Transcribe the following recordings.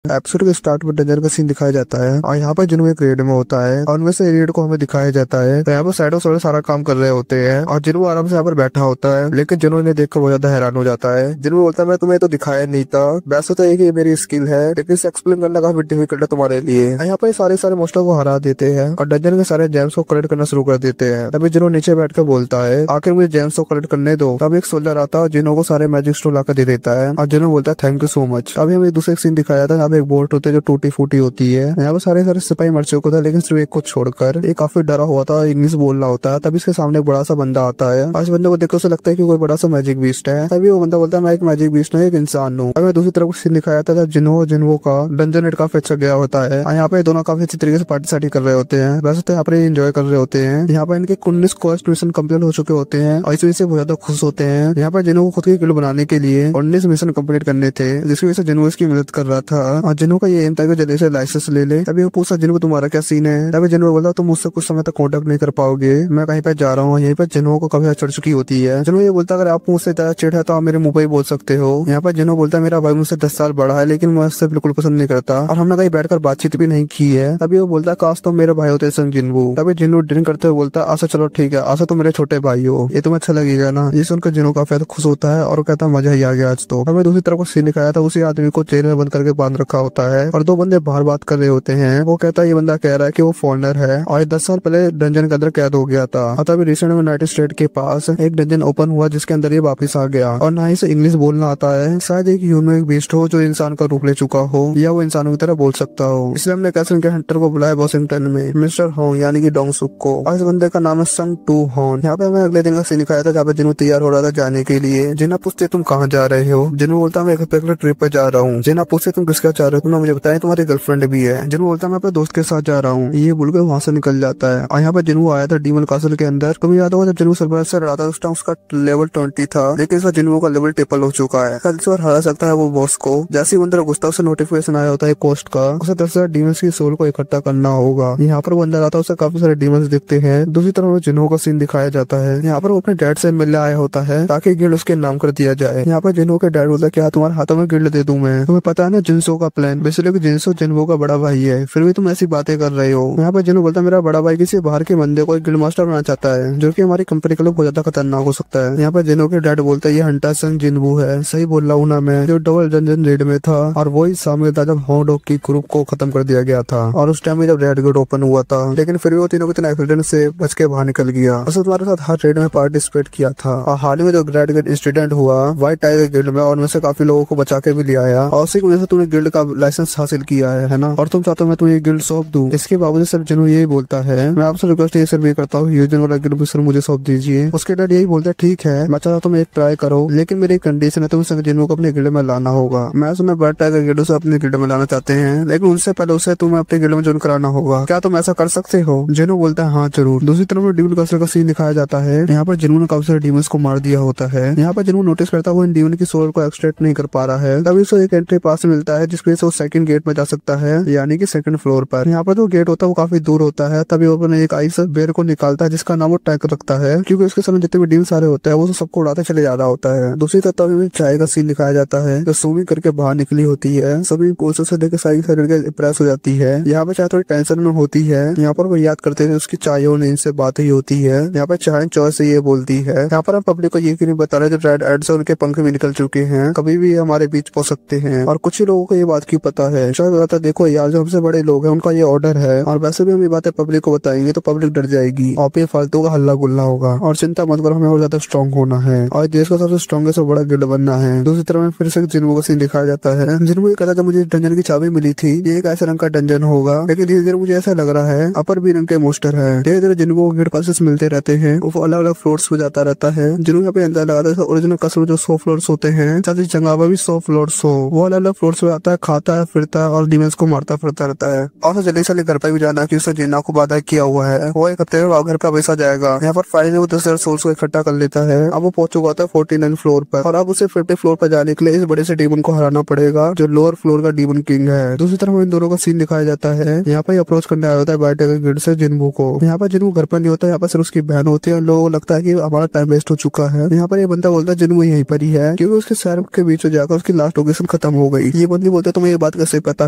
Episode के start में danger का सीन दिखाया जाता है और यहाँ पर जिन्हों एक रेड में होता है और उनमें से रेड को हमें दिखाया जाता है। तो यहाँ पर साइडो साइड सारा काम कर रहे होते हैं और जिन्हों आराम से यहाँ पर बैठा होता है, लेकिन जिन्हों इन्हें देखकर बहुत ज्यादा हैरान हो जाता है। जिन्हों बोलता है मैं तुम्हें तो दिखाया नहीं था, वैसे तो एक ही मेरी स्किल है लेकिन इसे एक्सप्लेन करना काफी डिफिकल्ट है तुम्हारे लिए। यहाँ पर सारे मोस्टर को हरा देते हैं और डेंजर के सारे जेम्स को कलेक्ट करना शुरू कर देते हैं। तभी जिन्हों नीचे बैठ कर बोलता है आखिर मुझे जेम्स को कलेक्ट करने दो। तब एक सोल्जर आता है जिन्हों को सारे मैजिक स्टोन लाकर दे देता है और जिन्हों बोलता है थैंक यू सो मच। अभी हमें दूसरे सीन दिखाया था, यहाँ पे एक बोट होते जो टूटी फूटी होती है। यहाँ पे सारे सिपाही मर चुके थे लेकिन सिर्फ एक को छोड़कर। एक काफी डरा हुआ था, इंग्लिश बोल रहा होता है। तभी इसके सामने एक बड़ा सा बंदा आता है और इस बंदे को देखकर उसे लगता है कि कोई बड़ा सा मैजिक बीस्ट है। तभी वो बंदा बोलता है मैं एक मैजिक बीस्ट नहीं एक इंसान हूँ। हमें दूसरी तरफ सीन दिखाया था जिन्हो का डंजन नेट काफी अच्छा गया होता है। यहाँ पे दोनों काफी अच्छी तरीके से पार्टी कर रहे होते हैं। वैसे तो यहाँ पर एंजॉय कर रहे होते हैं। यहाँ पर इनके 19 कोर्स मिशन कंप्लीट हो चुके होते हैं और इस वजह से बहुत ज्यादा खुश होते हैं। यहाँ पर जिन्हों को खुद की गिल्ड बनाने के लिए 19 मिशन कंप्लीट करने थे, जिसकी वजह से जिन्हों इसकी मदद कर रहा था और जिन्हों का ये एम था कि जल्दी से लाइसेंस ले ले। तभी वो पूछा जिन्हों तुम्हारा क्या सीन है। तभी जिन्हों बोला तुम मुझसे कुछ समय तक कॉन्टेक्ट नहीं कर पाओगे, मैं कहीं पे जा रहा हूँ। यहीं पर जिन्हों को कभी चढ़ चुकी होती है। जिन्हों ये बोलता अगर आप मुझसे ज्यादा चिढ़ है तो आप मेरे मुंह पे ही बोल सकते हो। यहाँ पर जिन्हों बोलता मेरा भाई मुझसे 10 साल बड़ा है लेकिन मैं उससे बिल्कुल पसंद नहीं करता और हमने कहीं बैठकर बातचीत भी नहीं की है। तभी वो बोलता काश तो मेरे भाई होते संग जिन्हों। तभी जिन्हों ड्रिंक करते हुए बोलता आशा चलो ठीक है, आशा तो मेरे छोटे भाई हो, ये तुम्हें अच्छा लगेगा ना। ये सुनकर जिन्हों काफी ज्यादा खुश होता है और कहता मजा ही आ गया आज तो। हमें दूसरी तरफ को सीन दिखाया था, उसी आदमी को जेल में बंद करके बांध रखा होता है और दो बंदे बाहर बात कर रहे होते हैं। वो कहता है ये बंदा कह रहा है कि वो फॉरेनर है और 10 साल पहले डंजन के अंदर कैद हो गया था। तभी रिसेंट में यूनाइटेड स्टेट के पास एक डंजन ओपन हुआ जिसके अंदर ये वापस आ गया और ना ही से इंग्लिश बोलना आता है। शायद एक ह्यूमन बीस्ट हो जो इंसान का रूप ले चुका हो या वो इंसानों की तरह बोल सकता हो। इसलिए हमने कैसल के हंटर को बुलाया वॉशिंगटन में मिस्टर होंग यानी कि डोंग सुक को और इस बंदे का नाम है संग टू हॉन। यहाँ पे हमें अगले दिन का सीन दिखाया था जहाँ पे जिन्हों तैयार हो रहा था जाने के लिए। जिन्हों पूछते तुम कहाँ जा रहे हो। जिन्हों बोलता मैं एक ट्रिप पे जा रहा हूँ। जिन्हों पूछते तुम किसका चाह रहे हो, तुमने मुझे बताया तुम्हारी गर्लफ्रेंड भी है। जिन्हों बोलता मैं अपने दोस्त के साथ जा रहा हूँ। ये बोलकर वहां से निकल जाता है और यहाँ पे जिन्हों आया था डीमन कासल के अंदर। तुम्हें याद होगा जब जिन्हों सरबराह से लड़ा था उस टाइम उसका लेवल 20 था लेकिन इस बार जिन्हों का लेवल ट्रिपल हो चुका है। कल से हरा सकता है वो बॉस को। जैसे ही बंदर घुसता उसे नोटिफिकेशन आया होता है कोस्ट का, उसे 10,000 डीमंस की सोल को इकट्ठा करना होगा। यहाँ पर वो अंदर आता है उसे काफी सारे डीमंस दिखते हैं। दूसरी तरफ जिन्हों का सीन दिखाया जाता है। यहाँ पर वो अपने डैड से मिलने आया होता है ताकि गिल्ड उसके नाम कर दिया जाए। यहाँ पर जिन्हों के डैड बोलता है क्या तुम्हारे हाथों में गिल्ड दे दूं मैं, तुम्हें पता है ना जिन्सो का प्लान। बेसिकली जिन्सो जिन्हो का बड़ा भाई है फिर भी तुम ऐसी बातें कर रहे हो। यहाँ पर जिन्हों बोलता मेरा बड़ा भाई किसी बाहर के बंदे को गिल्ड मास्टर बनाना चाहता है जो कि हमारी कंपनी के लिए बहुत ज्यादा खतरनाक हो सकता है। यहाँ पर जिन्हों के डैड बोलता है ये हंटर संग जिन्हू है। सही बोल रहा हूँ ना मैं, जो डबल डंजन रेड में था और वही शामिल था जब हॉन्डोक की ग्रुप को खत्म कर दिया गया था और उस टाइम में जब रेड गेट ओपन हुआ था। लेकिन फिर भी वो तीनों के एक्सीडेंट से बच के बाहर निकल गया। उसने तुम्हारे साथ हर रेड में पार्टिसिपेट किया था और हाल ही में जो रेड गेट इंसिडेंट हुआ व्हाइट टाइगर गिल्ड में और उनमें से काफी लोगों को बचा के भी लिया आया और उसी की वजह से तुमने गिल्ड का लाइसेंस हासिल किया है ना। और तुम चाहते हो मैं तुम्हें गिल्ड सौंप दूं। इसके बावजूद सर जिन्हों यही बोलता है मैं आपसे रिक्वेस्ट ये सर भी करता हूँ यूजन वाला गिल्ड सर मुझे सौंप दीजिए। उसके डैड यही बोलता है ठीक है मैं चाहता तुम एक ट्राई करो लेकिन मेरी कंडीशन है तुम संग जिन्हों को अपने गिल्ड में लाना होगा। मैं तुम्हें ब्लड टाइगर गिल्ड से अपने गिल्ड में लाना चाहते हैं लेकिन उनसे पहले उसे तुम्हें अपने गिल्ड में ज्वाइन कराना होगा। क्या तुम ऐसा कर सकते हो। जिन्हों बोलता है हाँ जरूर। दूसरी तरफ में डीमन कासल का सीन दिखाया जाता है। यहाँ पर जिन्हों ने काफी सारे डीमंस को मार दिया होता है। यहाँ पर जिन्हों नोटिस करता है वो इन डीमन की सोल को एक्सट्रैक्ट नहीं कर पा रहा है। तभी उसे एक एंट्री पास मिलता है जिसकी वजह से वो सेकंड गेट में जा सकता है यानी कि सेकंड फ्लोर पर। यहाँ पर जो गेट होता है वो काफी दूर होता है। तभी वो अपने एक आइस बेर को निकालता है जिसका नाम वो टैग रखता है क्योंकि उसके सामने जितने भी डीम सारे होते हैं वो सबको उड़ाते चले जा रहा होता है। दूसरी तरफ में चाय का सीन दिखाया जाता है जो स्विमिंग करके बाहर निकली होती है। सभी कोर्सों से देकर सारी इंप्रेस हो जाती है। यहाँ पर चाय थोड़ी टेंशन में होती है। यहाँ पर वो याद करते हैं उसकी चाय और इनसे बात ही होती है। यहाँ पर चाय चॉइस से ये बोलती है यहाँ पर हम पब्लिक को ये क्यों नहीं बता रहे जो रेड एड से उनके पंख भी निकल चुके हैं कभी भी हमारे बीच पहुंच सकते हैं। और कुछ ही लोगों को ये बात क्यों पता है। शायद बताता देखो यार जो हमसे बड़े लोग हैं उनका ये ऑर्डर है और वैसे भी हम ये बातें पब्लिक को बताएंगे तो पब्लिक डर जाएगी और फिर फालतू का हल्ला गुल्ला होगा। और चिंता मत करो हमें और ज्यादा स्ट्रॉन्ग होना है और देश का सबसे स्ट्रॉन्गेस्ट और बड़ा गिल्ड बनना है। दूसरी तरफ में फिर से जिन्हों का सीन दिखाया जाता है। जिन्हों ये कहता जब मुझे डंजन की चाबी मिली थी ये एक ऐसे रंग का डंजन होगा लेकिन धीरे धीरे मुझे ऐसा लग रहा है अपर भी रंग के मोस्टर है। धीरे धीरे जिन्हों को गिल्ड पासेस मिलते रहते हैं वो अलग अलग फ्लोर्स पे जाता रहता है। जिन्हों यहाँ पे अंदाजा लगाता है ओरिजिनल कसल जो 100 फ्लोर्स होते हैं चाहे जंगावा भी 100 फ्लोर्स हो वो अलग अलग फ्लोर्स पे आता है खाता है फिरता है और डीमंस को मारता फिरता रहता है। और जल्दी से घर पे भी जाना कि उसने जिन्ना को वादा किया हुआ है वो एक हफ्ते में घर पे पैसा जाएगा। यहाँ पर फाइनली वो 10,000 सोल्स को इकट्ठा कर लेता है। अब वो पहुंच चुका था 49 फ्लोर पर और अब उसे 50 फ्लोर पर जाने के लिए इस बड़े से डीमन को हराना पड़ेगा जो लोअर फ्लोर का डीमन किंग है। दूसरी तरफ इन दोनों का सीन दिखाया जाता है। यहाँ पर अप्रोच करने आया होता है व्हाइट टाइगर गिल्ड से जिन्हू को। यहाँ पर जिन्हू घर पर नहीं होता यहाँ पर सिर्फ उसकी बहन होती है। लोगों को लगता है कि हमारा टाइम वेस्ट हो चुका है। यहाँ पर ये बंदा बोलता है जिन्हू यहीं पर ही है क्योंकि उसके शहर के बीच में जाकर उसकी लास्ट लोकेशन खत्म हो गई। ये बंदी बोलता बोलते तुम्हें ये बात कैसे पता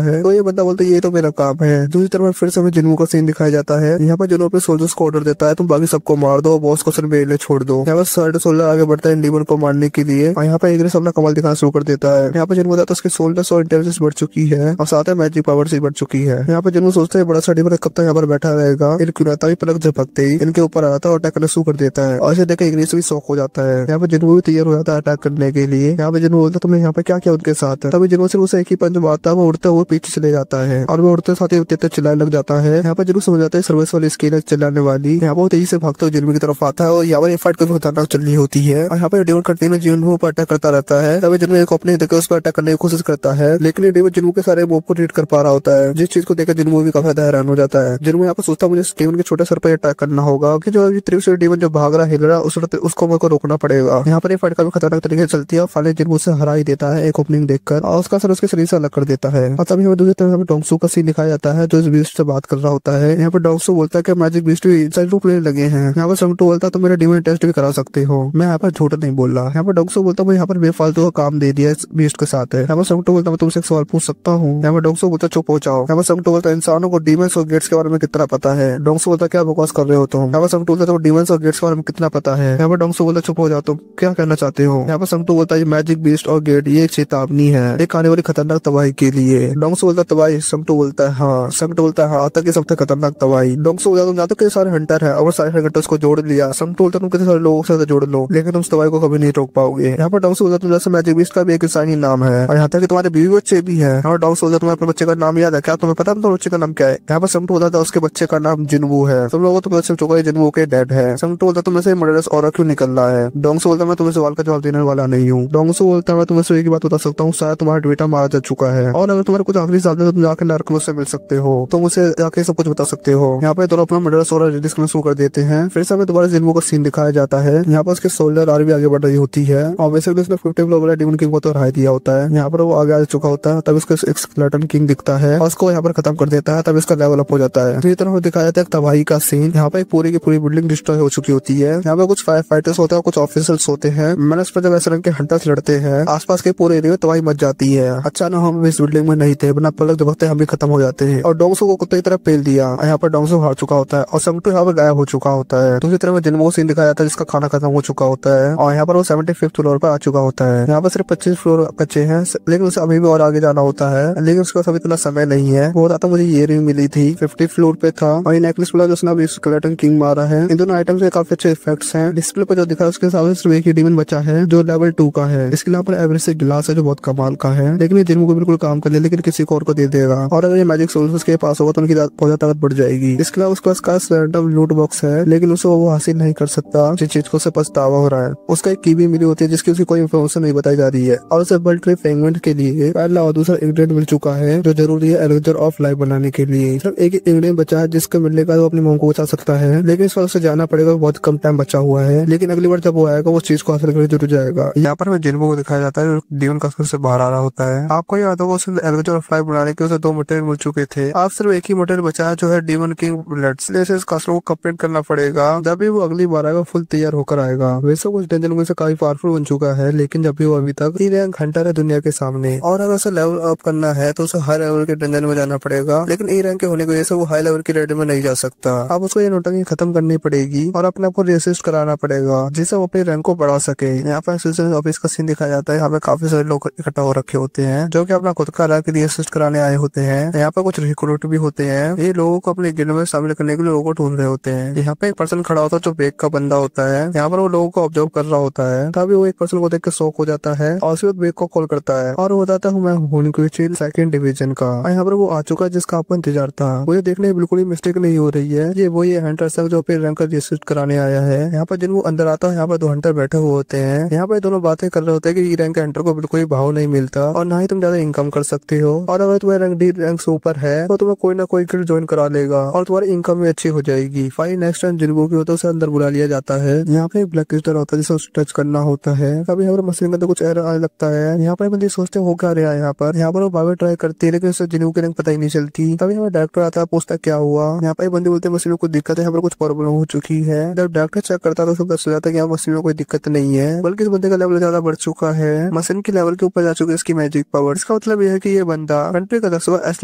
है, तो ये बंदा बोलता है ये तो मेरा काम है। दूसरी तरफ फिर से हमें जिन्नू का सीन दिखाया जाता है। यहाँ पर जिन्नू अपने सोल्जर्स को ऑर्डर देता है तुम बाकी सबको मार दो, बॉस को सिर्फ मेरे लिए छोड़ दो। यहाँ पर सर्ड सोल्जर आगे बढ़ता है डीमन को मारने के लिए और यहाँ पर इग्निस अपना कमाल दिखाना शुरू कर देता है। यहाँ पर जिन्नू बताता है उसके सोल्जर्स और इंटेलिजेंस बढ़ चुकी है और साथ में मैजिक पावर से बढ़ चुकी है। यहाँ पर जिन्नू सोचते है बड़ा सा डीमन कब तक यहाँ पर बैठा रहेगा, इनकी भी पलक झपकते ही इनके ऊपर आता है और अटैक करना शुरू कर देता है और इसे देखकर इग्निस भी शॉक हो जाता है। यहाँ पर जिन्नू भी तैयार हो जाता है अटैक करने के लिए। यहाँ पे जिन्नू बोलता है तुमने यहाँ पे क्या किया उनके साथ, तभी जिन्नू सिर्फ उसे एक ही पंच मारता है, वो उड़ते हुए पीछे चले जाता है और वो उड़ते साथ ही चिल्लाने लग जाता है। यहाँ पर जिन्नू समझ जाता है सर्विस वाली स्किल है चिल्लाने वाली। यहाँ पर तेजी से भागते हुए जिन्नू की तरफ आता है और यहाँ पर ये फाइट काफी खतरनाक चल रही होती है और यहाँ पर डेमन कंटिन्यू जिन्नू पर अटैक करता रहता है। तभी जिन्नू एक ओपनिंग देकर उस पर अटैक करने की कोशिश करता है, लेकिन डेमन जिन्नू के सारे मूव को रीड कर पा रहा होता है, जिस चीज को देखकर जिन्नू भी काफी हैरान हो जाता है। जिन्नू यहाँ पर सोचता मुझे डेमन के छोटे सर पर अटैक करना होगा कि जो त्रिशूल डेमन जो भाग रहा हिल रहा उसको मेरे को रोकना पड़ेगा। यहाँ पर ये फाइट काफी खतरनाक तरीके से चलती है और फाइनली जिन्नू से हरा ही देता है एक ओपनिंग देखकर और उसका सर उसके शरीर से अलग कर देता है। और तभी हमें दूसरी तरफ हमें डोंगसू का सीन दिखाया जाता है जो इस बीस्ट से बात कर रहा होता है। यहाँ पर डोंगसू बोलता है कि मैजिक बीस्ट भी इनसाइड रूप लेने लगे हैं। यहाँ पर संगटू बोलता है तो मेरा डीमन टेस्ट भी करा सकते हो, मैं यहाँ पर झूठ नहीं बोल रहा। यहाँ पर डोंगसू बोलता है यहाँ पर बेफालतू का काम दे दिया इस बीस्ट के साथ है। यहाँ पर संगटू बोलता मैं तुमसे एक सवाल पूछ सकता हूँ। यहाँ पर डोंगसू बोलता चुप हो जाओ। यहाँ पर संगटू बोलता इंसानों को डीमंस और गेट्स के बारे में कितना पता है। डोंगसू बोलता क्या बकवास कर रहे हो तुम। यहाँ पर संगटू बोलता डीमंस और गेट्स के बारे में कितना पता है। यहाँ पर डोंगसू बोलता चुप हो जाओ तुम क्या कहना चाहते हो। यहाँ पर संगटू बोलता है मैजिक बीस्ट और गेट ये एक चेतावनी है एक आने वाली खतरनाक तबाही के लिए। डोंगसू बोलता तबाही, संगटू बोलता है हाँ। संगटू बोलता है हाँ तक सबसे खतरनाक तबाही। डोंगसू बोलता तुम जानते हो सारे हंटर है और सारे हंटर्स को जोड़ लिया। संगटू बोलता तुम कितने सारे लोगों से जोड़ लो लेकिन तुम तबाही को कभी नहीं रोक पाओगे। यहाँ पर डोंगसू बोलता तुम जैसे मैजिक बीस्ट का भी एक इंसानी नाम है और यहाँ तक तुम्हारे बीवी बच्चे भी है। और डोंगसू बोलता तुम्हें अपने बच्चे का नाम याद है क्या, तुम्हें पता तुम्हारे बच्चे का नाम क्या है। यहाँ पर संगटू बोलता उसके बच्चे का नाम जिन्वू है। तुम लोगों को तो सिर्फ चुका है जिन्वू के डैड है। संगटू बोलता तुम से मर्डरस और क्यों निकल रहा है। डोंगसू बोलता मैं तुम्हें सवाल का जवाब देने वाला नहीं हूँ। डोंगसू बोलता मैं तुम्हें एक बात बता सकता हूँ शायद तुम्हारा बेटा मारा जा चुका है और अगर तुम्हारे कुछ आखिरी साथ में तुम जाकर नरक से मिल सकते हो तो मुझे जाके सब कुछ बता सकते हो। यहाँ पे दोनों अपना मर्डरस और रिलीज करना शुरू कर देते हैं। फिर से हमें दोबारा जिन्वू का सीन दिखाया जाता है। यहाँ पर उसके सोल्जर आर्मी आगे बढ़ रही होती है और वैसे भी उसने 50 फ्लोर वाला डीमन किंग को तो हरा दिया होता है। यहाँ पर वो आगे आ चुका होता है तब उसको एक स्केलेटन किंग दिखता है और उसको यहाँ पर खत्म कर देता है तब इसका लेवल अप हो जाता है। दूसरी तरफ दिखाया जाता है तबाही का सीन। यहाँ पे पूरी की पूरी बिल्डिंग डिस्ट्रॉय हो चुकी होती है। यहाँ पे कुछ फायर फाइटर्स होते हैं कुछ ऑफिसर्स होते हैं। मैंने इस पर जब ऐसे रंग के हंटर्स लड़ते हैं आसपास के पूरे एरिया में तबाही मच जाती है। अचानक हम इस बिल्डिंग में नहीं थे बिना पलक झपकते हम भी खत्म हो जाते हैं और डोंगसू को कुत्ते की तरफ पेल दिया। यहाँ पर डोंगसू हार चुका होता है और संगटू यहाँ पर गायब हो चुका होता है। दूसरी तरफ जिन्वू सीन दिखाया जाता है जिसका खाना खत्म हो चुका होता है और यहाँ पर वो 75th फ्लोर पर आ चुका होता है। यहाँ पर सिर्फ 25 फ्लोर बचे हैं लेकिन उसे अभी भी और आगे जाना होता है लेकिन उसके पास अभी इतना समय नहीं है। वो बताता मुझे ये रिंग मिली थी 50 फ्लोर पे था और ये नेकलेस मिला जो उसने अभी स्केलेटन किंग मारा है। इन दोनों आइटम्स के काफी अच्छे इफेक्ट्स हैं। डिस्प्ले पर जो दिखा है उसके सामने सिर्फ एक ही डीमन बचा है जो लेवल 2 का है। इसके अलावा पर एवरेज से गिलास है जो बहुत कमाल का है लेकिन ये जिन्वू को बिल्कुल काम कर ले लेकिन किसी को और को दे देगा और अगर ये मैजिक सोल्स उसके पास होगा तो उनकी बहुत ज्यादा ताकत बढ़ जाएगी। इसके अलावा उसके पास रैंडम लूट बॉक्स है लेकिन उसे वो हासिल नहीं कर सकता जिस चीज को उसे पछतावा हो रहा है। उसका एक की भी मिली होती है जिसकी उसकी कोई इन्फॉर्मेशन नहीं बताई जा रही है और उसे बल्ट्री फ्रेगमेंट के लिए पहला और दूसरा इंग्रेडिएंट मिल चुका है जो जरूरी है एलिक्सर ऑफ लाइफ बनाने के लिए। सिर्फ एक ही इंग्रेडिएंट बचा है जिसके मिलने का वो अपनी मॉम को बचा सकता है लेकिन इस बार उसे जाना पड़ेगा बहुत कम टाइम बचा हुआ है लेकिन अगली बार जब वो आएगा वो चीज को हासिल करके जरूर जाएगा। यहाँ पर हमें जिन्वू को दिखाया जाता है डीमन कास्कर से बाहर आ रहा होता है। आपको याद होगा उसे एलिक्सर ऑफ लाइफ बनाने के उसे 2 मटेरियल मिल चुके थे। आप सिर्फ एक ही मटेरियल बचा है जो है डीमन किंग ब्लड। इसलिए इस कास्कर को कंप्लीट करना पड़ेगा। जब भी वो अगली बार आएगा फुल तैयार होकर आएगा। वैसे कुछ डेंजर में से काफी पावरफुल बन चुका है लेकिन जब भी वो अभी तक 3 रैंक हंटर है दुनिया के सामने और अगर उसे लेवल अप करना है तो उसे हाई लेवल के डेंजर में जाना पड़ेगा लेकिन ए रैंक के होने की वजह से वो हाई लेवल की रेड में नहीं जा सकता। अब उसको ये नोटंकी खत्म करनी पड़ेगी और अपने आप को रेसिस्ट कराना पड़ेगा जिससे वो अपने रैंक को बढ़ा सके। यहाँ पर ऑफिस का सीन दिखाया जाता है। यहाँ पे काफी सारे लोग इकट्ठा हो रखे होते हैं जो कि अपना खुद का रैंक रेसिस्ट कराने आए होते हैं। यहाँ पे कुछ रिक्रूट भी होते हैं। ये लोगों को अपने गिल्ड में शामिल करने के लिए लोगों को ढूंढ रहे होते हैं। यहाँ पे एक पर्सन खड़ा होता है जो बेग का बंदा होता है। यहाँ पर वो लोगों को ऑब्जर्व कर रहा होता है तभी वो एक पर्सन को देख के शॉक हो जाता है और उसके बाद बेग को कॉल करता है और वो बताता हूँ मैं हुनकुचिल 2nd डिवीजन का। यहाँ पर वो आ चुका है जिसका आपको इंतजार था। मुझे देखने में बिल्कुल ही मिस्टेक नहीं हो रही है। ये वो हंटर सब जो अपने रैंक रेसिस्ट कराने आया है। यहाँ पर जिन्वू अंदर आता है यहाँ पर 2 हंटर बैठे हुए होते हैं। यहाँ पर दोनों बातें कर रहे होते हैं कि ई रैंक हंटर को बिल्कुल भाव नहीं मिलता और ना ही तुम ज्यादा इनकम कर सकते हो और अगर तुम्हारे रैंक डी रैंक से ऊपर है तो तुम्हें कोई ना कोई गिल्ड ज्वाइन करा लेगा और तुम्हारी इनकम भी अच्छी हो जाएगी। फाइल नेक्स्ट टाइम जिन्वू की होता है उसे अंदर बुला लिया जाता है। यहाँ पे एक ब्लैक क्रिस्टल होता है जिसे टच करना होता है। कभी यहाँ पर मशीन के अंदर कुछ एरर आने लगता है। यहाँ पर बंदे सोचते हो क्या रहा है। यहाँ पर वो बार ट्राई करती है लेकिन उससे जिन्वू की रैंक पता ही नहीं चलती। तभी हमें डॉक्टर आता है पूछता क्या हुआ। यहाँ पर बंदे बोलते हैं मशीन में कुछ दिक्कत है, यहाँ पर कुछ प्रॉब्लम हो चुकी है। जब डॉक्टर चेक करता है तो उसको पता चल जाता है कि यहाँ मशीन में कोई दिक्कत नहीं है बल्कि इस बंदे का लेवल ज्यादा बढ़ चुका है। मशीन के लेवल के ऊपर जा चुकी है इसकी मैजिक पावर। इसका इसका मतलब यह है कि ये बंदा कंट्री का 10वां एस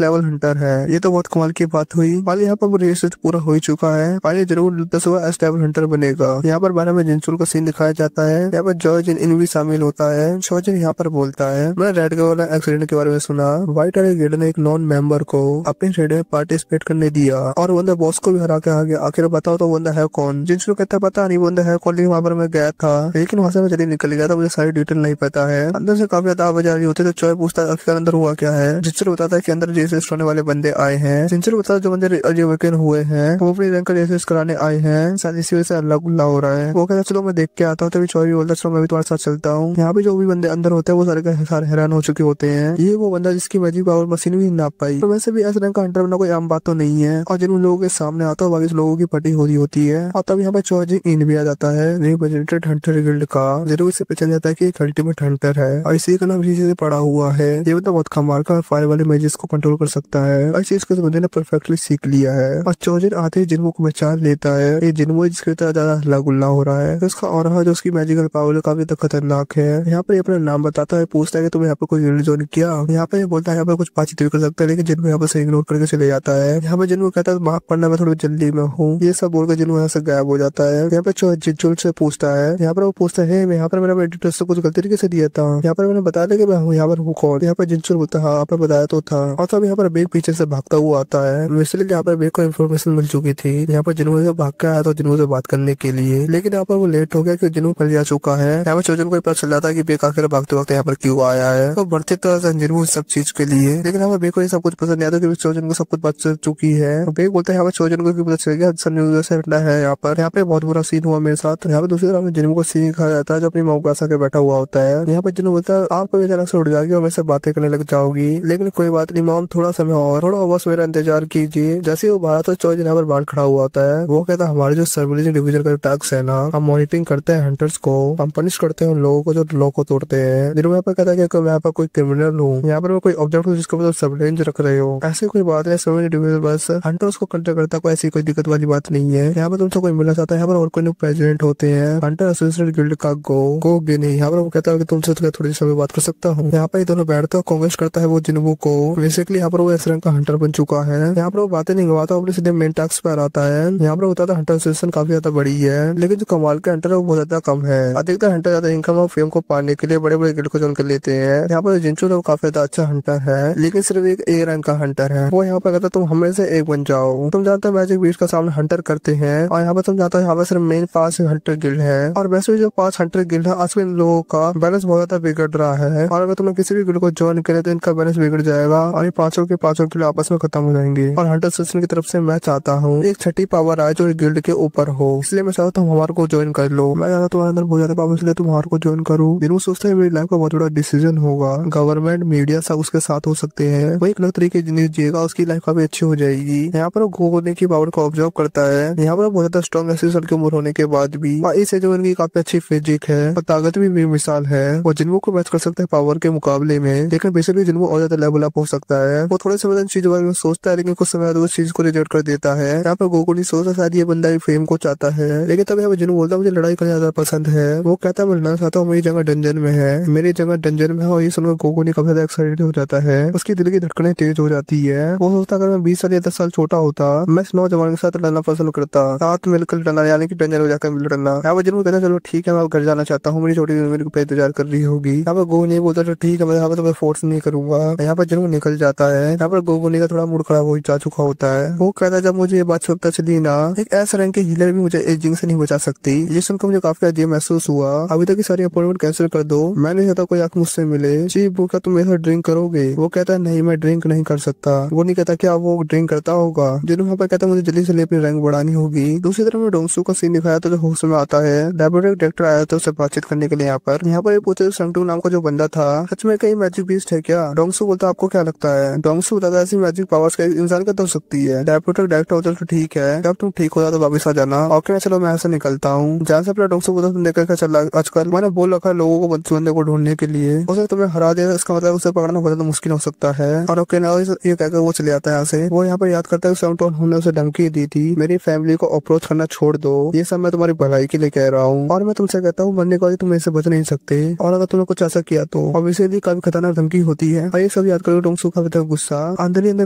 लेवल हंटर है। ये तो बहुत कमाल की बात हुई। मान यहाँ पर रिसर्च पूरा हो ही चुका है, मान जरूर 10वां एस लेवल हंटर बनेगा। यहाँ पर 12 में जिनसुल का सीन दिखाया जाता है। यहाँ पर जॉर्ज इन भी शामिल होता है। जॉर्ज यहाँ पर बोलता है, मैंने रेड वाला एक्सीडेंट के बारे में सुना। व्हाइट वाले गिल्ड ने एक नॉन मेंबर को अपने रेड में पार्टिसिपेट करने दिया और बंदा बॉस को भी हरा के आ गया। आखिर बताओ तो बंदा है कौन? जिनसुल कहता है पता नहीं बंदा है कौन, लेकिन वहाँ पर मैं गया था, लेकिन वहाँ से मैं जल्दी निकल गया था, मुझे सारी डिटेल नहीं पता है। अंदर से काफी ज्यादा आवाज आ रही होती है, तो चॉय पूछता है आखिर अंदर हुआ क्या है। जिनसुल बताता है कि अंदर रेसिस्ट होने वाले बंदे आए हैं। जिनसुल बताता है जो बंदे रिवेकन हुए हैं वो अपनी रैंक रेसिस्ट कराने आए हैं, शायद इसी वजह से अल्लाह गुल्ला हो रहा है। वो कहता है चलो मैं देख के आता हूँ। तभी चॉय भी बोलता है चलो मैं भी तुम्हारे साथ चलता हूँ। यहाँ पे जो भी बंदे अंदर होते हैं वो सारे के सारे हैरान हो चुके होते हैं। ये वो बंदा जिसकी मैजिक पावर मशीन भी ना पाई। तो वैसे भी ऐसे रैंक का हंटर बनना कोई आम बात तो नहीं है, और जिन लोगों के सामने आता है बाकी लोगों की पटी हो रही होती है। और तब यहाँ पे चॉय इन भी आ जाता है, रिप्रेजेंटेड हंटर गिल्ड का। जरूर इससे पता चल जाता है कि एक अल्टीमेट हंटर है और इसी का नाम इसी से पड़ा हुआ है। ये बंदा बहुत कमाल का फायर वाले मैजिक को कंट्रोल कर सकता है और इस चीज को इस बंदे ने परफेक्टली सीख लिया है। और चौजर आते ही जिन्मो को पहचान लेता है। ये जिन्मो जिसके तरह ज्यादा हल्ला गुल्ला हो रहा है, तो उसका और जो उसकी मैजिकल पावर काफी खतरनाक है। यहाँ पर अपना नाम बताता है, पूछता है कि तुमने यहाँ पे कोई गिल्ड ज्वाइन किया। यहाँ पे बोलता है यहाँ पे कुछ बातचीत भी कर सकता है, लेकिन जिन्मो यहाँ पे इग्नोर करके चले जाता है। यहाँ पे जिन्मो कहता है माफ करना मैं थोड़ी जल्दी में हूँ। ये सब बोलकर जिन्मो यहाँ से गायब हो जाता है। यहाँ पे जिनसुल से पूछता है, यहाँ पर वो पूछता है मैं यहाँ पर मैंने एडिटर से कुछ गलती तरीके से दिया था, यहाँ पर मैंने बता दिया कि मैं हूँ यहाँ पर हूँ कौन। यहाँ पर जिनसुल बोलता है हाँ आपने बताया तो था। और तब यहाँ पर बेग पीछे से भागता हुआ आता है। इसलिए यहाँ पर बेग को इन्फॉर्मेशन मिल चुकी थी। यहाँ पर जिन्मो से भाग के आया था जिन्मो से बात करने के लिए, लेकिन यहाँ पर वो लेट हो गया क्योंकि जिन्मो पहले जा चुका है। यहाँ पर चोजन को पता चल जाता है कि बेग आखिर भागते वक्त यहाँ पर क्यों आया है। तो बढ़ते तरह जिन्मो सब चीज के लिए, लेकिन यहाँ पर बेग को ये सब कुछ पसंद नहीं आता क्योंकि चोजन को सब कुछ बात चल चुकी है। बेग बोलता है यहाँ पर चोजन को पता चल गया है। यहाँ पे बहुत बुरा सीन हुआ मेरे साथ। यहाँ पे दूसरी तरफ जिन्मो को सीन दिखाया जाता है जो अपनी माँ के बैठा हुआ होता है। यहाँ पे जिन्मो बोलता है आप कभी अचानक से उड़ जाएगी और मेरे से बातें करने लग जाओगी, लेकिन कोई बात नहीं मॉम, थोड़ा समय और थोड़ा बस मेरा इंतजार कीजिए। जैसे वो बाहर तो चौज यहाँ पर बाहर खड़ा हुआ होता है। वो कहता है हमारे जो सर्विलेंस डिवीजन का टास्क है ना, हम मॉनिटरिंग करते हैं हंटर्स को, हम पनिश करते हैं उन लोगों को जो लॉ को तोड़ते हैं। जिन्होंने यहाँ पर कहता है कि मैं यहाँ पर कोई क्रिमिनल हूँ, यहाँ पर मैं कोई ऑब्जेक्ट हूँ जिसको मतलब सर्विलेंस रख रहे हो, ऐसी कोई बात है। सर्विलेंस डिवीजन बस हंटर्स को कंट्रोल करता है, कोई ऐसी कोई दिक्कत वाली बात नहीं है। यहाँ पर तुमसे कोई मिलना चाहता है, यहाँ पर और कोई प्रेसिडेंट होते हैं हंटर एसोसिएटेड गिल्ड का गो गिनी। यहाँ पर वो कहता है कि तुमसे थोड़ी समय बात कर सकता हूँ। यहाँ पर ये दोनों बैठते हैं, कॉन्वेस्ट करता है वो जिन्मो को। बेसिकली यहाँ पर वो एस रैंक का हंटर बन चुका है। यहाँ पर वो बातें नहीं गवाता, अपने सीधे मेन टास्क पर आता है। यहाँ पर होता था हंटर एसोसिएशन काफी ज्यादा बड़ी है, लेकिन जो कमाल के हंटर है वो बहुत ज्यादा कम है। अधिकतर हंटर ज्यादा इनकम और फेम को पाने के लिए बड़े बड़े गिल्ड को ज्वाइन कर लेते हैं। यहाँ पर जिनसुल वो काफी ज्यादा अच्छा हंटर है, लेकिन सिर्फ एक ए रैंक का हंटर है। वो यहाँ पर कहता तुम हमें से एक बन जाओ। तुम जानते हो मैजिक बीस्ट का सामने हंटर करते हैं, और यहाँ पर तुम जानते हो यहाँ पर सिर्फ मेन 5 हंटर गिल्ड है, और वैसे भी जो 5 हंटर गिल्ड है आजकल इन लोगों का बैलेंस बहुत ज्यादा बिगड़ रहा है। और अगर तुमने किसी भी गिल्ड को ज्वाइन करे तो इनका बैलेंस बिगड़ जाएगा और ये 5 के 5 गिल्ड आपस में खत्म हो जाएंगे। और हंटर एसोसिएशन की तरफ से मैं चाहता हूँ एक छठी पावर आए जो गिल्ड के ऊपर हो, इसलिए मैं चाहता हूँ हमारे को ज्वाइन कर लो। मैं चाहता तुम्हारे अंदर बहुत ज्यादा पावर, इसलिए तुम्हारे को ज्वाइन करूँ। जिन्हों सोचता है मेरी लाइफ का बहुत बड़ा डिसीजन होगा, गवर्नमेंट मीडिया सब उसके साथ हो सकते हैं, वो एक अलग तरीके जिंदगी जिएगा, उसकी लाइफ काफी अच्छी हो जाएगी। यहाँ पर वो घोने की पावर को ऑब्जर्व करता है। यहाँ पर बहुत ज्यादा स्ट्रॉन्ग एसोसिएशन की उम्र होने के बाद भी इसे जो इनकी काफी अच्छी फिजिक है और ताकत भी मिसाल है, वो जिन्मो को मैच कर सकता है पावर के मुकाबले में। लेकिन बेसिकली जिन्मो और ज्यादा लेवल अप हो सकता है। वो थोड़े समय चीज बारे में सोचता है, लेकिन कुछ समय उस चीज को रिजेक्ट कर देता है। यहाँ पर गोकू नहीं सोचता शायद ये बंदा भी फेम को चाहता है, लेकिन तब यहाँ जिन्मो बोलता है मुझे लड़ाई करना ज्यादा पसंद है। वो कहता है मैं लड़ना चाहता हूँ, मेरी जगह डंजन में है, मेरी जगह डंजन में है। और ये सुनकर गोकू नहीं काफी ज्यादा एक्साइटेड हो जाता है, उसकी दिल की धड़कनें तेज हो जाती है। वो सोचता अगर मैं 20 साल या 10 साल छोटा होता मैं इस नौजवान के साथ लड़ना पसंद करता, साथ मिलकर लड़ना, यानी कि डंजन में जाकर लड़ना। यहाँ पर जिन्मो कहता है चलो ठीक है मैं घर जाना चाहता हूँ, मेरी छोटी मेरे को इंतजार कर रही होगी। यहाँ पर गोकू नहीं बोलता ठीक है मैं यहाँ पर तुम्हें फोर्स नहीं करूंगा। यहाँ पर जिन्मो निकल जाता है। यहाँ पर गोकू का थोड़ा मूड खराब हो जा चुका होता है। वो कहता है जब मुझे ये बात पता चली ना, एक ऐसा रैंक के हीलर भी मुझे एजिंग से नहीं बचा सकती। ये सुनकर मुझे काफी अजीब महसूस हुआ। अभी तक की सारी अपॉइंटमेंट कैंसिल कर दो, मैं नहीं चाहता कोई आंख मुझसे मिले। जी वो क्या तुम मेरे साथ ड्रिंक करोगे? वो कहता है नहीं मैं ड्रिंक नहीं कर सकता। वो नहीं कहता क्या वो ड्रिंक करता होगा। जिन्होंने यहाँ पर कहता है मुझे जल्दी से अपनी रैंक बढ़ानी होगी। दूसरी तरफ में डोंगसू का सीन दिखाया तो जो होश में आता है, लैबोरेटरी डायरेक्टर आया था उससे बातचीत करने के लिए। यहाँ पर ये पूछे संगटू नाम का जो बंदा था सच में कहीं मैजिक बीस्ट है क्या? डोंगसू बोलता आपको क्या लगता है? डोंगसू बताता है ऐसी मैजिक पावर्स का इंसान का तो सकती है। लैबोरेटरी डायरेक्टर होता तो ठीक है, जब तुम ठीक हो जाओ तो वापस आ जाना। ओके चलो मैं ऐसे निकलता हूँ। जहाँ से अपना डोंगसू बोलता तुम देखकर चला आजकल मैंने बोल रखा है लोगों को बंदे को ढूंढने के लिए, उसे तुम्हें हरा दिया इसका मतलब उसे पकड़ना बहुत मुश्किल हो सकता है। और ओके ना ये कहकर वो चले आता है यहाँ से। वो यहाँ पर याद करता है हमने उसे धमकी दी थी मेरी फैमिली को अप्रोच करना छोड़ दो, ये सब मैं तुम्हारी भलाई के लिए कह रहा हूँ। और मैं तुमसे कहता हूँ मरने के बाद तुम इससे बच नहीं सकते, और अगर तुमने कुछ ऐसा किया तो ऑब्वियसली काफी खतरनाक धमकी होती है और ये सब याद करके टोंगसू काफी ज्यादा गुस्सा अंदर ही अंदर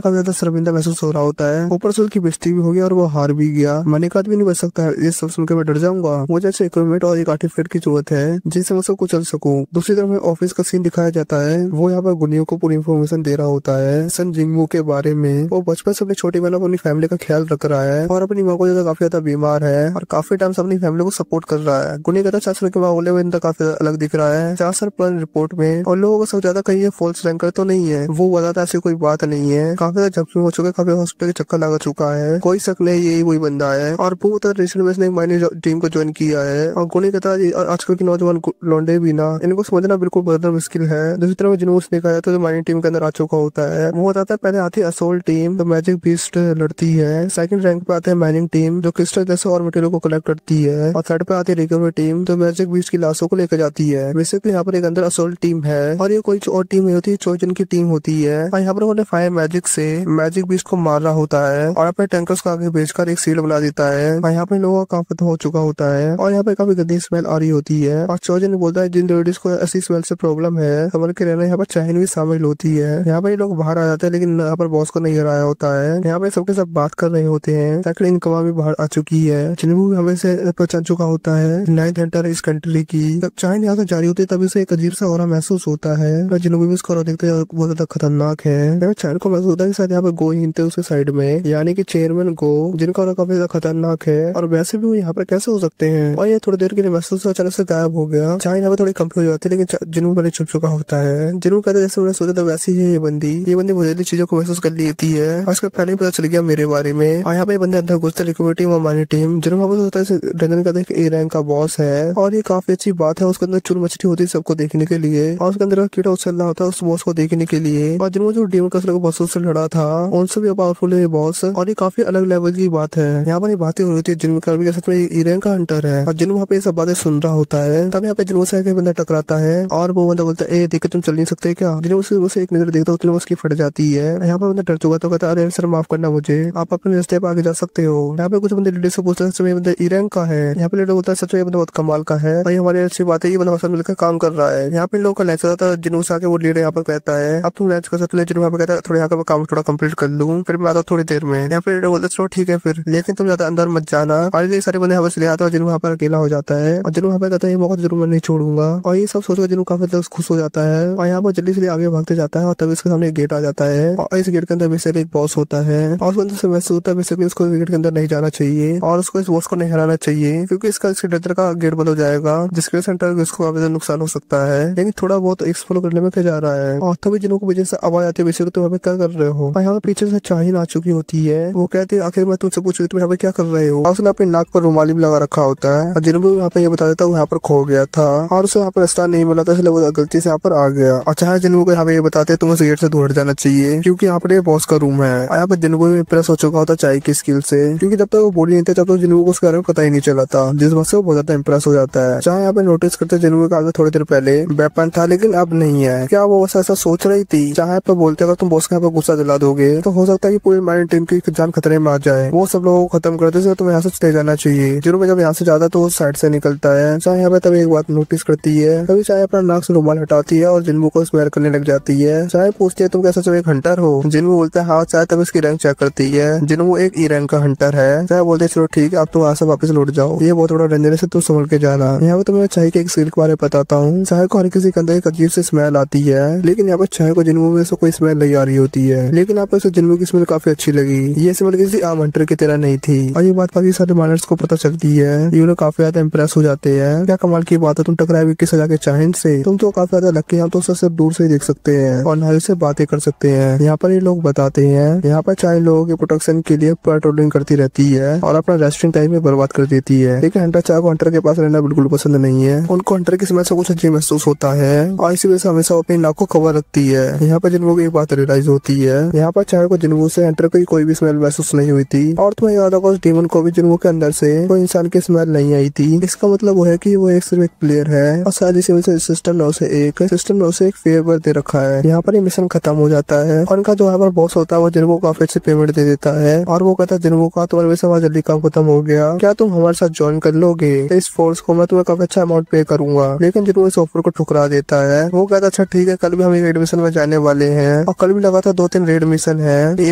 काफी ज्यादा शर्मिंदा महसूस हो रहा होता है। ऊपर से उसकी बेइज्जती भी हो गई और वो हार भी गया। मैंने एक आदमी नहीं बच सकता है, ये सब सुनकर मैं डर जाऊंगा। मुझे अच्छे इक्विपमेंट और एक आर्टिफिकेट की जरूरत है जिससे मैं सबको चल सकूं। दूसरी तरफ ऑफिस का सीन दिखाया जाता है। वो यहाँ पर गुनियों को पूरी इन्फॉर्मेशन दे रहा होता है सन जिंगमू के बारे में। वो बचपन से अपनी छोटी बहनों अपनी फैमिली का ख्याल रख रहा है और अपनी माँ को ज्यादा काफी ज्यादा बीमार है और काफी टाइम से अपनी फैमिली को सपोर्ट कर रहा है। गुनी कहता 4 साल के मामले में इनका काफी अलग दिख रहा है 4 साल पुरानी रिपोर्ट में और लोगों को सब ज्यादा कहीं ये फॉल्स रैंकर तो नहीं है। वो बताता ऐसी कोई बात नहीं है। काफी ज्यादा जख्मी हो चुका है, काफी हॉस्पिटल के चक्कर लगा चुका है, कोई शक नहीं यही वही बंदा है। और वो रिसेंट में इसने माइनर टीम को ज्वाइन किया है। और गुनी कहता आजकल की नौजवान लौंडे भी ना इनको समझना बिल्कुल बदल मुश्किल है। दूसरी तरफ जुनूस दिखाया तो माइनर टीम के अंदर आ चुका होता है। वो बताता है पहले आती है असोल्ट टीम तो मैजिक बीस्ट लड़ती है। सेकंड रैंक पे आते हैं माइनिंग टीम जो क्रिस्टल जैसे और मटेरियल को कलेक्ट करती है। और थर्ड पे आती है रिकवरी टीम तो मैजिक बीस्ट की लाशों को लेकर जाती है। बेसिकली यहाँ पर एक अंदर असोल्ट टीम है और ये कोई और टीम नहीं होती, चोजन की टीम होती है। और यहाँ पर उन्होंने फायर मैजिक से मैजिक बीस्ट को मार रहा होता है और अपने टैंकर्स को आगे भेजकर एक सील बना देता है। और यहाँ पे लोगों का काफी हो चुका होता है और यहाँ पे काफी गंदी स्मेल आ रही होती है। और चोजन बोलता है जिन लेडीज को ऐसी स्मेल से प्रॉब्लम है समझ के रहना। यहाँ पर चाइन भी शामिल होती है। यहाँ पे लोग बाहर आ जाते हैं लेकिन यहाँ पर बॉस को नहीं हराया होता है। यहाँ पे सबके सब बात कर रहे होते हैं ताकि इनकमा भी बाहर आ चुकी है। जिन्हों भी हमें से पहचान चुका होता है 9th एंटर इस कंट्री की। जब चाइन यहाँ से जारी होती है तभी से एक अजीब सा ऑरा महसूस होता है। जिन्हों भी उसको देखते हैं बहुत ज्यादा खतरनाक है। चाइन को महसूस होता है शायद यहाँ पे गो हिंते उसके साइड में यानी कि चेयरमैन गो जिनका ऑरा काफी ज्यादा खतरनाक है और वैसे भी वो यहाँ पर कैसे हो सकते हैं। और ये थोड़ी देर के लिए महसूस अचानक से गायब हो गया। चाइन यहाँ पे थोड़ी कंफ्यूज हो जाती है लेकिन जिन्हों पहले छुप चुका होता है। जिन्हों कहते जैसे उन्हें सोचा था वैसी ही ये बंदी मुझे चीजों को महसूस कर लेती है और उसका पहले ही पता चल गया मेरे बारे में। और यहाँ पे बंदे अंदर घुसते रिकवरी टीम और मानी टीम जिन्होंने होता है रंजन का ए रैंक का बॉस है और ये काफी अच्छी बात है। उसके अंदर चुन मछली होती है सबको देखने के लिए और उसके अंदर कीड़ा उछल रहा होता है उस बॉस को देखने के लिए। और जिन्होंने जो डीमन का बॉसों से लड़ा था उनसे भी पावरफुल है बॉस और ये काफी अलग लेवल की बात है। यहाँ पर ये बातें हो रही थी जिनमें कर्मी के साथ में ए रैंक का हंटर है और जिन्हों वहाँ पे ये सब बातें सुन रहा होता है। तब यहाँ पे जिन्हों से बंदा टकराता है और वो बंदा बोलता है देख तुम चल नहीं सकते क्या। जिन्हों उसे एक नजर देखता है उसकी फट जाती है। यहाँ पे बंदा डर चुका तो कहता अरे सर माफ करना मुझे, आप अपने रास्ते पे आगे जा सकते हो। यहाँ पे कुछ बंदे लेडीज से पूछते हैं सच में बंदा ई रैंक का है। यहाँ पे लेडीज बोलता है सच में बंदा बहुत कमाल का है भाई, हमारी अच्छी बात है ये बंदा साथ मिलकर काम कर रहा है। यहाँ पे लोगों का लैंच होता है जिन्हों से आके वो लीडर यहाँ पर कहता है अब तुम लैंच कर सकते हो। जिन्हों कहता है थोड़ा यहाँ का काम थोड़ा कंप्लीट कर लूँ फिर मैं आता हूँ थोड़ी देर में। यहाँ पे लीडर बोलता है चलो ठीक है फिर लेकिन तुम ज्यादा अंदर मत जाना। और ये सारे बंदे यहाँ पर ले आता है जिन्हों वहाँ पर अकेला हो जाता है और जिन्हों वहाँ पर कहता है ये मौका जरूर मैं नहीं छोड़ूंगा। और ये सब सोचकर जिन्हों काफी खुश हो जाता है और यहाँ पर जल्दी से आगे भागते जाता है और तभी इसके सामने गेट आ जाता है और इस गेट के अंदर बेसिकली एक बॉस होता है और उस बंदे से महसूस होता है बेसिकली उसको गेट के अंदर नहीं जाना चाहिए और उसको इस बॉस को नहीं हराना चाहिए क्योंकि इसके डर का गेट बंद हो जाएगा जिसके सेंटर इसको काफी नुकसान हो सकता है। लेकिन थोड़ा बहुत एक्सप्लोर करने में क्या जा रहा है और तभी जिन्हों को वजह से आवाज आती है बेसिकली तुम हमें क्या कर रहे हो। और यहाँ पीछे से चाहीन आ चुकी होती है। वो कहते हैं आखिर मैं तुमसे पूछूं तुम यहाँ पे क्या कर रहे हो। उसने अपने नाक पर रुमाली भी लगा रखा होता है और जिन्हों भी यहाँ पे ये बता देता है वो यहाँ पर खो गया था और उसे यहाँ पर रास्ता नहीं मिला था इसलिए वो गलती से यहाँ पर आ गया। और चाहे जिन्हों को यहाँ पे ये बताते हैं तुम उस गेट से दूर जाना चाहिए क्योंकि यहाँ पर बॉस का रूम है। यहाँ पर जिन्हों भी इम्प्रेस हो चुका होता चाय की स्किल से क्योंकि जब तक वो बोली नहीं थे तब तक जिन्हों को उसके बारे में पता ही नहीं चला था जिस बात से वो बहुत ज्यादा इम्प्रेस हो जाता है। चाहे यहाँ पे नोटिस करते जिन्हों का आगे थोड़ी देर पहले वेपन था लेकिन अब नहीं है। क्या वो ऐसा सोच रही थी। चाहे पे बोलते अगर तुम बॉस के यहाँ पर गुस्सा दिला दोगे तो हो सकता है कि पूरी माइंड टीम की जान खतरे में आ जाए। वो सब लोगों को खत्म करते तुम्हें यहाँ से चले जाना चाहिए। जिन्हों में जब यहाँ से जाता तो वो साइड से निकलता है। चाहे यहाँ पे तभी एक बात नोटिस करती है तभी चाहे अपना नाक से रुमाल हटाती है और जिन्हों को स्मेल करने लग जाती है। चाहे पूछती है तुम कैसे सच में एक हंटर हो। जिन्हों बोलता है हाँ। चाहे तब इसकी रैंक चेक करती है जिन्हों वो एक ई रैंक का हंटर है। चाहे बोलते चलो ठीक है अब तुम वहाँ से वापस लौट जाओ, ये बहुत बड़ा डेंजर से तुम संभल के जाना। यहाँ पे तुम्हें चाय के एक स्किल के बारे में बताता हूँ। चाय को हर किसी के अंदर एक अजीब से स्मेल आती है लेकिन यहाँ पर चाय को जिन्हों में से कोई स्मेल नहीं आ रही होती है लेकिन यहाँ पर जिन्हों की स्मेल काफी अच्छी लगी। ये स्मेल किसी आम हंटर की तरह नहीं थी और ये बात काफी सारे माइनर्स को पता चलती है। ये लोग काफी ज्यादा इम्प्रेस हो जाते हैं। क्या कमाल की बात है तुम टकराए विक्की सजा के चाइन से। तुम तो काफी ज्यादा लकी हैं, तो उससे सिर्फ दूर से ही देख सकते हैं और नारी से बातें कर सकते हैं। यहाँ पर ये लोग बताते हैं यहाँ पर चाइन लोगों के प्रोटेक्शन के लिए पेट्रोलिंग करती रहती है और अपना रेस्टिंग टाइम में बर्बाद कर देती है। लेकिन हंटर चाय को हंटर के पास रहना बिल्कुल पसंद नहीं है। उनको हंटर की स्मेल से कुछ अजीब महसूस होता है और इसी वजह से हमेशा अपनी नाक को कवर रखती है। यहाँ पर जिन्हों की बात रियलाइज होती है। यहाँ पर चाय को जिन्हों से हंटर की कोई भी स्मेल महसूस नहीं हुई थी और तुम्हें याद होगा उस डीमन को भी जिन्हों के अंदर से कोई इंसान की स्मेल नहीं आई थी। इसका मतलब वो है कि वो एक सिर्फ एक प्लेयर है और शायद इसी वजह से सिस्टम ने उसे एक फेवर दे रखा है। यहाँ पर ये मिशन खत्म हो जाता है और उनका जो यहाँ पर बॉस होता है वो जिन्हों को काफी अच्छी पेमेंट दे देता है और वो कहता है जिन्हों का तुम्हारे वैसे वहाँ जल्दी काम खत्म हो गया, क्या तुम हमारे साथ ज्वाइन कर लोगे। इस फोर्स को मैं तुम्हें काफी अच्छा अमाउंट पे करूंगा। लेकिन जिन्हों इस ऑफर को ठुकरा देता है। वो कहता अच्छा ठीक ठीक है, कल भी हम एक रेड मिशन में जाने वाले हैं और कल भी लगातार 2-3 रेड मिशन है, ए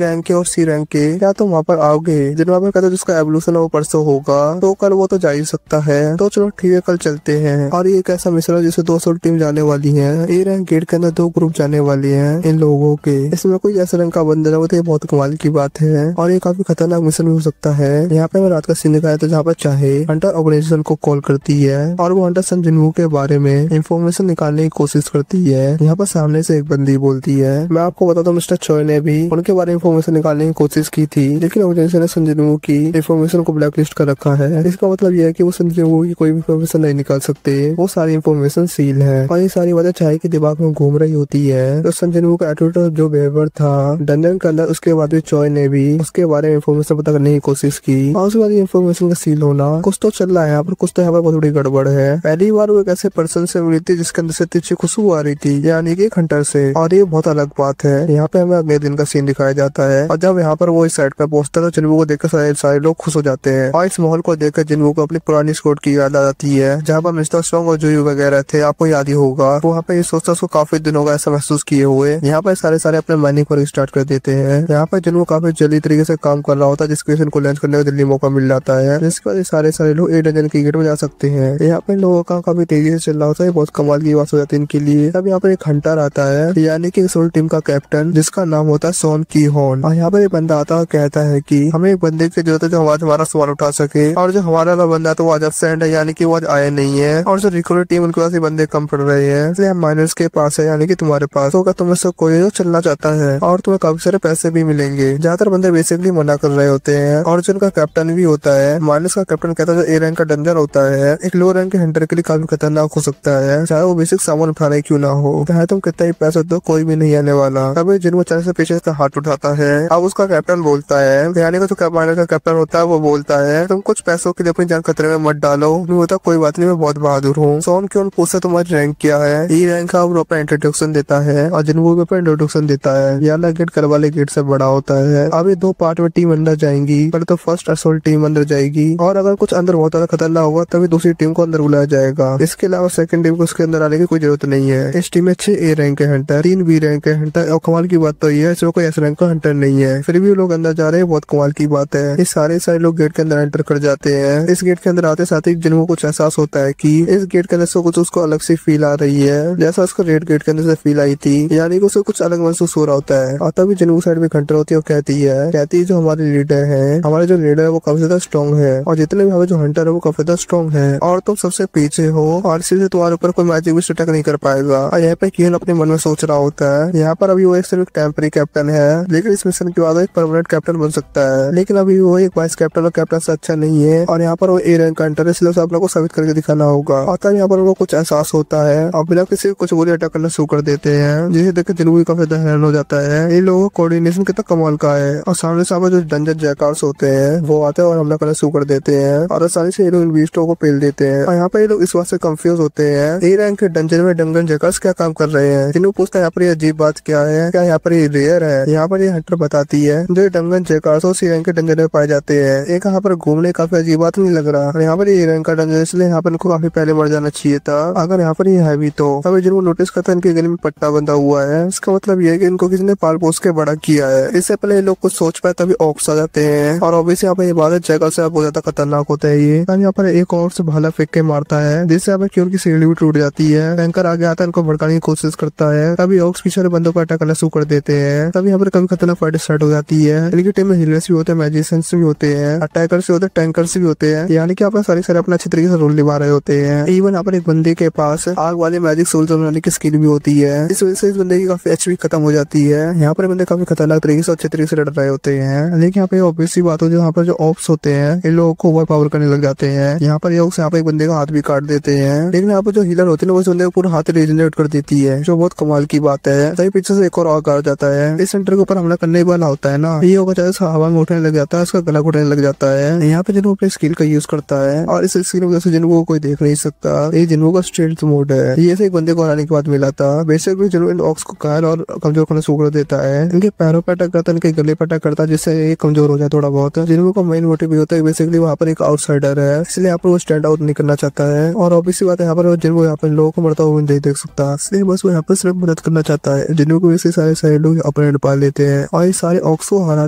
रैंक के और सी रैंक के। क्या तुम वहाँ पर आओगे? जिन वहाँ पर कहते जिसका एवोल्यूशन है वो परसों होगा, तो कल वो तो जा ही सकता है। तो चलो ठीक है, कल चलते हैं। और ये एक ऐसा मिशन है जिससे 200 टीम जाने वाली है। ए रैंक गेट के अंदर 2 ग्रुप जाने वाले हैं इन लोगों के। इसमें कोई ऐसा रंग का बंदर है, वो तो ये बहुत कमाल की बात है और ये काफी खतरनाक मिशन भी हो सकता है। यहाँ पे हमें रात का सीन दिखाया था जहाँ पर चाहे हंटर ऑर्गेनाइजेशन को कॉल करती है और वो हंटर सन जिनवू के बारे में इंफॉर्मेशन निकालने की कोशिश करती है। यहाँ पर सामने से एक बंदी बोलती है, मैं आपको बताता हूँ मिस्टर चॉय ने भी उनके बारे में इंफॉर्मेशन निकालने की कोशिश की थी, लेकिन ऑर्गेनाइजेशन ने सन जिनवू की इंफॉर्मेशन को ब्लैक लिस्ट कर रखा है। इसका मतलब यह है कि वो सन जिनवू की कोई भी इंफॉर्मेशन नहीं निकाल सकते, वो सारी इंफॉर्मेशन सील है। और ये सारी बातें चाहे के दिमाग में घूम रही होती है। तो सन जिनवू का एटीट्यूड जो बिहेवियर था डंजन के अंदर, उसके बाद भी चॉय ने भी उसके बारे में इंफॉर्मेशन पता करने की कोशिश की और उसके बाद इंफॉर्मेशन का सील होना। कुछ तो चल रहा है यहाँ पर, कुछ तो यहाँ पर बहुत बड़ी गड़बड़ है। पहली बार वो एक ऐसे पर्सन से मिली थी जिसके अंदर से अच्छी खुशबू आ रही थी, यानी कि एक हंटर से, और ये बहुत अलग बात है। यहाँ पे हमें अगले दिन का सीन दिखाया जाता है और जब यहाँ पर वो इस साइड पे पहुंचता है तो जिनवू को देखकर सारे लोग खुश हो जाते हैं और इस माहौल को देखकर जिनवू को अपनी पुरानी स्क्वाड की याद आ जाती है जहाँ पर मिस्टर स्ट्रॉन्ग और जूयू वगैरह थे। आपको याद ही होगा, वो वहाँ पे ये सोचता उसको काफी दिन होगा ऐसा महसूस किए हुए। यहाँ पर सारे अपने माइनिंग वर्क स्टार्ट कर देते हैं। यहाँ पर जिनवू काफी जल्दी तरीके से काम कर रहा होता है, जिसकी वजह से इनको लंच करने का जल्दी मौका मिल जाता है, जिसके बाद सारे लोग 8 डजन की गेट में जा सकते हैं। यहाँ पे लोगों का काफी तेजी से चल रहा होता है, बहुत कमाल की बात हो जाती है इनके लिए। तब यहाँ पर एक हंटर आता है, यानी कि सोल टीम का कैप्टन, जिसका नाम होता है सॉन की हॉर्न। और यहाँ पर एक बंदा आता है, कहता है कि हमें एक बंदे की जरूरत है जो हमारा सामान उठा सके, और जो हमारा वाला बंदा तो वो आज एब्सेंट है, यानी कि वो आज आया नहीं है, और जो रिक्रूट टीम उनके पास बंदे कम पड़ रहे हैं, इसलिए हम माइनर्स के पास है, यानी कि तुम्हारे पास होगा। तुम्हें से कोई जो चलना चाहता है और तुम्हें काफी सारे पैसे भी मिलेंगे। ज्यादातर बंदे बेसिकली मना कर रहे होते हैं और जो उनका कैप्टन भी होता है, माइनस का कैप्टन कहता है जो ए रैंक का डंजर होता है, एक लो रैंक के हंटर के लिए काफी खतरनाक हो सकता है, चाहे वो बेसिक सामान उठाने क्यों ना हो। चाहे तुम कितना ही पैसा दो, कोई भी नहीं आने वाला। तभी जिनको चैनल से पीछे इसका हाथ उठाता है। अब उसका कैप्टन बोलता है, यानी कि जो माइनस का कैप्टन होता है वो बोलता है, तुम कुछ पैसों के लिए अपनी जान खतरे में मत डालो। नहीं होता कोई बात नहीं, मैं बहुत बहादुर हूँ। सोन क्यों पूछता तुम्हारी रैंक क्या है? ई रैंक का वो अपना इंट्रोडक्शन देता है और जिनको भी अपना इंट्रोडक्शन देता है। याला गेट कर वाले गेट से बड़ा होता है। अब ये 2 पार्ट में टीम अंदर जाएंगी। पहले तो फर्स्ट असोल्ट टीम अंदर जाएगी और अगर कुछ अंदर बहुत ज्यादा खतरनाक होगा तभी दूसरी टीम को अंदर बुलाया जाएगा। इसके अलावा सेकंड टीम को उसके अंदर आने की कोई जरूरत नहीं है। इस टीम में 6 ए रैंक के हंटर, 3 बी रैंक के हंटर, और कमाल की बात तो ये है इसमें कोई एस रैंक का हंटर नहीं है, फिर भी लोग अंदर जा रहे हैं, बहुत कमाल की बात है। ये सारे लोग गेट के अंदर एंटर कर जाते हैं। इस गेट के अंदर आते साथ ही जिनको कुछ एहसास होता है कि इस गेट के अंदर से कुछ उसको अलग सी फील आ रही है, जैसा उसको रेड गेट के अंदर से फील आई थी, यानी कि उसको कुछ अलग महसूस हो रहा होता है। और तभी जिनको साइड में घंटर होती है वो कहती है जो हमारे लीडर है, हमारे जो लीडर है वो काफी ज्यादा स्ट्रॉन्ग है और जितने भी हमारे जो हंटर है वो काफी ज्यादा स्ट्रॉन्ग है और तुम सबसे पीछे हो और इसीलिए तुम्हारे ऊपर कोई मैजिक भी अटैक नहीं कर पाएगा। और यहाँ पे किहन अपने मन में सोच रहा होता है, यहाँ पर अभी वो एक सिर्फ टेम्पररी कैप्टन है, लेकिन इस मिशन के बाद एक परमानेंट कैप्टन बन सकता है, लेकिन अभी वो एक वाइस कैप्टन और कैप्टन से अच्छा नहीं है और यहाँ पर वो ए रैंक का हंटर है, इसलिए उसे आप लोग को साबित करके दिखाना होगा। और तब यहाँ पर उनको कुछ एहसास होता है और बिना किसी कुछ बोले अटैक करना शुरू कर देते हैं, जिसे देख जिनको काफी ज्यादा हैरान हो जाता है। इन लोगों का कोऑर्डिनेशन कितना कमाल का है। और सामने जो डंजन जैकार्स होते हैं वो आते हैं और हमला करना शुरू कर देते हैं और आसानी से ये लोग इन बीस्टों को पेल देते हैं। और यहाँ पर ये लोग इस बात से कंफ्यूज होते हैं ए रैंक के डंजन में डंजन जैकार्स क्या काम कर रहे हैं। जिनको पूछता है यहाँ पर ये अजीब बात क्या है, क्या यहाँ पर ये रेयर है। यहाँ पर ये हंटर बताती है जो डंजन जैकार्स सी रैंक के डंजन में पाए जाते हैं। एक यहाँ पर घूमने काफी अजीब बात नहीं लग रहा। यहाँ पर ये रैंक का डंजन, इसलिए यहाँ पर इनको काफी पहले मर जाना चाहिए था अगर यहाँ पर ये है भी तो। अभी जिनको नोटिस करता है इनके गले में पट्टा बंधा हुआ है, इसका मतलब ये है कि इनको किसी ने पाल पोस के बड़ा किया है। इससे पहले ये लोग कुछ सोच पाए तभी ऑक्स आ जाते हैं और ऑब्वियसली यहाँ पर ये बात जैकल से बहुत ज्यादा खतरनाक होता है। ये यहाँ पर एक और से भाला फेंक के मारता है, जिससे यहाँ पर क्यों की सीढ़ी भी टूट जाती है। टैंकर आगे आता है, इनको भड़काने की कोशिश करता है, तभी ऑक्स पीछे बंदों को अटैक करना शुरू कर देते हैं। तभी यहाँ पर कभी खतरनाक फाइट स्टार्ट हो जाती है। इनकी टीम में हीलर्स भी होते हैं, मैजिशियंस भी होते हैं, अटैकर्स भी होते हैं, टैंकर्स भी होते हैं, यानी कि आप सारे अपना अच्छी तरीके से रोल निभा रहे होते हैं। इवन यहाँ पर एक बंदे के पास आग वाले मैजिक सोल्स बनाने की स्किल भी होती है, इस वजह से इस बंदे की काफी एचपी खत्म हो जाती है। यहाँ पर बंदे काफी खतरनाक तरीके से अच्छे तरीके से लड़ रहे होते हैं, लेकिन यहाँ पे ऑब्वियस सी बात होती है यहाँ पर जो ऑप्स होते हैं इन लोगों को ओवर पावर करने लग जाते हैं। यहाँ पर ये यहाँ पे एक बंदे का हाथ भी काट देते हैं, लेकिन यहाँ पर जो हीलर होती है वो इस बंदे को पूरा हाथ रिजनरेट कर देती है, जो बहुत कमाल की बात है। तभी पीछे से एक और आग आ जाता है, इस सेंटर के ऊपर हमला करने वाला होता है ना, ये होगा चाहे हवा में उठने लग जाता है, उसका गला घुटने लग जाता है। यहाँ पे जिनको अपने स्किल का यूज करता है और इस स्किल की वजह से जिनको कोई देख नहीं सकता, ये जिनको का स्ट्रेंथ मोड है। ये से एक बंदे को हराने के बाद मिला था। बेसिकली जिनको इन ऑक्स को घायल और कमजोर करना शुरू कर देता है, इनके पैरों पर अटैक करता है, इनके गले पर अटैक करता है, जिससे ये कमजोर हो जाए थोड़ा बहुत। जिनको का मेन मोटिव भी होता है बेसिकली वहाँ पर एक आउटसाइडर है, इसलिए यहाँ पर वो स्टैंड आउट नहीं करना चाहता है। और ऑब्वियसली बात है यहाँ पर जिनको यहाँ पर लोगों को मरता हुआ नहीं देख सकता, इसलिए बस वो यहाँ पर सिर्फ मदद करना चाहता है। जिन्हों को वैसे सारे लोग अपने पा लेते हैं और ये सारे ऑक्स को हरा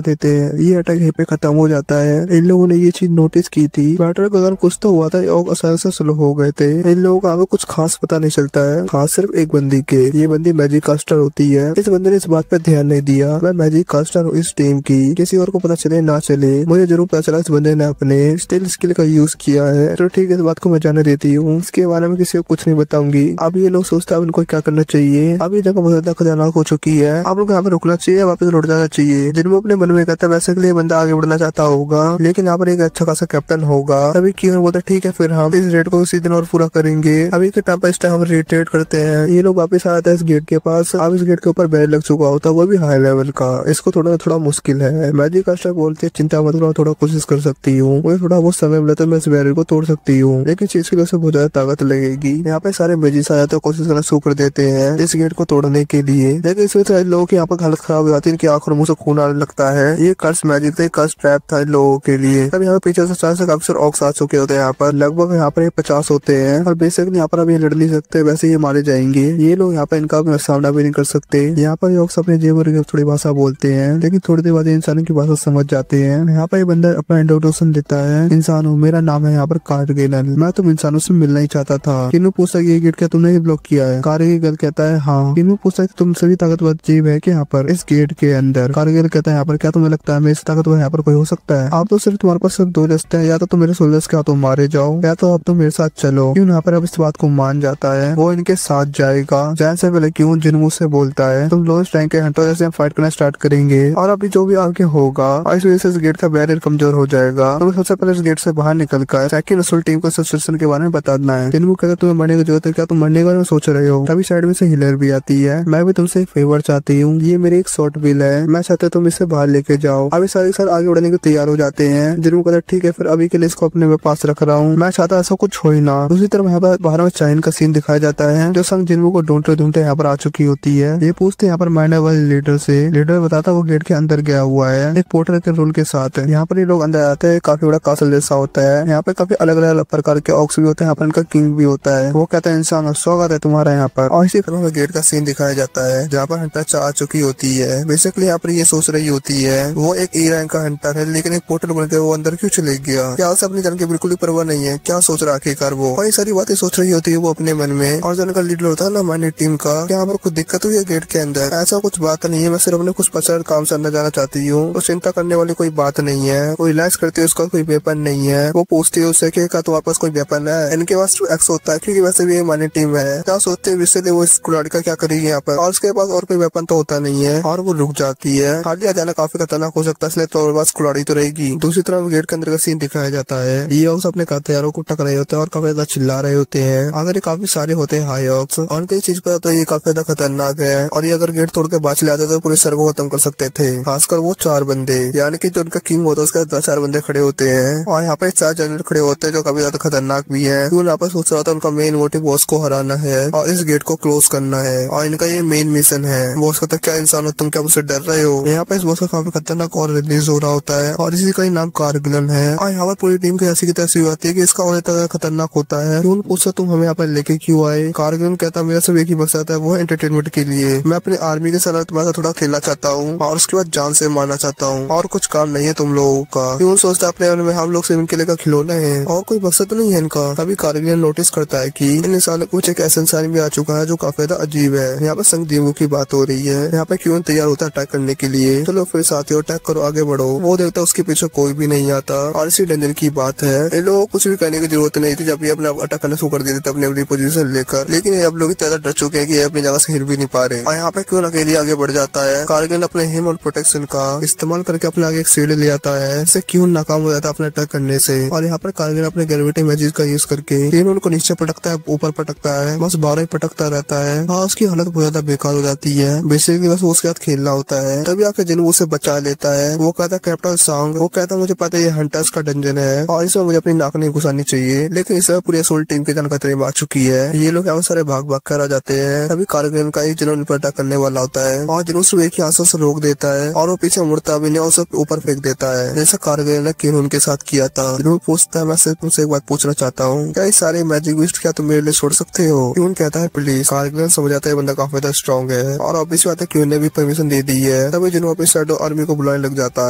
देते हैं। ये अटैक यहीं पे खत्म हो जाता है। इन लोगों ने ये चीज नोटिस की थी, बैटल के दौरान कुछ तो हुआ था, अचानक से स्लो हो गए थे। इन लोगों को आगे कुछ खास पता नहीं चलता है, खास सिर्फ एक बंदी के। ये बंदी मैजिक कास्टर होती है। इस बंदे ने इस बात पे ध्यान नहीं दिया, मैं मैजिक कास्टर हूँ इस टीम की, किसी और को पता चले ना चले, मुझे जरूर पता चला इस बंदे ने अपने स्टिल स्किल का यूज किया है। तो ठीक है, इस बात को मैं जाने देती हूँ, इसके बारे में किसी को कुछ नहीं बताऊंगी। अब ये लोग सोचते हैं इनको क्या करना चाहिए। अब ये जगह बहुत ज्यादा खतरनाक हो चुकी है, आप लोग यहाँ पे रुकना चाहिए, वापस लौट जाना चाहिए। जिनमें अपने मन में कहता है वैसे के लिए बंदा आगे बढ़ना चाहता होगा, लेकिन यहाँ पर एक अच्छा खासा कैप्टन होगा। तभी क्यों बोलता ठीक है, फिर हम इस रेड को उसी दिन और पूरा करेंगे। अभी के टाइम पर इस टाइम हम रेड करते हैं। ये लोग वापस आते हैं इस गेट के पास। अब इस गेट के ऊपर बैरियर लग चुका होता है, वो भी हाई लेवल का। इसको थोड़ा मुश्किल है। मैजिक कास्टर बोलते चिंता मत करो, थोड़ा कोशिश कर सकती हूँ, मुझे थोड़ा बहुत समय मिला तो मैं इस बैरियर को तोड़ सकती हूँ, लेकिन चीज के लिए बहुत ज्यादा ताकत लगेगी। यहाँ पे सारे मैजिक आ जाते हैं, कोशिश करना शुरू कर देते हैं इस गेट को तोड़ने के लिए, लेकिन इस वजह से लोगों की यहाँ पर हालत खराब हो जाती है। इनकी आंखों मुंह से खून आने लगता है। ये कर्स मैजिक था, कर्स ट्रैप था इन लोगों के लिए। तब यहाँ पे पीछे से 4 से काफी सारे ऑक्स आ चुके होते हैं। यहाँ पर लगभग यहाँ पर 50 होते हैं और बेसिकली यहाँ पर अभी लड़ नहीं सकते, वैसे ये मारे जाएंगे। ये लोग यहाँ पर इनका सामना भी नहीं कर सकते। यहाँ पर ऑक्स अपने जेब और थोड़ी भाषा बोलते हैं, लेकिन थोड़ी देर बाद इंसानों की भाषा समझ जाते हैं। यहाँ पर बंदा अपना इंट्रोडक्शन देता है, इंसान हूँ, मेरा नाम है यहाँ पर कारगिलन, मैं तुम इंसानों से मिलना ही चाहता था। किन्नू पूछता है ये गेट क्या तुमने ब्लॉक किया है? कारगिल कहता है हाँ। किन्नू पूछता है तुम सभी ताकतवर जीव है कि यहाँ पर इस गेट के अंदर? कारगिल कहता है यहाँ पर क्या तुम्हें लगता है मेरे से ताकतवर यहाँ पर कोई हो सकता है? आप तो सिर्फ तुम्हारे पास सिर्फ 2 रास्ते हैं, या तो तुम मेरे सोल्जर्स के हाथों मारे जाओ, या तो अब तुम मेरे साथ चलो। क्यों यहाँ पर अब इस बात को मान जाता है, वो इनके साथ जाएगा। जाने से पहले क्यों जिनमू से बोलता है तुम लोएस्ट रैंक के हंटर जैसे हम फाइट करना स्टार्ट करेंगे, और अभी जो भी आगे होगा और इस वजह से इस गेट का बैरियर कमजोर हो जाएगा। तुम्हें सबसे पहले इस गेट से बाहर निकल कर सेकंड असुल टीम को सिचुएशन के बारे में बताना है। जिनमू कहता तुम्हें मरने की जरूरत है, क्या तुम मरने के बारे में सोच रहे हो? तभी साइड में से हिलर भी आती है, मैं भी तुमसे एक फेवर चाहती हूँ, ये मेरी एक शॉर्ट व्हील है, मैं चाहता तुम इसे बाहर लेके जाओ। अभी सारे साथ आगे बढ़ने को तैयार हो जाते हैं। जिनमू कहता ठीक है, फिर अभी के लिए इसको अपने पास रख रहा हूँ, मैं चाहता ऐसा कुछ हो ही ना। दूसरी तरफ यहाँ पर बाहर में चाइन का सीन दिखाया जाता है, जो संग जिनमू को ढूंढते यहाँ पर आ चुकी होती है। ये पूछते यहाँ पर माइनर वाले लीडर से, लीडर बताता वो गेट के अंदर गया हुआ है एक पोर्टर के रोल के साथ। यहाँ पर ये लोग अंदर आते हैं, काफी बड़ा कासल जैसा होता है। यहाँ पे काफी अलग अलग प्रकार के ऑक्स भी होते हैं, यहाँ पर इनका किंग भी होता है। वो कहता है इंसान स्वागत है तुम्हारा यहाँ पर। और इसी तरह गेट का सीन दिखाया जाता है, जहाँ पर हंटर आ चुकी होती है। बेसिकली यहाँ पर ये सोच रही होती है वो एक ए रैंक का हंटर है, लेकिन एक पोर्टल बनकर वो अंदर क्यों चले गया? क्या उसे अपनी जान की बिल्कुल भी परवाह नहीं है? क्या सोच रहा आखिरकार वो? और ये सारी बातें सोच रही होती है वो अपने मन में। और जो उनका लीडर होता है ना हमारी टीम का, क्या यहाँ पर कुछ दिक्कत हुई है गेट के अंदर? ऐसा कुछ बात नहीं है, मैं सिर्फ अपने कुछ पसंद काम से अंदर जाना चाहती हूँ, तो चिंता करने वाली कोई बात नहीं है। वो रिलैक्स करती है, उसका कोई वेपन नहीं है। वो पूछती है उससे कि क्या तुम्हारे पास कोई वेपन है? इनके पास एक्स होता है, क्योंकि वैसे भी हमारी टीम है। क्या सोचते हैं इसलिए वो इस लड़का क्या करेगी यहाँ पर? और उसके पास और कोई वेपन तो होता नहीं है, और वो रुक जाती है। खाली आ जाना काफी खतरनाक हो सकता है, इसलिए तो बस कुल्हाड़ी तो रहेगी। दूसरी तरफ गेट के अंदर का सीन दिखाया जाता है। ये ऑक्स अपने हथियारों को टक रहे होते हैं और काफी ज्यादा चिल्ला रहे होते हैं। अगर ये काफी सारे होते हैं हाई ऑक्स, और उनकी चीज पर तो ये काफी ज्यादा खतरनाक है, और ये अगर गेट तोड़ के बाच ले आते तो पूरे सर को खत्म कर सकते थे। खासकर वो 4 बंदे, यानी कि जो उनका किंग होता है उसके 10-4 बंदे खड़े होते हैं, और यहाँ पे 4 जनरल खड़े होते हैं जो काफी ज्यादा खतरनाक भी है। क्यों यहाँ पर सोच रहा था उनका मेन मोटिव बॉस को हराना है और इस गेट को क्लोज करना है, और इनका ये मेन मिशन है। बॉस कहता है क्या इंसान हो तुम, क्या मुझसे डर रहे हो? यहाँ पे इस बॉस का काफी खतरनाक और रिलीज हो रहा होता है, और इसी का ही नाम कारगिलन है। और यहाँ पर पूरी टीम की ऐसी की तैसी होती है कि इसका और इतना खतरनाक होता है। क्यों पूछता तुम हमें यहाँ पर लेके क्यों आए? कारगिलन कहता मेरा सिर्फ एक ही मकसद है, वो है एंटरटेनमेंट के लिए। मैं अपनी आर्मी के साथ तुम्हारा थोड़ा खेलना चाहता हूँ और उसके बाद जान से मारना चाहता हूँ, और कुछ काम नहीं है तुम लोगों का। क्यों सोचता अपने मन में हम लोग सिर्फ इनके लिए खिलौने हैं और कोई मकसद नहीं है इनका। तभी कारगिलन नोटिस करता है कि इन इंसानों कुछ एक ऐसा इंसान भी आ चुका है जो काफी ज्यादा अजीब है। यहाँ पर संग दीवों की बात हो रही है। यहाँ पे क्यों तैयार होता है अटैक करने के लिए। चलो फिर साथियों अटैक करो, आगे बढ़ो। वो देखता है उसके पीछे कोई भी नहीं आता, और इसी डेंजर की बात है। इन लोगों को कुछ भी करने की जरूरत नहीं थी जब ये अपने अटैक करना शुरू कर दिए थे अपनी पोजीशन लेकर, लेकिन ये अब लोग ज्यादा डर चुके हैं कि ये अपनी जगह से हिल भी नहीं पा रहे। और यहाँ पे क्यों अकेले आगे बढ़ जाता है। कारगिल अपने हिम और प्रोटेक्शन का इस्तेमाल करके अपने आगे एक सीढ़ी ले आता है, इससे क्यों नाकाम हो जाता है अपने अटैक करने से। और यहाँ पर कारगिल अपने ग्रेविटी मैजिक का यूज करके क्यों उनको नीचे पटकता है, ऊपर पटकता है, बस 12 ही पटकता रहता है। हाँ उसकी हालत बहुत ज्यादा बेकार हो जाती है। बेसिकली बस उसके साथ खेलना होता है। तभी आके जिन्हों उसे बचा लेता है। वो कहता है कैप्टन सांग, वो कहता है मुझे पता है ये हंटर्स का डंजन है और इसमें मुझे अपनी नाक नहीं घुसानी चाहिए, लेकिन इसमें पूरी असोल्ट टीम की जान खतरे में आ चुकी है। ये लोग यहाँ सारे भाग भाग कर आ जाते हैं। तभी कारगिल का एक जिन्होंने पर अटैक करने वाला होता है, और जिन्हों एक ही आंसू से रोक देता है, और वो पीछे मुड़ता भी नहीं और उसे ऊपर फेंक देता है, जैसा कारगिल ने किन उनके साथ किया था। जिन्हों पूछता है मैं सिर्फ तुमसे एक बात पूछना चाहता हूँ, क्या ये सारे मैजिक विस्ट क्या तुम मेरे लिए छोड़ सकते हो? क्यों कहता है प्लीज। होगी। कारगिल समझ आता है बंदा काफी ज्यादा स्ट्रॉन्ग है और अब इस बात है क्यों ने भी परमिशन दे दी है। तभी जिन्हों अपनी शैडो आर्मी को बुलाने लग जाता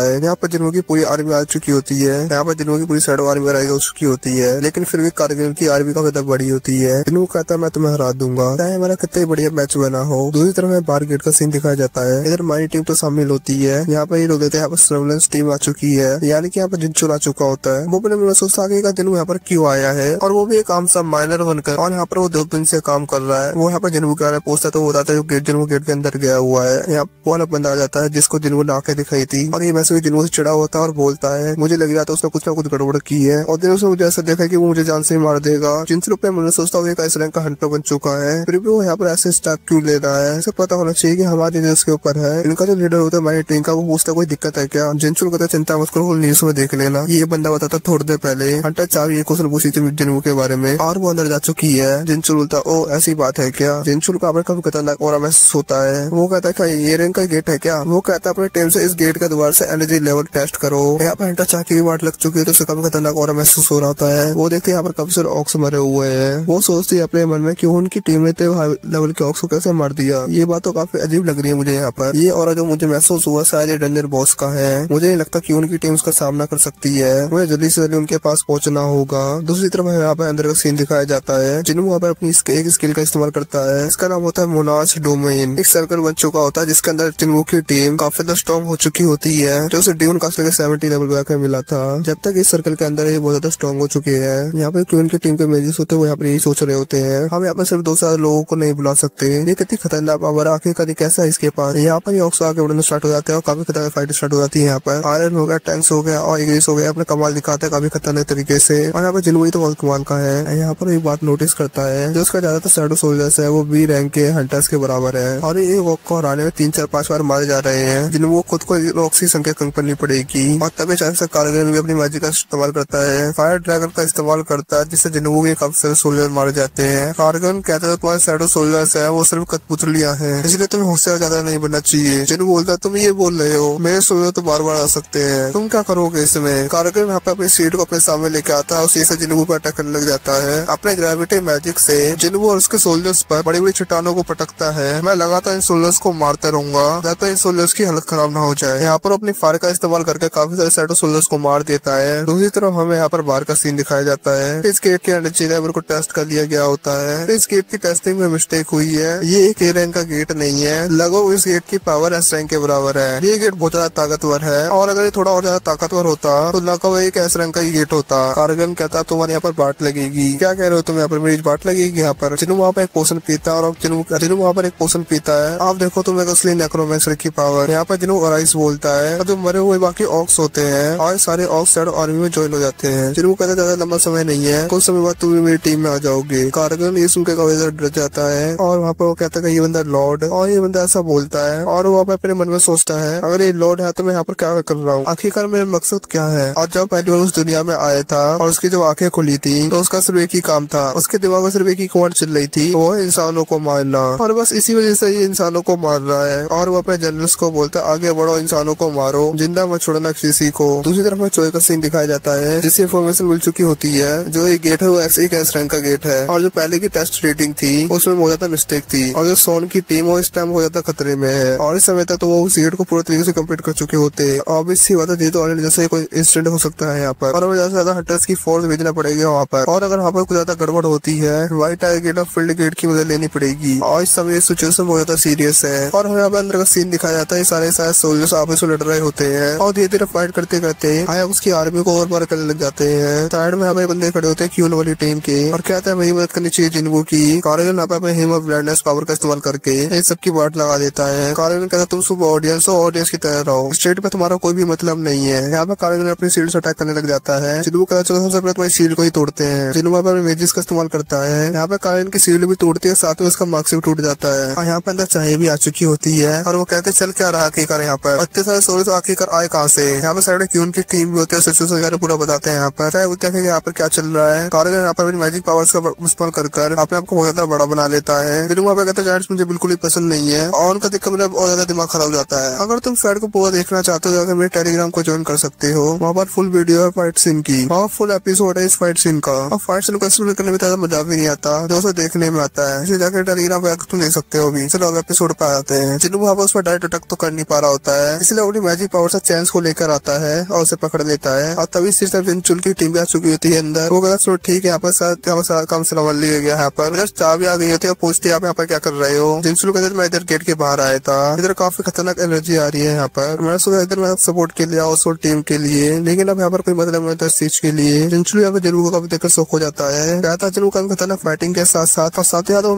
है। यहाँ पर जिन्हों की पूरी आर्मी आ चुकी होती है। यहाँ पर जिन्हों की पूरी शैडो आर्मी हो चुकी होती है, लेकिन फिर भी कारगिल की आर्मी काफी ज्यादा बड़ी होती है। जिन्हों कहता है मैं तुम्हें हरा दूंगा, चाहे हमारा कितना ही बढ़िया मैच बना हो। दूसरी तरफ में बाहर गेट का सीन दिखाया जाता है। इधर हमारी टीम तो शामिल होती है। यहाँ पर ये लोग देते हैं यहाँ पर सर्वेलेंस टीम आ चुकी है, यानी कि यहाँ पर जिन आ चुका होता है। वो अपने मन में सोचता है कि जिन्हों यहाँ पर क्यों आया है और वो भी एक आम सा माइनर बनकर, और यहाँ पर वो 2 दिन से काम कर रहा है। वो यहाँ पर जिन्हों के पोस्टर तो बताता है जो गेट जिन्हों गेट के अंदर गया हुआ है। यहाँ वाला बंदा आ जाता है जिसको जिन्हों ने आंखें दिखाई थी और ये वैसे भी जिन्हों से चिड़ा होता है और बोलता है मुझे लग रहा था उसने कुछ ना कुछ गड़बड़ की है और दिनों से मुझे ऐसा देखा कि वो मुझे जान से ही मार देगा। जिनसे रुपये मैंने सोचता हूँ इस रैंक का हंटर बन चुका है, फिर भी वो यहाँ पर ऐसे स्टेप क्यों ले रहा है। इसे पता होना चाहिए कि हमारे न्यूज के ऊपर है। इनका जो लीडर होता है हमारी टीम का, वो पूछता कोई दिक्कत है क्या। जिनसुल कहता चिंता मत करो, न्यूज में देख लेना। ये बंदा बताता थोड़ी देर पहले हंटर 4 ये क्वेश्चन पूछी थी जिन्हों के बारे में और वो अंदर जा चुकी है। जिनसुल बोलता ओ ऐसी बात है क्या। जिनसुल का काफी खतरनाक और महसूस होता है। वो कहता है क्या ये रैंक का गेट है क्या। वो कहता है अपने टीम से इस गेट का दोबारा से एनर्जी लेवल टेस्ट करो। यहाँ पर हंटर 4 की वाट लग चुकी है तो उसे काफी खतरनाक और महसूस हो रहा होता है। वो देखते यहाँ पर काफी सारे ऑक्स मरे हुए हैं। वो सोचती है अपने मन में कि उनकी टीम ने तो हाई लेवल के ऑक्स को कैसे मार दिया। ये बात तो काफी अजीब लग रही है मुझे यहाँ पर। ये और जो मुझे महसूस हुआ शायद ये डेंजर बॉस का है। मुझे नहीं लगता कि उनकी टीम उसका सामना कर सकती है। मुझे जल्दी से जल्दी उनके पास पहुंचना होगा। दूसरी तरफ यहाँ पर अंदर का सीन दिखाया जाता है। जिन्होंने वहाँ पर अपनी एक स्किल का इस्तेमाल करता है। इसका नाम होता है मोनाज डोमेन। एक सर्कल बन चुका होता है जिसके अंदर जिन्हों की टीम काफी ज्यादा स्ट्रॉन्ग हो चुकी होती है, जो उसे ड्यून कास्ट लेकर 70 लेवल का मिला था। जब तक इस सर्कल के अंदर ये बहुत ज्यादा स्ट्रॉन्ग हो चुके हैं। यहाँ पे क्वीन की टीम के मेजर्स होते हैं वो यहाँ पर यही सोच रहे होते हैं हम यहाँ पर सिर्फ 2 लोगों को नहीं बुला सकते। ये कितनी खतरनाक पावर आखिरकार कैसा है इसके पास। यहाँ पर ऑक्स आगे उड़ना स्टार्ट हो जाते हैं और काफी खतरनाक फाइट स्टार्ट हो जाती है। यहाँ पर आयरन हो गया, टैंक्स हो गया और इंग्लिश हो गया, अपने कमाल दिखाते हैं काफी खतरनाक तरीके से। और यहाँ पर जिन्होंने तो बहुत कमाल का है। यहाँ पर एक बात नोटिस करता है जो उसका ज्यादातर शैडो सोल्जर्स है वो बी रैंक के हंटर्स के बराबर है और ये वॉक को हराने में 3, 4, 5 बार मारे जा रहे हैं, जिन्हें वो खुद को रॉक्स की संख्या कम करनी पड़ेगी। और तभी अचानक से कारगिल भी अपनी मैजिक का इस्तेमाल करता है, फायर ड्रैगन का इस्तेमाल करता है, जिससे जिन्हों के काफी सारे सोल्जर मारे जाते हैं। कारगिल कहता है तुम्हारे शैडो सोल्जर्स है वो सिर्फ कठपुतलियां हैं, इसलिए तुम्हें होशियार ज्यादा नहीं बनना चाहिए। जिन्हों बोलता है तुम ये बोल रहे हो, मेरे सोल्जर तो बार बार आ सकते हैं, तुम क्या करोगे इसमें। कारगिल यहाँ पे अपनी सीट को अपने सामने लेके आता है, उसी से जिन्हों पर अटैक करने लग जाता है। अपने ग्रेविटी मैजिक से जिन्हों और उसके सोल्जर्स पर बड़ी बड़ी चट्टानों को पटकता है। मैं लगातार इन सोल्जर्स को मारता रहूंगा जब तक इन सोल्जर्स की हालत खराब ना हो जाए। यहाँ पर अपनी फायर का इस्तेमाल करके काफी सारे शैडो सोल्जर्स को मार देता है। दूसरी तरफ हमें यहाँ पर बाहर का सीन दिखाया जाता है। इस गेट के एनर्जी लेवल को टेस्ट कर लिया गया होता है। इस गेट की टेस्टिंग में मिस्टेक हुई है। ये एक ए रैंक का गेट नहीं है, लगभग इस गेट की पावर एस रैंक के बराबर है। ये गेट बहुत ज्यादा ताकतवर है और अगर ये थोड़ा और ज्यादा ताकतवर होता तो लगभग एक एस रैंक का गेट होता। कारगिल कहता तुम्हारे यहाँ पर बाट लगेगी। क्या कह रहे हो तुम, यहाँ पर मेरी बाट लगेगी। यहाँ पर जिन्हों वहाँ पर एक पोशन पीता है और जिन्हों वहाँ पर एक पोशन पीता है। आप देखो तुम असली नेक्रोमैंसर की पावर। यहाँ पर जिन्हों ओराइस बोलता है और जो मरे हुए बाकी ऑक्स होते हैं और सारे ऑक्स शैडो आर्मी में ज्वाइन हो जाते हैं। जिन्हों कहता है ज्यादा लंबा समय नहीं है, कुछ समय बाद तुम भी मेरी टीम में आ जाओगे। कारगिल ये सुनकर काफी ज्यादा डर जाता है और वहाँ पर वो कहता है ये बंदा लॉर्ड, और ये बंदा ऐसा बोलता है और वो अपने मन में सोचता है अगर ये लॉर्ड है तो मैं यहाँ पर क्या कर रहा हूँ, आखिरकार मेरा मकसद क्या है। और जब पहली बार उस दुनिया में आया था और उसकी जब आंखें खुली थी तो उसका सिर्फ एक ही काम था, उसके दिमाग में सिर्फ एक ही कमांड चल रही थी, वो इंसानों को मारना। और बस इसी वजह से ये इंसानों को मार रहा है और वो अपने जनरल्स को बोलता है आगे बढ़ो, इंसानों को मारो, जिंदा मत छोड़ना किसी को। दूसरी तरफ में चोरी का सीन दिखाया जाता है जिससे इन्फॉर्मेशन मिल चुकी होती है जो एक गेट है वो एक एस रैंक का गेट है और जो पहले की टेस्ट रेटिंग थी उसमें बहुत ज्यादा मिस्टेक थी और जो सोन की टीम वो इस टाइम हो जाता खतरे में है और इस समय तक तो वो उस गेट को पूरे तरीके से कंप्लीट कर चुके होते। और इसी बात है तो ऑलरेडी जैसे कोई इंसिडेंट हो सकता है यहाँ पर और हमें ज्यादा हंटर्स की फोर्स भेजना पड़ेगा वहाँ पर। और अगर वहाँ पर कुछ ज्यादा गड़बड़ होती है व्हाइट टायर गेट और फील्ड गेट की मदद लेनी पड़ेगी और इस समय सिचुएशन बहुत ज्यादा सीरियस है। और हमें यहाँ पर अंदर का सीन दिखाया जाता है, सारे सोल्जर्स आपस में लड़ रहे होते हैं और धीरे धीरे फाइट करते करते उसकी आर्मी को और बार करने लग जाते हैं। साइड में हमें बंदे खड़े होते हैं क्यून वाली टीम के और कहते हैं मेरी मदद करनी चाहिए जिन्हों की। कारगिल यहाँ pay him of blindness power का इस्तेमाल करके इन सबकी बाट लगा देता है। कारगिल कहता है तुम सुबह ऑडियंस हो, ऑडियंस की तरह रहो, स्टेट पे तुम्हारा कोई भी मतलब नहीं है। यहाँ पे कारगिल अपनी शील्ड से अटैक करने लग जाता है। जिन्हों कहता है सबसे पहले तुम्हारी शील्ड को ही तोड़ते हैं। जिन्हों पर मेजिस का इस्तेमाल करता है। यहाँ पे कारगिल की शील्ड भी तोड़ती है, साथ में उसका मार्क्स भी टूट जाता है और यहाँ पे अंदर चाय भी आ चुकी होती है और वो कहते चल क्या रहा आखिरकार यहाँ पर इतने सारे सोल्जर्स आखिरकार आए कहाँ से। यहाँ पे साइड क्यून की टीम भी होती है, सिचुएशन वगैरह पूरा बताते हैं यहाँ पर चाहे वो क्या यहाँ पर क्या चल रहा है। कारगिल यहाँ पर मैजिक पावर्स का इस्तेमाल कर अपने आप को बहुत ज्यादा बड़ा बना लेता है। फिर वहाँ पे कहते हैं मुझे बिल्कुल ही पसंद नहीं है और उनका देखकर मेरा और ज्यादा दिमाग खराब हो जाता है। अगर तुम फाइट को पूरा देखना चाहते हो तो मेरे टेलीग्राम को ज्वाइन कर सकते हो, वहाँ पर फुल वीडियो है फाइट सीन की, वहाँ फुल एपिसोड है इस फाइट सीन का और फाइट सीन को एक्सप्लेन करने में ज्यादा मजा भी नहीं आता जो उसे देखने में आता जाता है। इसे जाकर टरीना बैग तुम देख सकते हो अभी। चलो एपिसोड पे आते हैं। जिन्हों वहाँ पर उस पर डायरेक्ट अटैक तो कर नहीं पा रहा होता है, इसलिए अपनी मैजिक पावर से चैंस को लेकर आता है और उसे पकड़ लेता है। और तभी सिर्फ जिनचुल की टीम भी आ चुकी होती है अंदर। वो कहता चलो ठीक है, यहाँ पर काम सलामत ले गया। यहाँ पर जस्ट चाबी आ गई होती है, पूछती है आप यहाँ पर क्या कर रहे हो। जिनचुल कहते मैं इधर गेट के बाहर आया था, इधर काफी खतरनाक एनर्जी आ रही है यहाँ पर। मैं सोचा इधर मैं सपोर्ट के लिए और टीम के लिए, लेकिन अब यहाँ पर कोई मतलब नहीं था इस चीज के लिए। जिनचुल यहाँ पर जरूर को काफी देखकर शौक हो जाता है। कहता जरूर काफी खतरनाक फाइटिंग के साथ साथ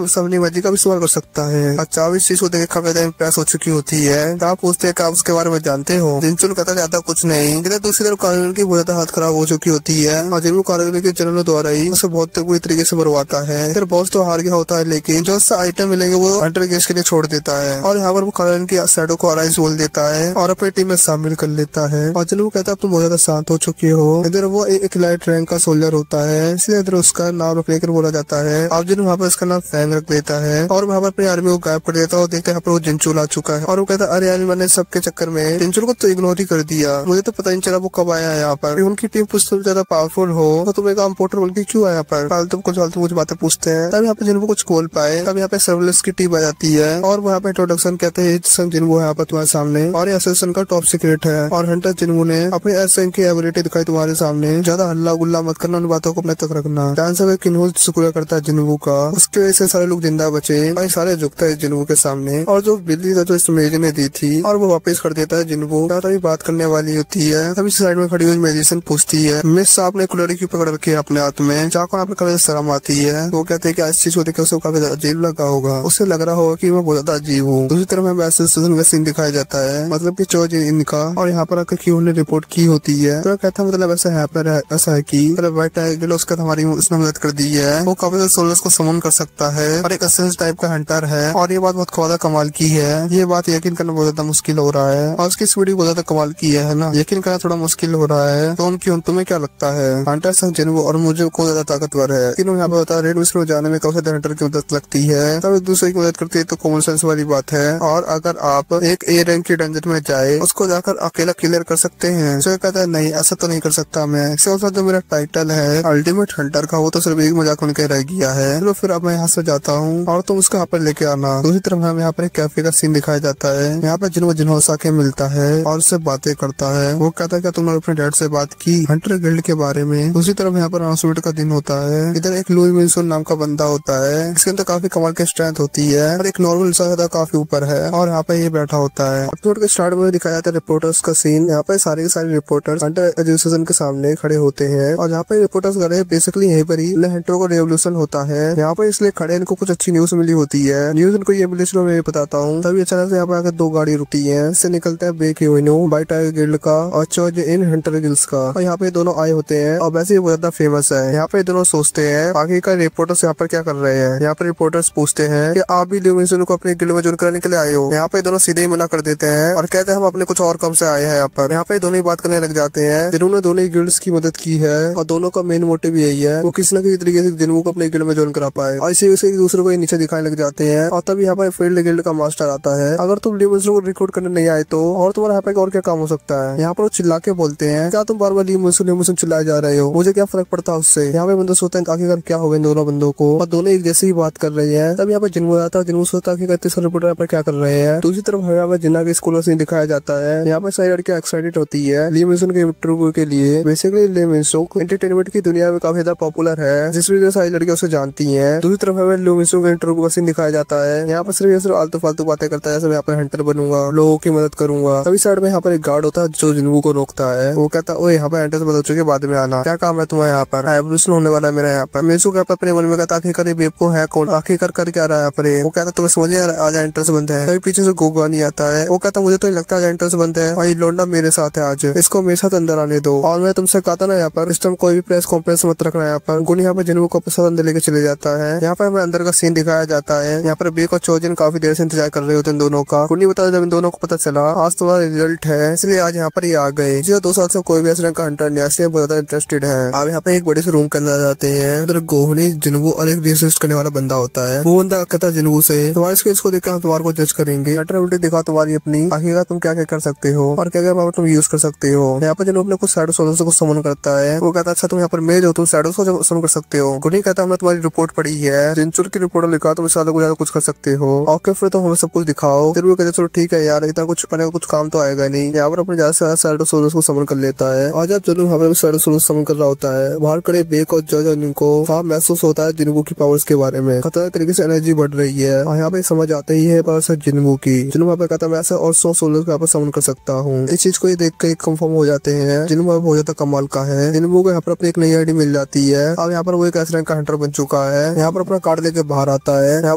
सबनी मैजिक का भी इस्तेमाल कर सकता है। अच्छा इस चीज को देख काफी इम्प्रेस हो चुकी होती है। आप पूछते हैं आप उसके बारे में जानते हो। जिनचुल कहता ज्यादा कुछ नहीं। दूसरी तरफ कानून की बहुत ज्यादा हाथ खराब हो चुकी होती है और जरूर कानून के जनरल द्वारा ही उसे बहुत बुरी तरीके से मरवाता है। फिर बॉस तो हार गया होता है, लेकिन जो आइटम मिलेंगे वो अंडर गेस्ट के लिए छोड़ देता है और यहाँ पर वो कानून की शैडो को अराइज बोल देता है और अपनी टीम में शामिल कर लेता है। और जरूर कहता है तुम बहुत ज्यादा शांत हो चुके हो। इधर वो एक लाइट रैंक का सोल्जर होता है, इसलिए इधर उसका नाम लेकर बोला जाता है। अब जरूर वहाँ पर उसका नाम फैंग रख देता है और वहाँ पर अपनी आर्मी को गायब कर देता है और देखते हैं यहाँ पर वो जिनचुल आ चुका है और वो कहता है अरे यार मैंने सबके चक्कर में जिनचुल को तो इग्नोर ही कर दिया, मुझे तो पता नहीं चला वो कब आया है यहाँ पर। उनकी टीम कुछ तो ज्यादा पावरफुल हो तो तुम एक इम्पोर्टर बोल के क्यों आया यहाँ पर? फालतू कुछ बातें पूछते हैं। तब यहाँ पे जिनको कुछ खोल पाए तब यहाँ पे सर्विलेंस की टीम आ जाती है और वहाँ पे इंट्रोडक्शन कहते हैं जिनको यहाँ पर तुम्हारे सामने और एसएसएन का टॉप सीक्रेट है और हंटर जिनको ने अपने एसएन की एबिलिटी दिखाई तुम्हारे सामने। ज्यादा हल्ला गुल्ला मत करना, उन बातों को अपने तक रखना। ध्यान से किन्हों शुक्रिया करता है जिनको का, उसकी वजह से सारे लोग जिंदा बचे और सारे झुकता है जिनको के सामने। और जो बिल्ली था जो इस मेज ने दी थी और वो वापस कर देता है जिनको। तभी बात करने वाली होती है, तभी साइड में खड़ी हुई मेडिसिन पूछती है मिस आपने कुलरी क्यों पकड़ रखी है अपने हाथ में? चाको यहाँ पे कभी शर्म आती है। वो कहते हैं कि इस चीज को देखकर उसको काफी अजीब लगा होगा, उससे लग रहा होगा कि मैं बहुत ज्यादा अजीब हूँ। दूसरी तरफ हमें ऐसे सीन दिखाया जाता है, मतलब की चोज इनका और यहाँ पर आकर क्यों ने रिपोर्ट की होती है। तो कहता है मतलब ऐसा है पर ऐसा है की व्हाइट टाइगर उसका हमारी उसने मदद कर दी है। वो काफी सोल्जर्स को समन कर सकता है और एक असेंस टाइप का हंटर है और ये बात बहुत ज्यादा कमाल की है। ये बात यकीन करना बहुत ज्यादा मुश्किल हो रहा है और उसकी स्पीड बहुत ज्यादा कमाल की है ना, यकीन करना थोड़ा मुश्किल हो रहा है। तो क्यों तुम्हें क्या लगता है हंटर संग जिनको और मुझे को ज्यादा ताकतवर है? लेकिन यहाँ पे बता रेड मिस्टर जाने में काफी हंटर की मदद लगती है, तब दूसरे की मदद करती है तो कॉमन सेंस वाली बात है। और अगर आप एक ए रैंक की डंजन में जाए उसको जाकर अकेला क्लियर कर सकते हैं। तो कहता है नहीं ऐसा तो नहीं कर सकता मैं, इसके साथ जो मेरा टाइटल है अल्टीमेट हंटर का वो तो सिर्फ एक मजाक उनके रह गया है। चलो फिर अब मैं यहाँ से जाता हूँ और तुम उसको यहाँ पर लेके आना। दूसरी तरफ हमें यहाँ पर एक कैफे का सीन दिखाया जाता है। यहाँ पर जिन्हों के मिलता है और उससे बातें करता है। वो कहता है कि तुमने अपने डैड से बात की हंटर गिल्ड के बारे में। दूसरी तरफ यहाँ पर अनाउंसमेंट का दिन होता है। इधर एक लुई विल्सन नाम का बंदा होता है, इसके अंदर काफी कमाल की स्ट्रेंथ होती है और एक नॉर्मल इंसान काफी ऊपर है और यहाँ पे ये बैठा होता है। एपिसोड के स्टार्ट में दिखाया जाता है रिपोर्टर्स का सीन। यहाँ पे सारे के सारे रिपोर्टर्स हंटर एजुकेशन के सामने खड़े होते हैं और यहाँ पे रिपोर्टर्स खड़े बेसिकली यहीं पर ही हंटर को रेवोल्यूशन होता है। यहाँ पे इसलिए खड़े इनको कुछ अच्छी न्यूज मिली होती है। न्यूज इनको ये मिली चलो मैं बताता हूँ। तभी अचानक से यहाँ पे आकर दो गाड़ी रुकती है, इससे निकलता है बेक व्हाइट टाइगर गिल्ड का और चोज इन हंटर गिल्ड्स का। और यहाँ पे दोनों आए होते हैं और वैसे ही बहुत ज्यादा फेमस है। यहाँ पे दोनों सोचते हैं बाकी का रिपोर्टर्स यहाँ पर क्या कर रहे हैं। यहाँ पर रिपोर्टर्स पूछते हैं कि आप भी ल्यूमिसन को अपने गिल्ड में ज्वाइन कराने के लिए आए हो। यहाँ पे दोनों सीधे ही मना कर देते हैं और कहते हैं हम अपने कुछ और काम से आए हैं यहाँ पर। यहाँ पे दोनों ही बात करने लग जाते हैं। जिन्होंने दोनों ही गिल्ड्स की मदद की है और दोनों का मेन मोटिव यही है वो किसी न किसी तरीके से जिन्हों को अपने गिल्ड में ज्वाइन करा पाए और इसी एक दूसरे को नीचे दिखाने लग जाते हैं। और तभी यहाँ पर फील्ड गिल्ड का मास्टर आता है। अगर तुम ल्यूमिसन को रिक्रूट करने नहीं आए तो और तुम्हारा यहाँ पे और क्या काम हो सकता है। यहाँ पर वो चिल्ला के बोलते हैं क्या तुम बार बार ल्यूमिसन चिल्लाए जा रहे हो, मुझे क्या फर्क पड़ता है उससे। यहाँ पे बंदे सोचते हैं आखिरकार क्या हो गए दोनों बंदों को और दोनों एक जैसे ही बात कर रहे हैं। तब यहाँ पे जिन्हों आता है, जिन्हों सोचता है कि रिपोर्टर यहाँ पर क्या कर रहे हैं। दूसरी तरफ यहाँ पे जिन्ना के स्कूल सीन दिखाया जाता है। यहाँ पे सारी लड़कियां एक्साइटेड होती है ल्यूमिसन के इंटरव्यू के लिए। बेसिकली ल्यूमिसन एंटरटेनमेंट की दुनिया में काफी ज्यादा पॉपुलर है, जिस वजह से सारी लड़कियां उसे जानती हैं। दूसरी तरफ हमें ल्यूमिसन के इंटरव्यू का सीन दिखाया जाता है। यहाँ पर सिर्फ आलतू फालतू बातें करता है, जैसे मैं यहाँ पर हंटर बनूंगा, लोगों की मदद करूंगा। तभी साइड में यहाँ पर एक गार्ड होता है जो जिन्नू को रोकता है। वो कहता है यहाँ पर एंटर बदल चुके बाद में आना, क्या काम है तुम्हारा यहाँ पर, एवोल्यूशन होने वाला है मेरा यहाँ पर। मेसू कहता अपने मन में कहता आखिरकार बेवकूफ है कौन, आखिरकार कर क्या रहा है यहाँ पर। वो कहता तुम्हें समझिए आज एंट्रेंस बंद है। तभी पीछे से गोगा नहीं आता है। वो कहता मुझे तो नहीं लगता आज एंट्रेंस बंद है, भाई लौंडा मेरे साथ है, आज इसको मेरे साथ अंदर आने दो। और मैं तुमसे कहता ना यहाँ पर इस टाइम कोई भी प्रेस कॉन्फ्रेंस मत रखना यहाँ पर। गुनी यहाँ पे जिन्हों को अंदर लेके चले जाता है। यहाँ पर हमें अंदर का सीन दिखाया जाता है। यहाँ पर बेक और चोजन काफी देर से इंतजार कर रहे होते हैं दोनों का। गुनी बता जब इन दोनों को पता चला आज तुम्हारा रिजल्ट है इसलिए आज यहाँ पर ही आ गए। 2 साल से कोई भी ऐसा का हंटर नहीं, इसलिए बहुत ज्यादा इंटरेस्टेड है। अब यहाँ पे एक बड़े से रूम के अंदर जाते हैं। उधर गोहनी जिन्नू और एक रिसर्च करने वाला बंदा होता है। वो बंदा कहता है जिन्नू से तुम्हारे स्किल्स को देखकर हम तुम्हारे को जज करेंगे, अल्टरनेटिव दिखा तुम्हारी अपनी, आखिरकार तुम क्या क्या कर सकते हो और क्या क्या पावर तुम यूज कर सकते हो। यहाँ पर जिन्नू अपने कुछ शैडो सोल्जर्स को समन करता है। वो कहता है अच्छा तुम यहाँ पर मेज हो, तुम शैडो को समन कर सकते हो। गुनी कहता हमने तुम्हारी रिपोर्ट पढ़ी है है, जिनचुर की रिपोर्ट लिखा तुम इससे ज्यादा कुछ कर सकते हो। ओके फिर तो हमें सब कुछ दिखाओ। फिर वो कहते चलो ठीक है यार, इतना कुछ करने का कुछ काम तो आएगा नहीं। यहाँ पर अपने ज्यादा से ज्यादा शैडो सोल्जर्स को समन कर लेता है और जब जिन्हों हमें शैडो सोल्जर्स समन कर रहा होता है, बाहर खड़े बेक और जज इनको वहाँ महसूस होता है जिन्गू की पावर्स के बारे में। खतरनाक तरीके से एनर्जी बढ़ रही है और यहाँ पे समझ आते ही है पर जिन्गू की। जिन्गू वहाँ पे कहता है मैं ऐसा और 100 सोल्जर्स को यहाँ पर समन कर सकता हूँ। इस चीज को ये देख कर कंफर्म हो जाते हैं। जिन्गू बहुत ज्यादा कमाल का है। जिन्गू को यहाँ पर अपनी एक नई आईडी मिल जाती है। अब यहाँ पर वो एक रैंक का हंटर बन चुका है। यहाँ पर अपना कार्ड लेके बाहर आता है। यहाँ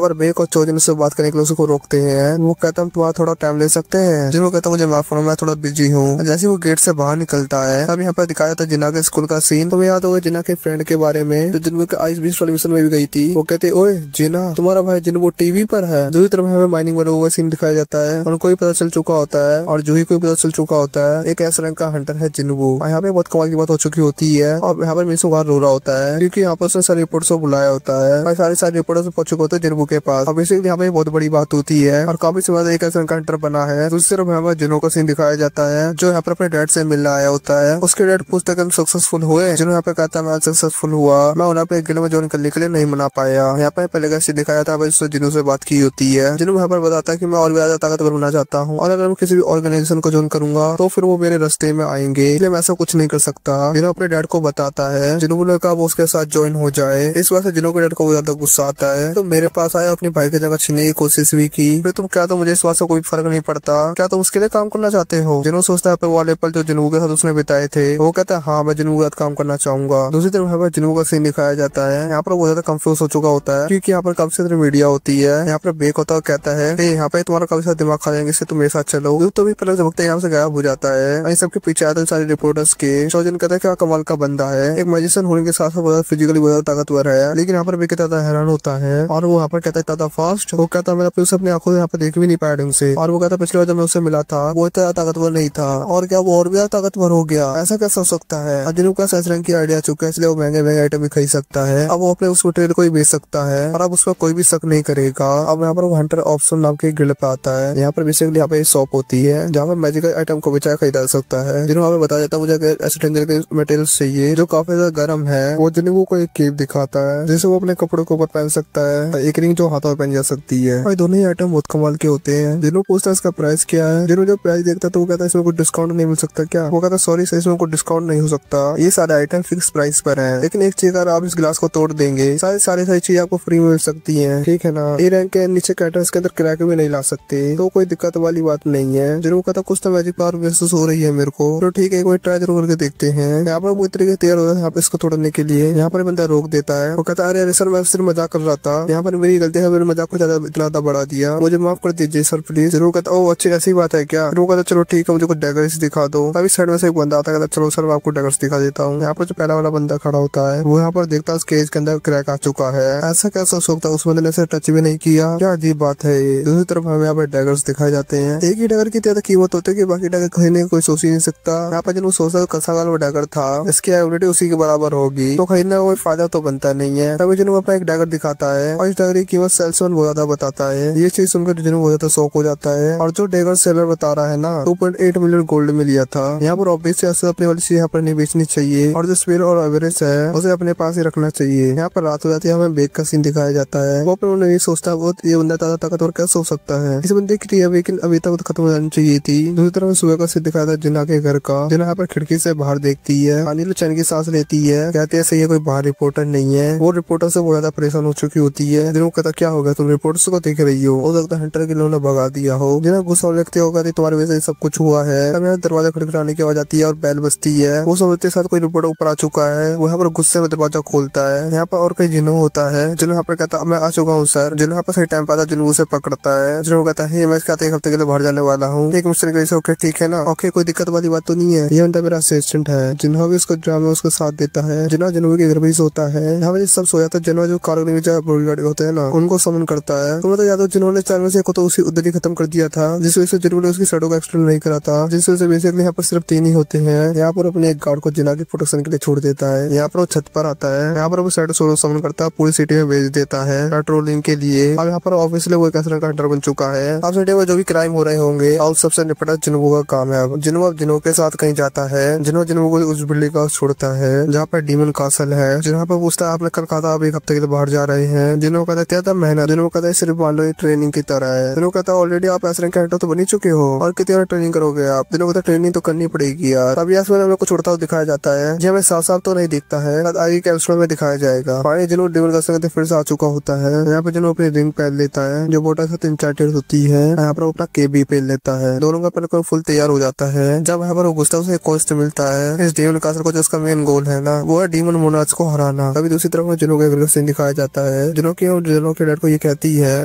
पर बेक और चोजन से बात करने के लिए उसको रोकते हैं। वो कहता है तुम्हारा थोड़ा टाइम ले सकते हैं। जिन्गू कहता है मुझे माफ करो मैं थोड़ा बिजी हूँ। जैसे वो गेट से बाहर निकलता है तब यहाँ पर दिखाया था जिन्ना के स्कूल का सीन। तुम्हें याद होगा जिन्ना के फ्रेंड के बारे में जो जिन्गू के आइस बीच वाली मिशन में भी गई थी। वो कहते ओए जिन्ना तुम्हारा भाई जिन्गू टीवी पर है। दूसरी तरफ हमें माइनिंग वाला हुआ सीन दिखाया जाता है। उनको भी पता चल चुका होता है और जूही को भी पता चल चुका होता है एक ऐसा रैंक का हंटर है जिन्गू। यहाँ पे बहुत कमाल की बात हो चुकी होती है और यहाँ पर मिसो बाहर रो रहा होता है क्योंकि यहाँ पर उसने सारे रिपोर्ट को बुलाया होता है और सारे रिपोर्ट पहुंच चुके होते हैं जिन्गू के पास। अब बेसिकली यहाँ पे बहुत बड़ी बात होती है और काफी समय एक ऐसा हंटर बना है। दूसरी तरफ यहाँ पर जिन्गू का सीन दिखाया जाता है जो यहाँ पर अपने डैड से मिलने आया होता है। उसके डैड पूछते हैं सक्सेसफुल हुए। जिन्होंने यहाँ पे कहता है मैं सक्सेसफुल हुआ, मैं उन्हें अपने गिल्ड में ज्वाइन करने के लिए नहीं मना पाया। यहाँ पे पहले कैसे दिखाया था उससे जिन्हों से बात की होती है। जिन्हों यहाँ पर बताता है कि मैं और भी ज्यादा ताकतवर बनना चाहता हूँ और अगर मैं किसी भी ऑर्गेनाइजेशन को ज्वाइन करूंगा तो फिर वो मेरे रास्ते में आएंगे, इसलिए मैं ऐसा कुछ नहीं कर सकता। जिन्हों अपने डैड को बताता है। जिन्हों ने कहा वो उसके साथ ज्वाइन हो जाए। इस वजह से जिन्हों के डैड को ज्यादा गुस्सा आता है तो मेरे पास आया अपने भाई की जगह छीनने की कोशिश भी की। फिर तुम क्या तो मुझे इस बात से कोई फर्क नहीं पड़ता, क्या तुम उसके लिए काम करना चाहते हो। जिन्हों सोचता है वाले पल जो जिन्हों के साथ उसने बिताए थे। वो कहता है हाँ मैं जिन्हों के साथ काम करना चाहूंगा। दूसरी तरफ यहाँ पर जिन्हों का सीन दिखाया जाता है। यहाँ पर वो ज्यादा कंफ्यूज हो चुका होता है क्योंकि यहाँ पर काफी सारी मीडिया होती है। यहाँ पर बेक होता है कहता है यहाँ पे तुम्हारा काफी सारा दिमाग खा जाएंगे इससे तुम मेरे साथ चलो। तो भी पहले वक्त यहाँ से गायब हो जाता है। सबके पीछे आते हैं सारे रिपोर्टर्स के। चौजन कहता है क्या कमाल का बंदा है, एक मैजिशियन होने के साथ साथ फिजिकली बहुत ताकतवर है। लेकिन यहाँ पर बेक ज्यादा हैरान होता है और वो यहाँ पर कहता है ज्यादा फास्ट। वो कहता है मैंने उसे अपनी आंखों से यहाँ पर देख भी नहीं पाया ढंग से। और वो कहता है पिछली बार जब मैं उससे मिला था वो इतना ताकतवर नहीं था और क्या वो और भी ताकतवर हो गया, ऐसा कैसा हो सकता है। जिन्हों का सच रंग की आइडिया चुका है इसलिए वो महंगे महंगे आइटम भी खरीद सकता है। अब वो अपने उस मटेरियल को ही बेच सकता है और अब उस पर कोई भी शक नहीं करेगा। अब यहाँ पर वो हंटर ऑप्शन नाम के गिल्ड पे आता है। यहाँ पर बेसिकली यहाँ पे शॉप होती है जहाँ पर मैजिकल आइटम को बेचा खरीदा सकता है। जिन्होंने हमें बताया जाता है मुझे ऐसे डेंजर के मटेरियल्स चाहिए जो काफी ज्यादा गर्म है। वो जिन्हों को एक केप दिखाता है जिसे वो अपने कपड़ों के ऊपर पहन सकता है, एक रिंग जो हाथों में पहन जा सकती है। और दोनों ही आइटम बहुत कमाल के होते हैं। जिन्हों पूछता है इसका प्राइस क्या है। जिन्हों जब प्राइस देखता है तो वो कहता है इसमें कोई डिस्काउंट नहीं मिल सकता क्या। वो कहता है सॉरी सर इसमें कोई डिस्काउंट नहीं हो सकता, ये सारे आइटम फिक्स प्राइस पर है। लेकिन एक चीज अगर आप इस गिलास को तोड़ देंगे सारी चीज आपको फ्री में मिल सकती है, ठीक है ना। ए रैंक के नीचे कैटर्स के अंदर क्रैक भी नहीं ला सकते तो कोई दिक्कत वाली बात नहीं है। जिन्हों कहता कुछ तो मैजिक पावर महसूस हो रही है मेरे को, तो ठीक है कोई ट्राई जरूर करके देखते हैं। यहाँ पर वो तरीके तैयार होता है यहाँ पे इसको तोड़ने के लिए। यहाँ पर बंदा रोक देता है। वो कहता है अरे सर मैं सिर्फ मजाक कर रहा था, यहाँ पर मेरी गलती है, मैंने मजाक को ज्यादा इतना बढ़ा दिया, मुझे माफ कर दीजिए सर प्लीज। जरूर कहता ओ अच्छी ऐसी बात है क्या। जरूर कहता चलो ठीक है मुझे कुछ डैगर्स दिखा दो। तभी साइड में से एक बंदा आता है, चलो सर मैं आपको डैगर्स दिखा देता हूँ। यहाँ पर जो पहला वाला बंदा खड़ा होता है वो यहाँ पर देखता है उस केज के अंदर क्रैक आ चुका है। ऐसा कैसा सोचता उस बंदे ने टच भी नहीं किया, क्या अजीब बात है ये। दूसरी तरफ हमें यहाँ पर डैगर्स दिखाए जाते हैं। एक ही डैगर की ज्यादा कीमत होती है कि बाकी डैगर खरीदने कोई सोच ही नहीं सकता। यहाँ पर जिन्होंने सोचा कसा वाला डैगर था इसकी एबिलिटी उसी के बराबर होगी तो खरीदने का कोई फायदा तो बनता नहीं है। तभी जिन्होंने अपना एक डैगर दिखाता है और इस डैगर की कीमत सेल्समैन बहुत ज्यादा बताता है। ये चीज सुनकर जिन्होंने बहुत ज्यादा शौक हो जाता है और जो डैगर सेलर बता रहा है ना 2.8 मिलियन गोल्ड में लिया था। यहाँ पर ऑब्वियसली अपने वाली चीज यहाँ पर नहीं बेचनी चाहिए और जो स्पेयर और एवरेज है उसे अपने पास ही रखना चाहिए। यहाँ पर रात हो जाती है, हमें बेक का सीन दिखाया जाता है। वो अपने नहीं सोचता वो ये बंदा ज्यादा ताकतवर कैसे हो सकता है, इस बंदे की लेकिन अभी तक खत्म हो जानी चाहिए थी। दूसरी तरफ सुबह का सीन दिखाया था जिन्ना के घर का। जिन्ना यहाँ पर खिड़की से बाहर देखती है, अनिल चैन की सांस लेती है, कहते हैं सही है कोई बाहर रिपोर्टर नहीं है। वो रिपोर्टर से बहुत ज्यादा परेशान हो चुकी होती है। जिन्हों कहता क्या होगा तुम रिपोर्टर्स को देख रही हो सकता है हंटर के लोगों ने भगा दिया हो। जिन्हें गुस्सा लगते होगा तुम्हारी वजह से सब कुछ हुआ है। तब यहाँ दरवाजा खड़खड़ाने की आवाज आती है और बैल बजती है। वो समझते साथ कोई रिपोर्टर ऊपर आ चुका है। वो यहाँ पर गुस्से में दरवाजा खोलता है। यहाँ पर और कई जिन्हों होता है। जिन्हों यहाँ पर कहता मैं आ चुका हूँ सर। जिन्हों यहाँ पर सही टाइम पाता जिन्हों उसे पकड़ता है। जिन्हों कहता है मैं इसके एक हफ्ते के लिए बाहर जाने वाला हूँ, एक मिशन के लिए ओके ठीक है ना, ओके कोई दिक्कत वाली बात तो नहीं है। ये बंदा मेरा असिस्टेंट है। जिन्हों भी उसको ड्रामे में उसको साथ देता है। जिन्हों जिन्हों के घर भी सोता है। यहाँ पर सब सोया था। जिन्हों जो कार होते हैं ना उनको समन करता है। तो याद हो जिन्होंने चैनल से तो उसी उधर ही खत्म कर दिया था जिस वजह से जिन्होंने उसकी शैडो का एक्सटेंड नहीं करा था, जिस वजह से बेसिकली यहाँ पर सिर्फ 3 ही होते हैं। यहाँ पर अपने एक गार्ड को जिना की प्रोटेक्शन के लिए छोड़ देता है। यहाँ पर वो छत पर आता है। यहाँ पर वो शैडो सोलो समन करता है, पूरी सिटी में भेज देता है पेट्रोलिंग के लिए। अब यहाँ पर ऑब्वियसली वो एक ऐसा हंटर बन चुका है। अब सिटी में जो भी क्राइम हो रहे होंगे और सबसे निपटा जिन्हों का काम है। जिन्हों के साथ कहीं जाता है। जिन्हों को उस बिल्डिंग का छोड़ता है जहाँ पर डीमन कासल है। जहाँ पर पूछता है आपने कल कहा था आप एक हफ्ते के लिए बाहर जा रहे हैं। जिन्हों कहता है क्या था मेहनत, जिन्हों कहता है सिर्फ मान लो ये ट्रेनिंग की तरह है। जिन्हों कहता है ऑलरेडी आप एस रैंक कैरेक्टर तो बन ही चुके हो और कितनी और ट्रेनिंग करोगे आप। जिन्हों कहता है ट्रेनिंग तो करनी पड़ेगी यार। तभी आसमान में कुछ उड़ता हुआ दिखाया जाता है जो हमें साफ साफ तो नहीं दिखता है, आगे कैप्सूल में दिखाया जाएगा। पानी जिन्हों डेविल का संग फिर से आ चुका होता है। यहाँ पे जिन्हों अपनी रिंग पहन लेता है जो बोटा से 3-4 होती है। यहाँ पर अपना केबी पहन लेता है। दोनों का पहले फुल तैयार हो जाता है। जब यहाँ पर वो घुसता है उसे एक कोस्ट मिलता है इस डेमन कासल को, जिसका मेन गोल है ना वो है डीमन मोनार्च को हराना। तभी दूसरी तरफ में जिन्हों का सीन दिखाया जाता है। जिन्हों के डैड को ये कहती है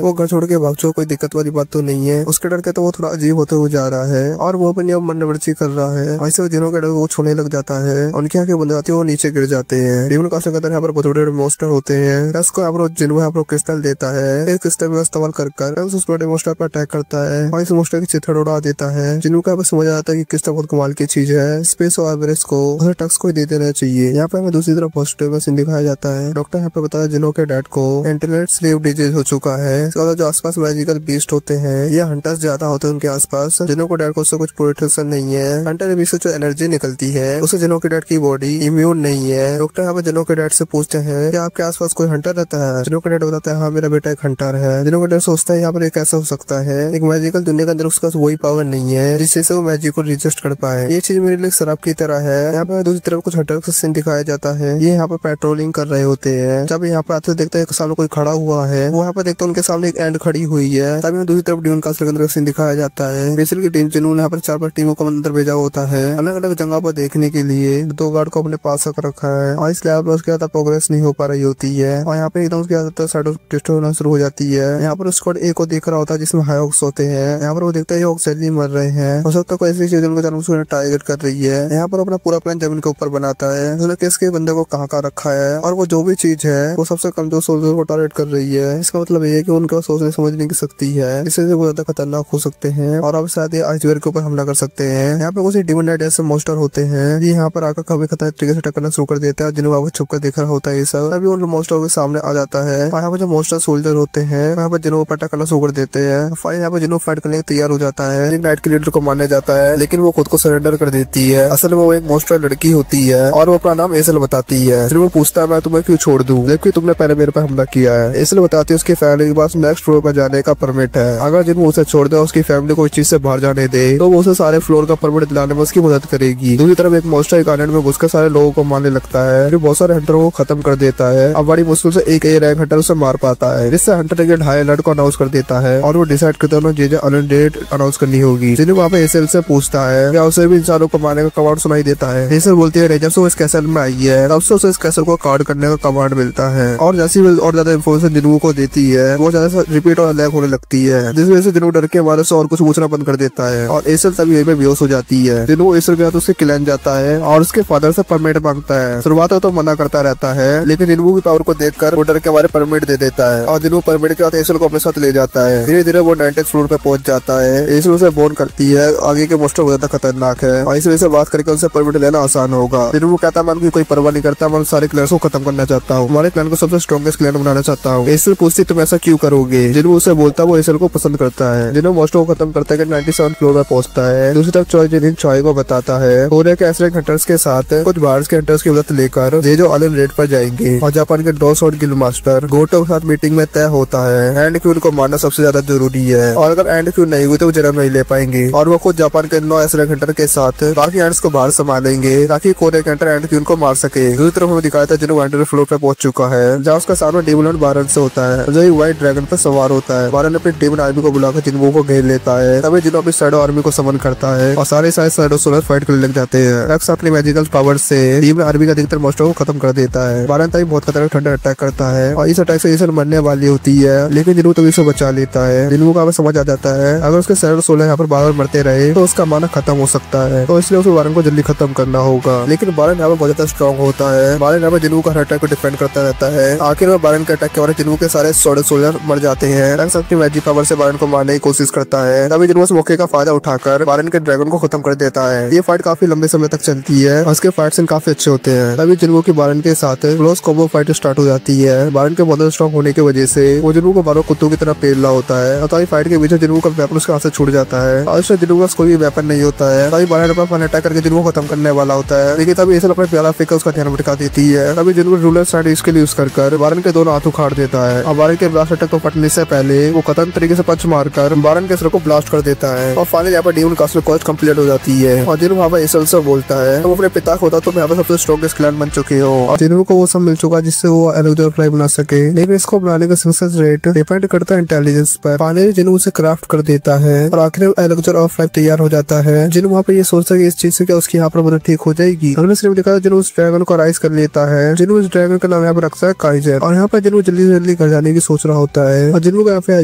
वो घर छोड़ के भाग जाओ, कोई दिक्कत वाली बात तो नहीं है। उसके डर के तो वो थोड़ा अजीब होते हुए जा रहा है और वो अपनी अब मनवर्जी कर रहा है। ऐसे जिन्हों के डर वो छोड़ने लग जाता है। उनकी आंखें बंद जाती है, वो नीचे गिर जाते हैं। डीमन कासल के अंदर यहाँ पर बहुत बड़े मोस्टर होते हैं। उसको यहाँ पर क्रिस्टल देता है। इस क्रिस्टल में इस्तेमाल कर उस बड़े मोस्टर पर अटैक करता है और इस मोस्टर की चिथड़ उड़ा देता है। जिन्हों का समझ आता है कि क्रिस्टल बहुत कमाल की चीज है। स्पेस और एवरेस्ट को उसे टक्स को ही दे देना चाहिए। यहाँ पे हमें दूसरी तरफ पॉजिटिव का सीन दिखाया जाता है। डॉक्टर यहाँ पे बताया जिन्हों के डैड को इंटरनेट स्लेव डिजीज हो चुका है। इसका जो आसपास मैजिकल बीस्ट होते हैं ये हंटर्स ज्यादा होते हैं उनके आसपास। जिन्हों को डैड को उससे कुछ प्रोटेक्शन नहीं है। हंटर बीच से जो एनर्जी निकलती है उसे जिन्हों के डैड की बॉडी इम्यून नहीं है। डॉक्टर यहाँ पे जिन्हों के डैड से पूछते हैं कि आपके आसपास कोई हंटर रहता है। जिन्हों के डैड बताता है हाँ मेरा बेटा एक हंटर है। जिन्हों के डैड सोचता है यहाँ पर कैसा हो सकता है, एक मैजिकल दुनिया के अंदर उसका वही पावर नहीं है जिससे वो मैजिक को रिजिस्ट कर पाए। ये चीज मेरे लिए शराब की तरह है। यहाँ पे दूसरी तरफ कुछ हंटर का सीन दिखाया जाता है। ये यहाँ पे पेट्रोलिंग कर रहे होते हैं। जब यहाँ पे आते देखते हैं सामने कोई खड़ा हुआ है। वो यहाँ पे देखते हैं उनके सामने एक एंड खड़ी हुई है। तभी दूसरी तरफ डीमन कासल के अंदर सीन दिखाया जाता है। बेसिल की टीम जिन्होंने यहाँ पर 4 टीमों को अंदर भेजा होता है अलग अलग जगह पर देखने के लिए। 2 गार्ड को अपने पास रख रखा है और इस लैब में उसके ज्यादा प्रोग्रेस नहीं हो पा रही होती है और यहाँ पे एकदम उसके ज्यादातर साइड टेस्ट होना शुरू हो जाती है। यहाँ पर स्क्वाड ए को देख रहा होता है जिसमें हायॉक्स होते हैं। यहाँ पर वो देखता है हॉक्स जल्दी मर रहे हैं। हो सकता है कोई ऐसी चीज उनका जानवर टारगेट कर रही है। यहाँ पर अपना पूरा प्लान जमीन के ऊपर बनाता है। उसने किसके बंदे को कहाँ रखा है और वो जो भी चीज है वो सबसे कमजोर सोल्जर को टारगेट कर रही है। इसका मतलब ये है कि उनके पास सोचने समझने की शक्ति है, इससे वो ज्यादा खतरनाक हो सकते हैं और अब शायद ये आइसबर्ग के ऊपर हमला कर सकते हैं। यहाँ पे कुछ डीमन नाइट जैसे मोस्टर होते हैं। ये यहाँ पर आकर कभी खतरनाक तरीके से टक्करना शुरू कर देता है। जिन्हें वो छुप कर देख रहा होता है ये सब। अभी उन मोस्टर के सामने आ जाता है। यहाँ पर जो मोस्टर सोल्जर होते हैं यहाँ पर जिन्हों पर टक्करना शुरू कर देते हैं। फाइल यहाँ पर जिन्हों फाइट करने तैयार हो जाता है। नाइट के लीडर को मारने जाता है लेकिन वो खुद को सरेंडर कर देती है। असल में वो एक मोस्टर लड़की होती है और वो अपना नाम एसल बताती है। फिर वो पूछता है मैं तुम्हें क्यों छोड़ दूं जबकि तुमने पहले मेरे पर हमला किया है। एसल बताती है उसकी फैमिली के पास नेक्स्ट फ्लोर पर जाने का परमिट है। अगर जिन्हों उसे छोड़ दे उसकी फैमिली को इस चीज से बाहर जाने दे तो वो उसे सारे फ्लोर का परमिट दिलाने में उसकी मदद करेगी। दूसरी तरफ एक मोस्टर एक आइलैंड में घुसकर सारे लोगों को मारने लगता है। फिर बहुत सारे हंटरों को खत्म कर देता है। अब बड़ी मुश्किल से एक रैंक हंटर उसे मार पाता है जिससे हंटर एक हाई अलर्ट को अनाउंस कर देता है और वो डिसाइड करते हैं अलर्ट डेट अनाउंस करनी होगी। जिन्हें वहाँ पे एसल से पूछता है क्या उसे भी इंसानों को मारने का कमांड सुनाई देता है। एसल बोलती है जब से वो इस कैसल में आई है तब से उसे इस कैसल को कार्ड करने का कमांड मिलता है और जैसी और ज्यादा इन्फॉर्मेशन जिन्हों को देती है वो ज्यादा रिपीट और लैग होने लगती है जिस वजह से जिन्हों डर के हमारे से और कुछ पूछना बंद कर देता है और एसल तभी यहीं पे बेहोश हो जाती है। जिन्हों एसल के उसके क्लैन जाता है और उसके फादर से परमिट मांगता है। शुरुआत में तो मना करता रहता है लेकिन जिन्हों की पावर को देखकर वो डर के हमारे परमिट दे देता है और जिन्हों परमिट के बाद एसल को अपने साथ ले जाता है। धीरे धीरे वो 90th फ्लोर पे पहुंच जाता है। एसल उसे बोन करती है आगे के मोस्टर ज्यादा खतरनाक है और इस वजह से बात करके उनसे परमिट लेना आसान होगा। फिर वो कहता है मैं उनकी कोई परवाह नहीं करता, मैं सारे क्लैन्स को खत्म करना चाहता हूँ, हमारे क्लैन को सबसे स्ट्रॉन्गेस्ट क्लैन बनाना चाहता हूँ। एसल पूछती तुम ऐसा क्यों करोगे। जिन्हों उसे बोलता है वो एसल को पसंद करता है। जिन्हों मोस्टर को खत्म करता है 97 फ्लोर पर पहुंचता है। दूसरी तरफ चॉय को बताता है कोरिया के एसरेक हंटर्स के साथ कुछ बाहर के हंटर्स की मदद लेकर जो आलन रेड पर जाएंगे और जापान के डॉस और गिल्ड मास्टर गोटो के साथ मीटिंग में तय होता है एंड क्यून को मारना सबसे ज्यादा जरूरी है और अगर एंड क्यून नहीं हुई तो वो जन्म नहीं ले पाएंगे और वो खुद जापान के 9 एसरेक हंटर के साथ बाकी एंड्स को बाहर संभालेंगे ताकि कोरिया के हंटर एंड क्यून को मार सके। दूसरी तरफ हमें दिखाया था जिन्हों एंडर फ्लोर पे पहुंच चुका है जहाँ उसका सामने डेमन बारन से होता है जो एक व्हाइट ड्रैगन पर सवार होता है। बारन अपनी डेमन आर्मी को बुलाकर जिन्हों को घेर लेता है। तभी जिन्हों अपनी शैडो आर्मी को समन करता है और सारे शैडो सोलर फाइट करने लग जाते हैं। रक्स अपनी मैजिकल पावर से डेमन आर्मी का अधिकतर मोस्टर को खत्म कर देता है। बारन तभी बहुत खतरनाक ठंडा अटैक करता है और इस अटैक से एसल मरने वाली होती है लेकिन जिन्हों तभी उसे बचा लेता है। जिन्हों का समझ आ जाता है अगर उसके शैडो सोलर यहाँ पर बार मरते रहे तो उसका माना खत्म हो सकता है तो इसलिए उसे बारन को जल्दी खत्म करना होगा। लेकिन बारन यहाँ पर बहुत ज्यादा स्ट्रॉन्ग होता है। बारन यहाँ पर जिन्हों का हर अटैक को डिफेंड करता रहता है। आखिर में बारन के अटैक के बाद जिन्हों के सारे सोल्जर मर जाते हैं। रक्स अपनी मैजिक पावर से बारन को मारने की कोशिश करता है। तभी जिन्हों उस मौके का फायदा उठाकर बारन के ड्रैगन को खत्म कर देता है। ये फाइट काफी लंबे समय तक चलती है और उसके फाइट सीन काफी अच्छे होते हैं। तभी जिन्हों की बारन के साथ क्लोज कॉम्बो फाइट स्टार्ट हो जाती है। बारन के बहुत स्ट्रॉन्ग होने की वजह से वो जिन्हों को बारह कुत्तों की तरह पेल रहा होता है और तभी फाइट के बीच जिन्हों का वेपन उसके हाथ से छूट जाता है और उससे जिन्हों का कोई भी वेपन नहीं होता है। तभी बारन अपना फन अटैक करके जिन्हों को खत्म करने वाला होता है लेकिन तभी एसल अपने प्याला फेंक उसका ध्यान भटका देती है। तभी जिन्हों रूलर साइड इसके लिए यूज कर मारकर बारन के दोनों हाथ उखाड़ देता है और बारन के ब्लास्ट अटैक को फटने से पहले वो खतरनाक तरीके से पंच मारकर बारन के सर को ब्लास्ट कर देता है और फाइनली यहाँ पर डीमन कास्टर कॉलेज कंप्लीट हो जाती है। और जिन्हों वहाँ पर इस बोलता है तो अपने पिता को होता तो मैं यहाँ पर सबसे स्ट्रॉन्गेस्ट क्लैन बन चुके हो और जिन्हों को वो सब मिल चुका जिससे वो एलेक्जेंडर फ्लाई बना सके, लेकिन इसको बनाने का सक्सेस रेट डिपेंड करता है इंटेलिजेंस पर। फाइनली जिन्हों उसे क्राफ्ट कर देता है और आखिर एलेक्जेंडर ऑफ लाइफ तैयार हो जाता है। जिन्हों वहाँ पे ये सोचता है कि इस चीज से क्या उसकी यहाँ पर मदद ठीक हो जाएगी। अगले सीन में दिखाया जिन्हों उस ड्रैगन को राइज कर लेता है। जिन्हों इस ड्रैगन का नाम यहाँ पर रखता है काइजर और यहाँ पर जिन्हों जल्दी जल्दी घर जाने की सोच रहा होता है और जिन्हों को यहाँ पे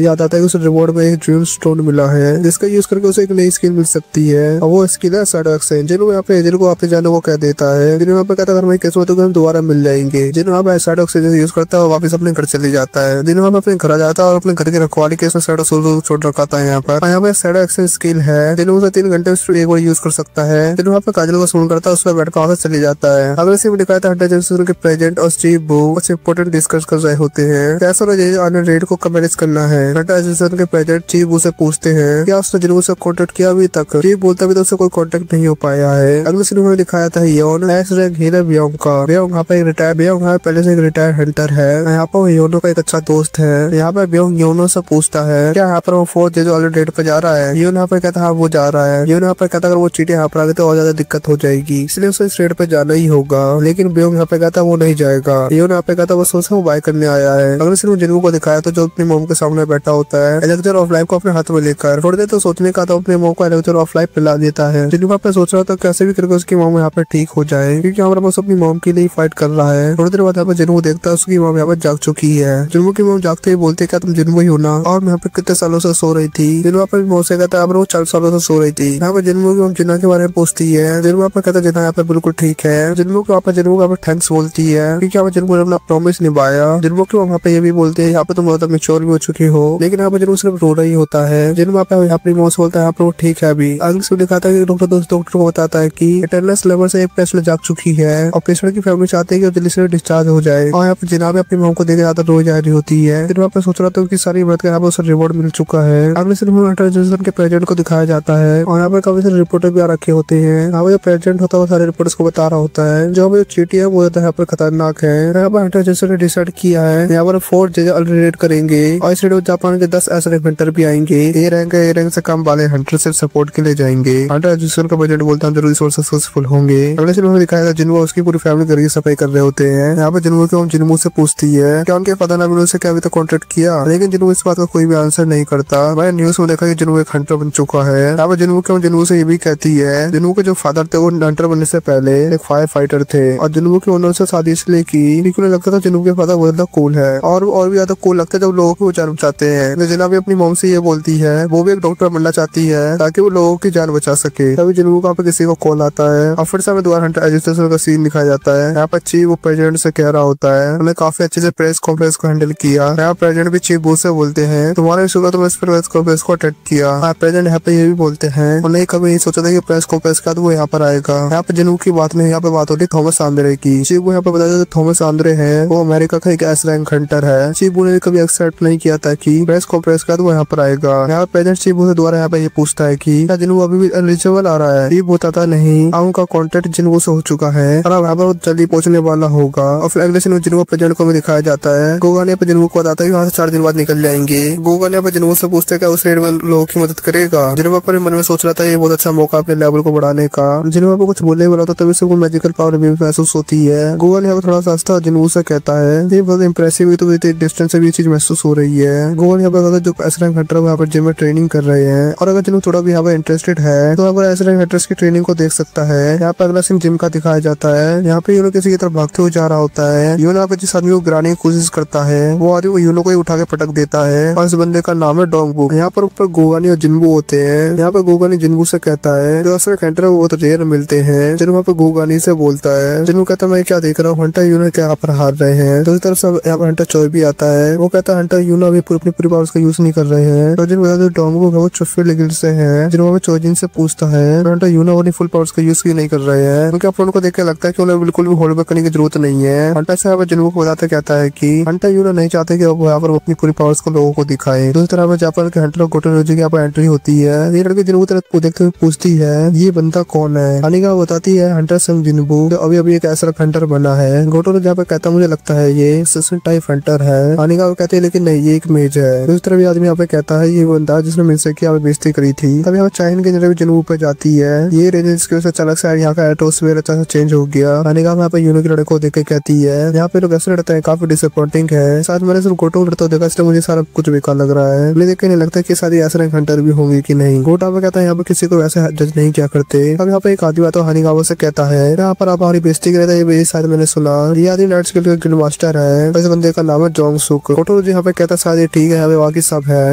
याद आता है कि उसे रिवॉर्ड में एक ड्रीम स्टोन मिला है जिसका यूज करके उसे एक नई स्किल मिल सकती है और वो स्किल है शैडो एक्सचेंज। जिन्हों यहाँ पे जिनको वापस जाने को कह देता है। जिन्हों यहाँ पे कहता है हमारी किस्मत है हम दोबारा मिल जाएंगे। जिन्हों यहाँ पे शैडो एक्सचेंज यूज करता है वापस अपने घर चले जाता है। जिन्हों यहाँ पे अपने घर आ जाता है और अपने घर की रखवाली के शैडो सोल छोड़ रखा था यहाँ पे शैडो एक्सचेंज स्किल है। जिन्हों उसे 3 घंटे एक बार यूज कर सकता है। जिन्हों यहाँ पे काजल को सुन करता है उस पर बैठ कर वापस चले जाता है। अगले सीन में दिखाया था हंटर जेसन के प्रेजेंट और स्टीव बो कुछ इंपोर्टेंट डिस्कस कर रहे होते हैं। कैसे रेड को मैनेज करना है। हंटर जेसन के प्रेजेंट चीफ बो से पूछते हैं क्या उसने जिन्हों से कॉन्टेक्ट किया अभी तक। चीफ बोलता भी तो उससे कोई कॉन्टेक्ट नहीं हो पाया है। अगले सीन में दिखाया था योन एक्स रैंक हीलर बियोंग का। बियोंग यहाँ पे रिटायर बियोंग पहले से एक रिटायर हंटर है। यहाँ पर योनो का एक अच्छा दोस्त है। यहाँ पे बियोंग योनो से पूछता है क्या यहाँ पर वो फोर्थ जो ऑलरेडी डेट पे जा रहा है। योन यहाँ पे कहता है वो जा रहा है। योन यहाँ पे कहता अगर वो चीटी यहाँ पर आ गई तो और ज्यादा दिक्कत हो जाएगी इसलिए उसे इस रेट पे जाना ही होगा। लेकिन बियोंग यहाँ पे कहता वो नहीं जाएगा। योन यहाँ पे कहता वो सोचा वो बाय करने आया है। अगले सीन जिन्हों को दिखाया तो जो अपनी मोम के सामने बैठा होता है एलेक्जेंडर ऑफ लाइफ को अपने हाथ में लेकर थोड़ी देर तो सोचने का था अपने मोम को एलेक्जेंडर ऑफ लाइफ पिला देता है। जिन्हों पे सोच रहा था कैसे भी करके उसकी मोम यहाँ पे ठीक हो जाए क्योंकि हमारा बस अपनी मोम के लिए फाइट कर रहा है। थोड़ी देर बाद यहाँ पे जिन्हों देखता है उसकी मोम यहाँ पे जाग चुकी है। जिन्हों की मोम जागते ही बोलते क्या तुम जिन्हों ही हो ना और मैं यहाँ पे कितने सालों से सो रही थी। जिन्हों पे मोम से कहता है वो 4 सालों से सो रही थी। यहाँ पे जिन्हों की मोम जिन्ना के बारे में पूछती है। जिन्हों पे कहता जिन्ना यहाँ पे बिल्कुल ठीक है। जिन्हों को यहाँ पे थैंक्स बोलती है क्योंकि यहाँ पे जिन्हों ने अपना प्रॉमिस निभाया। जिन्हों की वहाँ पे ये भी बोलते हैं यहाँ पे तुम बहुत मेच्योर भी हो चुकी हो। लेकिन यहाँ पे जिन्हों सिर्फ रो रही होता है। जिन्हों पे अपनी मोम से बोलता है यहाँ पे वो ठीक है अभी। आगे से दिखाता है डॉक्टर को बताता है की इटरनल्स लेवल से एक पेशेंट जाग चुकी है और पेशेंट की फैमिली चाहते हैं कि जल्दी से डिस्चार्ज हो जाए और यहाँ पे जिनाब अपनी मोम को देकर ज्यादा रो जा रही होती है। फिर वहाँ पे सोच रहा था कि सारी मदद का यहाँ पे उसे रिवॉर्ड मिल चुका है। अगले सीन में हंटर जेसन के प्रेजेंट को दिखाया जाता है और यहाँ पे काफी सारे रिपोर्टर भी आ रखे होते हैं। यहाँ पे जो प्रेजेंट होता है वो सारे रिपोर्टर्स को बता रहा होता है जो हमें चीटी है वो यहाँ पर खतरनाक है। यहाँ पर हंटर जेसन ने डिसाइड किया है यहाँ पर 4 जगह ऑलरेडी करेंगे और इस रेड जापान के 10 ऐसे हंटर भी आएंगे। ए रैंक से कम वाले हंटर से सपोर्ट के लिए जाएंगे। हंटर जेसन का बजट बोलता है जरूरी सक्सेसफुल होंगे। अगले सीन में दिखाया था जिन्हों उसकी पूरी फैमिली घर की सफाई कर रहे होते हैं। यहाँ पे जिन्हों की जिन्हों से पूछती है क्या उनके फादर ने उसे क्या अभी तक कॉन्टेक्ट किया। लेकिन जिन्हों इस बात का कोई भी आंसर नहीं करता। मैंने न्यूज में देखा कि जिन्हों एक हंटर बन चुका है। यहाँ पे जिन्हों से ये भी कहती है जिन्हों के जो फादर थे वो हंटर बनने से पहले एक फायर फाइटर थे और जिन्हों की उन्होंने से शादी इसलिए की क्योंकि उन्हें लगता था जिन्हों के फादर बहुत ज्यादा कूल है और भी ज्यादा कूल लगता है जब लोगों की वो जान बचाते हैं। जिन्हों भी अपनी मॉम से ये बोलती है वो भी एक डॉक्टर बनना चाहती है ताकि वो लोगों की जान बचा सके। तभी जिन्हों का किसी को कॉल आता है और फिर से हमें दोबारा हंटर एजुकेशन का सीन दिखाया जाता है। यहाँ पर चीफ वो प्रेसिडेंट से कह रहा होता है उन्हें काफी अच्छे से प्रेस कॉन्फ्रेंस को हैंडल किया। यहाँ प्रेसिडेंट भी चीफ बो से बोलते हैं तुम्हारे शुक्र तुमने इस प्रेस कॉन्फ्रेंस को अटेंड किया। प्रेसिडेंट यहाँ पे ये भी बोलते हैं उन्हें कभी नहीं सोचा था कि प्रेस कॉन्फ्रेंस का वो यहाँ पर आएगा। यहाँ पे जिन्हों की बात नहीं यहाँ पे बात होती थॉमस आंद्रे की। चीफ बो यहाँ पे बताया थॉमस आंद्रे है वो अमेरिका का एक एस रैंक हंटर है। चीफ बो ने कभी एक्सेप्ट नहीं किया था कि प्रेस कॉन्फ्रेंस का वो यहाँ पर आएगा। यहाँ प्रेसिडेंट चीफ बो से दोबारा यहाँ पे ये पूछता है कि क्या जिन्हों अभी भी एलिजिबल आ रहा है। चीफ बताता नहीं उनका कॉन्टेक्ट जिन्हों से हो चुका है और अब यहाँ पर जल्दी पहुंचने वाला होगा। और फिर अगले दिन जिन्हों प्रेसिडेंट को भी दिखाया जाता है। गोगा ने जिन्हों को बताता है कि वहाँ से 4 दिन बाद निकल जाएंगे। गोगा ने जिन्हों से पूछते क्या उस रेड में लोगों की मदद करेगा। जिन्हों अपने मन में सोच रहा था ये बहुत अच्छा मौका अपने लेवल को बढ़ाने का। जिन्हों पर कुछ बोलने वाला था तभी से वो मैजिकल पावर भी महसूस होती है। गोगा ने थोड़ा सा हंसता जिन्हों से कहता है ये बहुत इंप्रेसिव है तो डिस्टेंस से भी चीज महसूस हो रही है। गोगा ने बताता जो एस रैंक हंटर यहाँ पर जिम में ट्रेनिंग कर रहे हैं और अगर जिन्हों थोड़ा भी यहाँ पर इंटरेस्टेड है तो यहाँ पर एस रैंक हंटर्स की ट्रेनिंग को देख सकता है। यहाँ पर अगला सीन जिम का दिखाया जाता है। यहाँ पे यूनो किसी की तरफ भागते हुए जा रहा होता है। यूनो यहाँ पे जिस आदमी को गिराने की कोशिश करता है वो आदमी वो यूनो को ही उठा के पटक देता है और इस बंदे का नाम है डोंगबू। यहाँ पर ऊपर गोगानी और जिन्बू होते हैं। यहाँ पे गोगानी जिन्बू से कहता है जो असर हंटर वो तो रेयर मिलते हैं। जिन्हों वहाँ पे गोगानी से बोलता है जिन्हों कहता है मैं क्या देख रहा हूँ हंटर यूनो क्या यहाँ पर हार रहे हैं। दूसरी तरफ से यहाँ पर हंटर चोय भी आता है। वो कहता है हंटर यूनो अभी अपनी पूरी पावर्स का यूज नहीं कर रहे हैं। तो जिन्हों डोंगबू वो चुफे लेगिल से है। जिन्हों चोजिन से पूछता है हंटर यूनो अपनी फुल पावर्स का यूज नहीं कर रहे हैं क्योंकि आप उनको देख के लगता है कि उन्हें बिल्कुल भी होल्ड बैक करने की जरूरत नहीं है। हंटर से जिन्हों को बताता कहता है कि हंटर यूनो नहीं चाहते कि वो यहाँ पर अपनी पूरी पावर्स को लोगों को दिखाए। दूसरी तरफ जापान के हंटर गोटेनोजी की यहाँ पर एंट्री होती है। ये लड़की जिन्हों तरफ देखते हुए पूछती है ये बंदा कौन है। हानिका बताती है हंटर संग जिन्बू जो अभी एक ऐसा हंटर बना है। गोटेनोजी यहाँ पे कहता मुझे लगता लगता है ये असिस्टेंट टाइप हंटर है। हानिगावा कहते हैं लेकिन नहीं ये एक मेज है। दूसरी तरफ ये आदमी यहाँ पे कहता है ये बंदा जिसने मिनसे की यहाँ पे बेइज्जती करी थी। तब यहाँ चाइन की नजर जुनू पे जाती है। ये रेंज जिसकी वजह से अचानक से यहाँ का एटमॉस्फेयर अच्छा चेंज हो गया। हानिगावा यहाँ पे यूनो के लड़के को देख के कहती है यहाँ पे लोग ऐसे लड़ते हैं काफी डिसअपॉइंटिंग है। साथ मैंने सिर्फ गोटो लड़ता देखा इसलिए मुझे सारा कुछ बेकार लग रहा है। मुझे देख के नहीं लगता कि सारी ऐसे रैंक हंटर भी होंगी कि नहीं। गोटा पे कहता है यहाँ पे किसी को वैसे जज नहीं किया करते। अब यहाँ पे एक आदमी आता है हानिगावा से कहता है यहाँ पर आप हमारी बेइज्जती कर रहे थे ये शायद मैंने सुना। ये आदमी नाइट स्किल का गिल्ड मास्टर है। इस बंदे का नाम है जोंग सुक। गोटो यहाँ पे कहता है शायद ठीक है यहाँ पे बाकी सब है।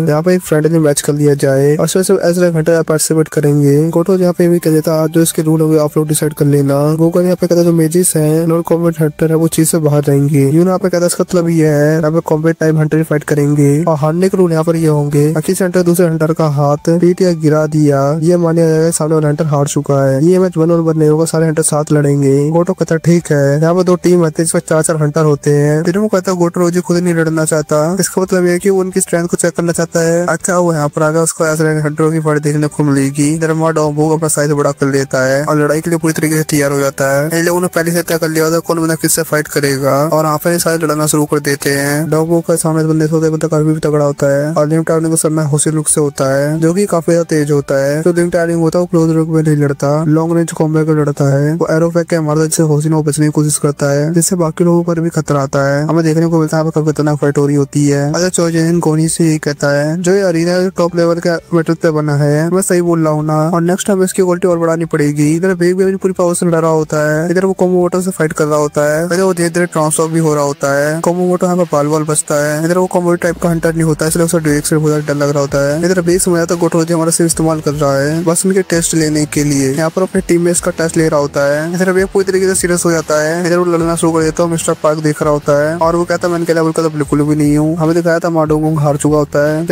यहाँ पे एक फ्रेंडली मैच कर लिया जाए और सिर्फ एज रैंक हंटर पार्टिसिपेट करेंगे। गोटो यहाँ पे भी कह देता जो इसके रूल होंगे आप लोग डिसाइड कर लेना। गोगन यहाँ पे कहता जो मेजिस है नॉन कॉम्बैट हंटर है वो चीज से बाहर रहेंगे। यूनो यहाँ पे कहता इसका मतलब ये है यहाँ पे कॉम्बैट टाइप हंटर फाइट करेंगे और हारने के रूल यहाँ पर ये होंगे कि हंटर दूसरे हंटर का हाथ पीट या गिरा दिया ये माना जाएगा सामने वाला हंटर हार चुका है। ये मैच 1-on-1 नहीं होगा सारे हंटर साथ लड़ेंगे। गोटो कहता ठीक है। यहाँ पे दो टीम आती है जिसमें 4-4 हंटर होते हैं। जिनको कहता है गोटो रोजी खुद नहीं लड़ना चाहता। इसका मतलब ये कि वो उनकी स्ट्रेंथ को चेक करना चाहता है। अच्छा वो यहाँ पर आगे उसको ऐसे हंटरों की फाइट देखने को मिलेगी। डॉम्बो अपना साइज बड़ा कर लेता है और लड़ाई के लिए पूरी तरीके से तैयार हो जाता है। इन लोगों ने पहले से तय कर लिया होता है कौन बंदा किससे फाइट करेगा और यहाँ पे सारे लड़ना शुरू कर देते हैं। डॉम्बो का सामने बंदे से बंदा काफी भी तगड़ा होता है और लिंक टाइमिंग को करना होशी लुक से होता है जो कि काफी ज्यादा तेज होता है। जो लिंक टाइमिंग होता है वो क्लोज लुक में नहीं लड़ता लॉन्ग रेंज कॉम्बैट में लड़ता है। वो एरो फेंक के मारता जिससे होशी को बचने की कोशिश करता है जिससे बाकी लोगों पर भी खतरा आता है। हमें देखने को मिलता है काफी खतरनाक फाइट हो रही होती है। अच्छा चोजेन कोनी से ही कहता है जो ये अरीना टॉप लेवल का मेटल पे बना है मैं सही बोल रहा हूँ ना और नेक्स्ट टाइम इसकी क्वालिटी और बढ़ानी पड़ेगी। इधर बेग भी पूरी पावर से लड़ रहा होता है। इधर वो कोमोमोटो से फाइट कर रहा होता है। इधर वो धीरे धीरे ट्रांसफर भी हो रहा होता है। कोमोमोटो यहाँ पर बाल बाल बचता है। इधर वो कॉम्बो टाइप का हंटर नहीं होता है इसलिए उसे डायरेक्ट से बहुत डर लग रहा होता है। इधर बेग समझ आता है गोटो हमारा सिर्फ इस्तेमाल कर रहा है बस उनके टेस्ट लेने के लिए। यहाँ पर अपने टीममेट्स का टेस्ट ले रहा होता है। इधर बेग पूरी तरीके से सीरियस हो जाता है। इधर वो लड़ना शुरू कर देता है। मिस्टर पार्क देख रहा होता है और वो कहता है मैंने लेवल का तो बिल्कुल भी नहीं हूँ। हमें दिखाया था माडोंग हार चुका होता है।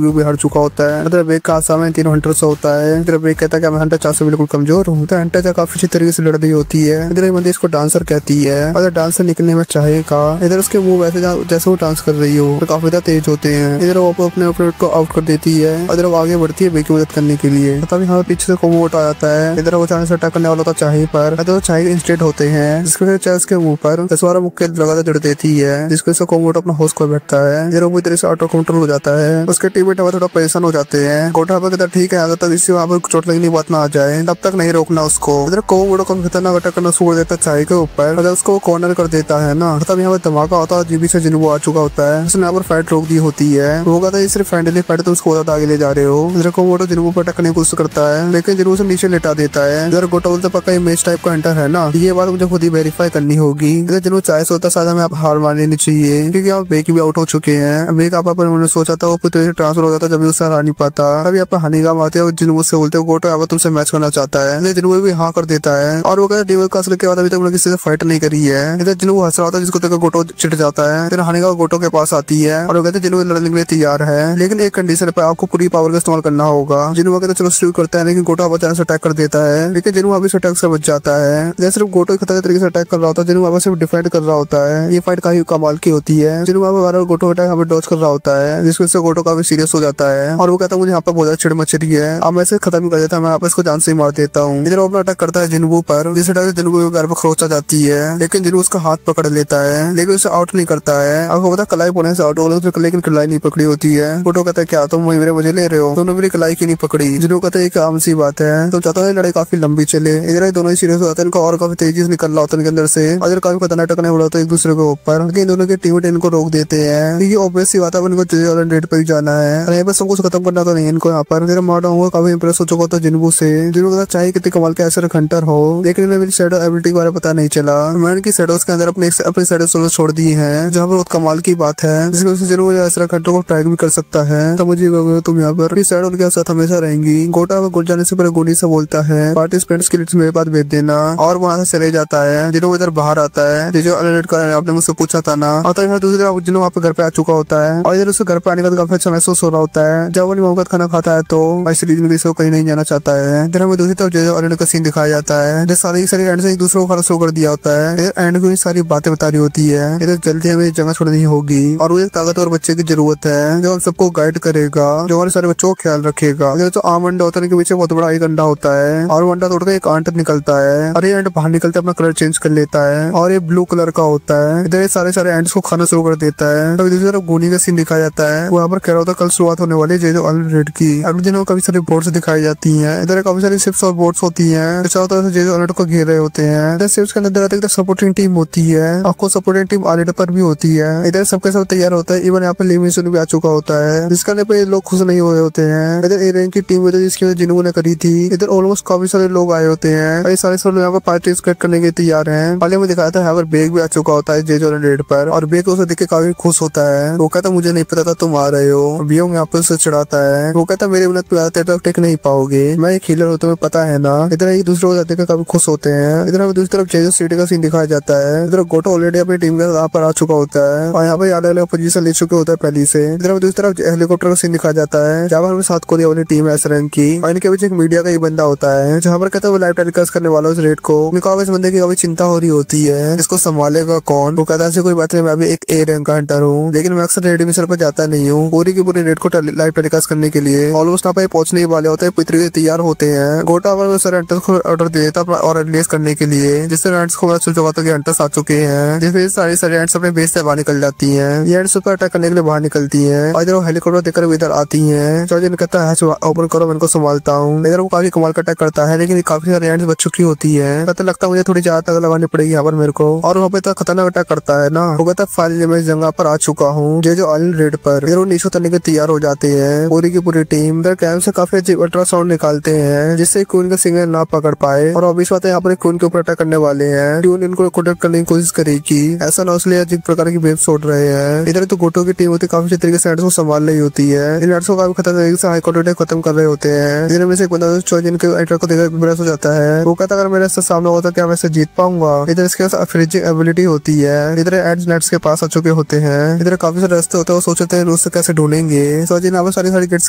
भी हार चुका होता है। इधर बेग का सामने 3 हंटर से होता है। इधर बेग कहता है कि मैं हंटर 4 से बिल्कुल कमजोर हूँ। तो हंटर काफी अच्छी तरीके से लड़ रही होती है। इधर बंदी इसको डांसर कहती है और डांसर निकलने में चाहेगा। इधर उसके मुंह वैसे जैसे वो डांस कर रही हो तो काफी ज्यादा तेज होते हैं। इधर वो अपने ऑपोनेंट को आउट कर देती है और इधर वो आगे बढ़ती है बेग की मदद करने के लिए। तभी यहाँ पीछे से कोमोट आ जाता है। इधर वो चाहे से अटैक करने वाला था चाहे पर तो चाहे इंस्टेट होते हैं जिसकी वजह से उसके मुंह पर 10-12 मुक्के लगातार जड़ देती है जिसकी वजह से कोमोट अपना होस्ट को बैठता है। इधर वो तरह से ऑटो कंट्रोल हो जाता है। उसके टीममेट थोड़ा परेशान हो जाते हैं। गोटा पर कहता ठीक है आगे तक इससे वहाँ पर चोट लगने की बात ना आ जाए तब तक नहीं रोकना उसको। इधर कोमोटो को खतरनाक अटैक करना छोड़ देता चाय के ऊपर और उसको कॉर्नर कर देता है ना तब यहाँ पर धमाका होता है। जीबी से जिन्हों आ चुका होता है उसने यहाँ पर फाइट रोक दी होती है। वो कहता है सिर्फ फ्रेंडली फाइट तो उसको ज्यादा आगे ले जा रहे हो। इधर कोमोटो जिन्हों पर अटैक करने की कोशिश करता है लेकिन जिन्हों से नीचे लेटा देता है। इधर गोटा बोलता पक्का ये मैच टाइप का हंटर है ना ये बात मुझे खुद ही वेरीफाई करनी होगी। इधर जिन्हों चाहे होता सादा में आप हार मान लेनी चाहिए क्योंकि आप बेक भी आउट हो चुके हैं। बेक आप उन्होंने सोचा था वो पूरी ट्रांसफर हो जाता जब भी उससे हरा नहीं पाता। अभी आप हानिगाम आते हैं जिन्हों से बोलते हो गोटो अब तुमसे मैच करना चाहता है। जिन्हों भी हाँ कर देता है और वो कहता है कासल के बाद अभी तक उन्होंने किसी से फाइट नहीं करी है। इधर जिन्हों हंस रहा होता है जिसको देखकर गोटो चिढ़ जाता है। फिर हानिगाम गोटो के पास आती है और वो कहते हैं जिन्हों लड़ने के लिए तैयार है लेकिन एक कंडीशन पे आपको पूरी पावर का इस्तेमाल करना होगा। जिन्हों कहते चलो शुरू करता है लेकिन गोटो अचानक से अटैक कर देता है लेकिन जिन्हों अभी से अटैक से बच जाता है। जैसे सिर्फ गोटो खतरनाक तरीके से अटैक कर रहा होता है जिन्हों सिर्फ डिफेंड कर रहा होता है। ये फाइट काफी कमाल की होती है। जिन्हों गोटो अटैक हमें डॉज कर रहा होता है जिसकी वजह से गोटो काफी सीरियस हो जाता है और वो कहता है मुझे यहाँ पर बहुत चिड़ मच रही है अब मैं इसे खत्म कर देता हूँ मैं आप इसको जान से ही मार देता हूँ। इधर वो अपना अटैक करता है जिन्हों पर जिस अटैक से जिन्हों घर पर खरोच आ जाती है लेकिन जिन्हों उसका हाथ पकड़ लेता है लेकिन उसे आउट नहीं करता है। आपको पता कलाई पोने से आउट हो गया लेकिन कलाई नहीं पकड़ी होती है। गोटो कहता है क्या तुम मेरे मजे ले रहे हो दोनों मेरी कलाई की नहीं पकड़ी। जिन्हों कहता है एक आम सी बात है तो चाहता है लड़ाई काफी लंबी चले। इधर दोनों ही सीरियस हो जाते हैं इनको और काफी तेजी से निकल रहा होता है इनके अंदर से और इधर काफी खतरनाक टकने उड़ा होता है एक दूसरे के ऊपर लेकिन दोनों के टीममेट इनको रोक देते हैं क्योंकि ऑब्वियस सी बात है इनको डेट पर ही जाना है और यहाँ पर सब कुछ खत्म करना तो नहीं इनको। यहाँ पर मेरा मार्डा हुआ काफी इंप्रेस हो चुका होता है जिन्हों से जिन्हों चाहे कितने कमाल के ऐसे हंटर हो लेकिन मेरी शैडो एबिलिटी के बारे में पता नहीं चला। मैंने की शैडोज के अंदर अपने शैडो सोलो छोड़ दी है जहाँ पर बहुत कमाल की बात है जिसकी वजह से जरूर ऐसा हंटर को ट्रैक भी कर सकता है। तो मुझे तुम यहाँ पर शैडो उनके साथ हमेशा रहेंगी। गोटा गुल जाने से पहले गोनी से बोलता है पार्टिसिपेंट्स की लिस्ट मेरे पास भेज देना और वहाँ से चले जाता है। जिन्हों इधर बाहर आता है जो अलर्ट कर आपने मुझसे पूछा था ना और तो दूसरी तरफ जिन्हों वहाँ पे घर पे आ चुका होता है और इधर उसके घर पे आने का काफी अच्छा महसूस हो रहा होता है। जब वो मोहब्बत खाना खाता है तो इस रीजन में कहीं नहीं जाना चाहता है। इधर हमें दूसरी तरफ जो अलर्ट का सीन दिखाया जाता है जो सारी एंड से एक दूसरे को खाना शुरू कर दिया होता है। एंड को सारी बातें बता रही होती है इधर जल्दी हमें जगह छोड़नी होगी और वो एक ताकतवर बच्चे की जरूरत है जो हम सबको गाइड करेगा जो हमारे सारे बच्चों का ख्याल रखेगा। जो आम अंडा होता है के पीछे बहुत बड़ा एक अंडा होता है और वो अंडा तोड़कर एक आंट निकलता है और ये अंडा बाहर निकलते अपना कलर चेंज कर लेता है और ये ब्लू कलर का होता है। इधर ये सारे एंड्स को खाना शुरू कर देता है। तो दूसरी तरफ गोनी का सीन दिखाया जाता है। वो यहाँ पर कह रहा होता है कल शुरुआत होने वाली है जो रेड की। अगले दिन काफी सारी बोट्स दिखाई जाती हैं। इधर काफी सारी शिप्स और बोट्स होती हैं जो चारों तरफ से जो को घेर रहे होते हैं। इधर शिप्स के अंदर सपोर्टिंग टीम होती है। आपको सपोर्टिंग टीम आर्लेट पर भी होती है। इधर सबके सब तैयार होता है। इवन यहाँ पर लिमिशन भी आ चुका होता है जिसका लोग खुश नहीं हुए होते हैं। इधर ए की टीम होती है जिसकी जिन्होंने करी थी। इधर ऑलमोस्ट काफी सारे लोग आए होते हैं। ये सारे लोग यहाँ पर पार्टिसिपेट करने के तैयार हैं। हाल ही में दिखाया था यहाँ पर बेग भी आ चुका होता है जेज और रेड पर, और बेग उसे देख के काफी खुश होता है। वो कहता मुझे नहीं पता था तुम आ रहे हो। बियोंग यहाँ पर उसे चढ़ाता है। वो कहता मेरे बिना तुम आते तक टेक नहीं पाओगे, मैं एक हीलर हूँ तुम्हें पता है ना। इधर एक दूसरे को देख काफी खुश होते हैं। इधर हमें दूसरी तरफ जेजो सिटी का सीन दिखाया जाता है। इधर गोटो ऑलरेडी अपनी टीम के यहाँ पर आ चुका होता है और यहाँ पर अलग अलग पोजीशन ले चुके होता है पहले से। इधर हमें दूसरी तरफ हेलीकॉप्टर का सीन दिखाया जाता है जहाँ पर हमें साउथ कोरिया वाली टीम है रैंक की, और इनके पीछे एक मीडिया का ही बंदा होता है जहाँ पर कहता है वो लाइव टेलीकास्ट करने वाला उस रेड को। उनको इस बंदे की काफी चिंता हो रही होती है, इसको संभालेगा कौन। वो कहता है कोई बात नहीं, मैं भी एक ए रैंक का हंटर हूँ लेकिन मैं अक्सर रेड मिशन पर जाता नहीं हूँ। पूरी की पूरी रेड को लाइव टेलीकास्ट करने के लिए ऑलमोस्ट यहाँ पे पहुंचने वाले होते हैं। पितरी तैयार होते हैं। गोटा पर सारे हंटर्स को ऑर्डर दे देता और रिलीज करने के लिए, जिससे हंटर्स को पता चल चुका था कि हंटर्स आ चुके हैं। जिसमें सारे हंट्स अपने बेस से बाहर निकल जाती है। ये हंट्स पर अटैक करने के लिए बाहर निकलती है और इधर हेलीकॉप्टर देखकर इधर आती है। चौजिन कहता है ओपन करो, मैं इनको संभालता हूँ। इधर वो काफी कमाल का अटैक करता है लेकिन काफी सारे हंट्स बच चुकी होती है। कहता लगता है मुझे थोड़ी ज्यादा तक लगानी पड़ेगी यहाँ पर मेरे को, और वहाँ पे तो खतरनाक अटैक करता है ना। वो कहता फाइनली मैं इस जगह पर आ चुका हूँ जो आइलैंड रेड पर। इधर वो नीचे उतरने के तैयार हो जाते हैं पूरी की पूरी टीम। इधर कैंप से काफी अजीब अल्ट्रासाउंड निकालते हैं जिससे क्वीन का सिग्नल ना पकड़ पाए, और ऑब्वियस बात है यहाँ पर क्वीन के ऊपर अटैक करने वाले हैं। क्वीन इनको प्रोटेक्ट करने की कोशिश करेगी, ऐसा ना इसलिए अजीब प्रकार की वेव छोड़ रहे हैं। इधर तो गोटो की टीम होती है काफी अच्छे तरीके से हंट्स को संभाल रही होती है। इन हंट्स को काफी खतरनाक तरीके से हाई कॉन्टेक्ट खत्म कर रहे होते हैं। इधर में से एक बंदा चौजिन के अटैक को देखकर ब्रेस हो जाता है। वो कहता अगर मेरे से सामने होता क्या मैं जीत पाऊंगा। इधर इसके पास फ्रीजिंग एबिलिटी होती है। इधर एड्स नेट्स के पास आ चुके होते हैं। इधर काफी सारे रास्ते होते हैं, वो सोचते हैं उससे कैसे ढूंढेंगे। चौजिन यहाँ पर सारी गेट्स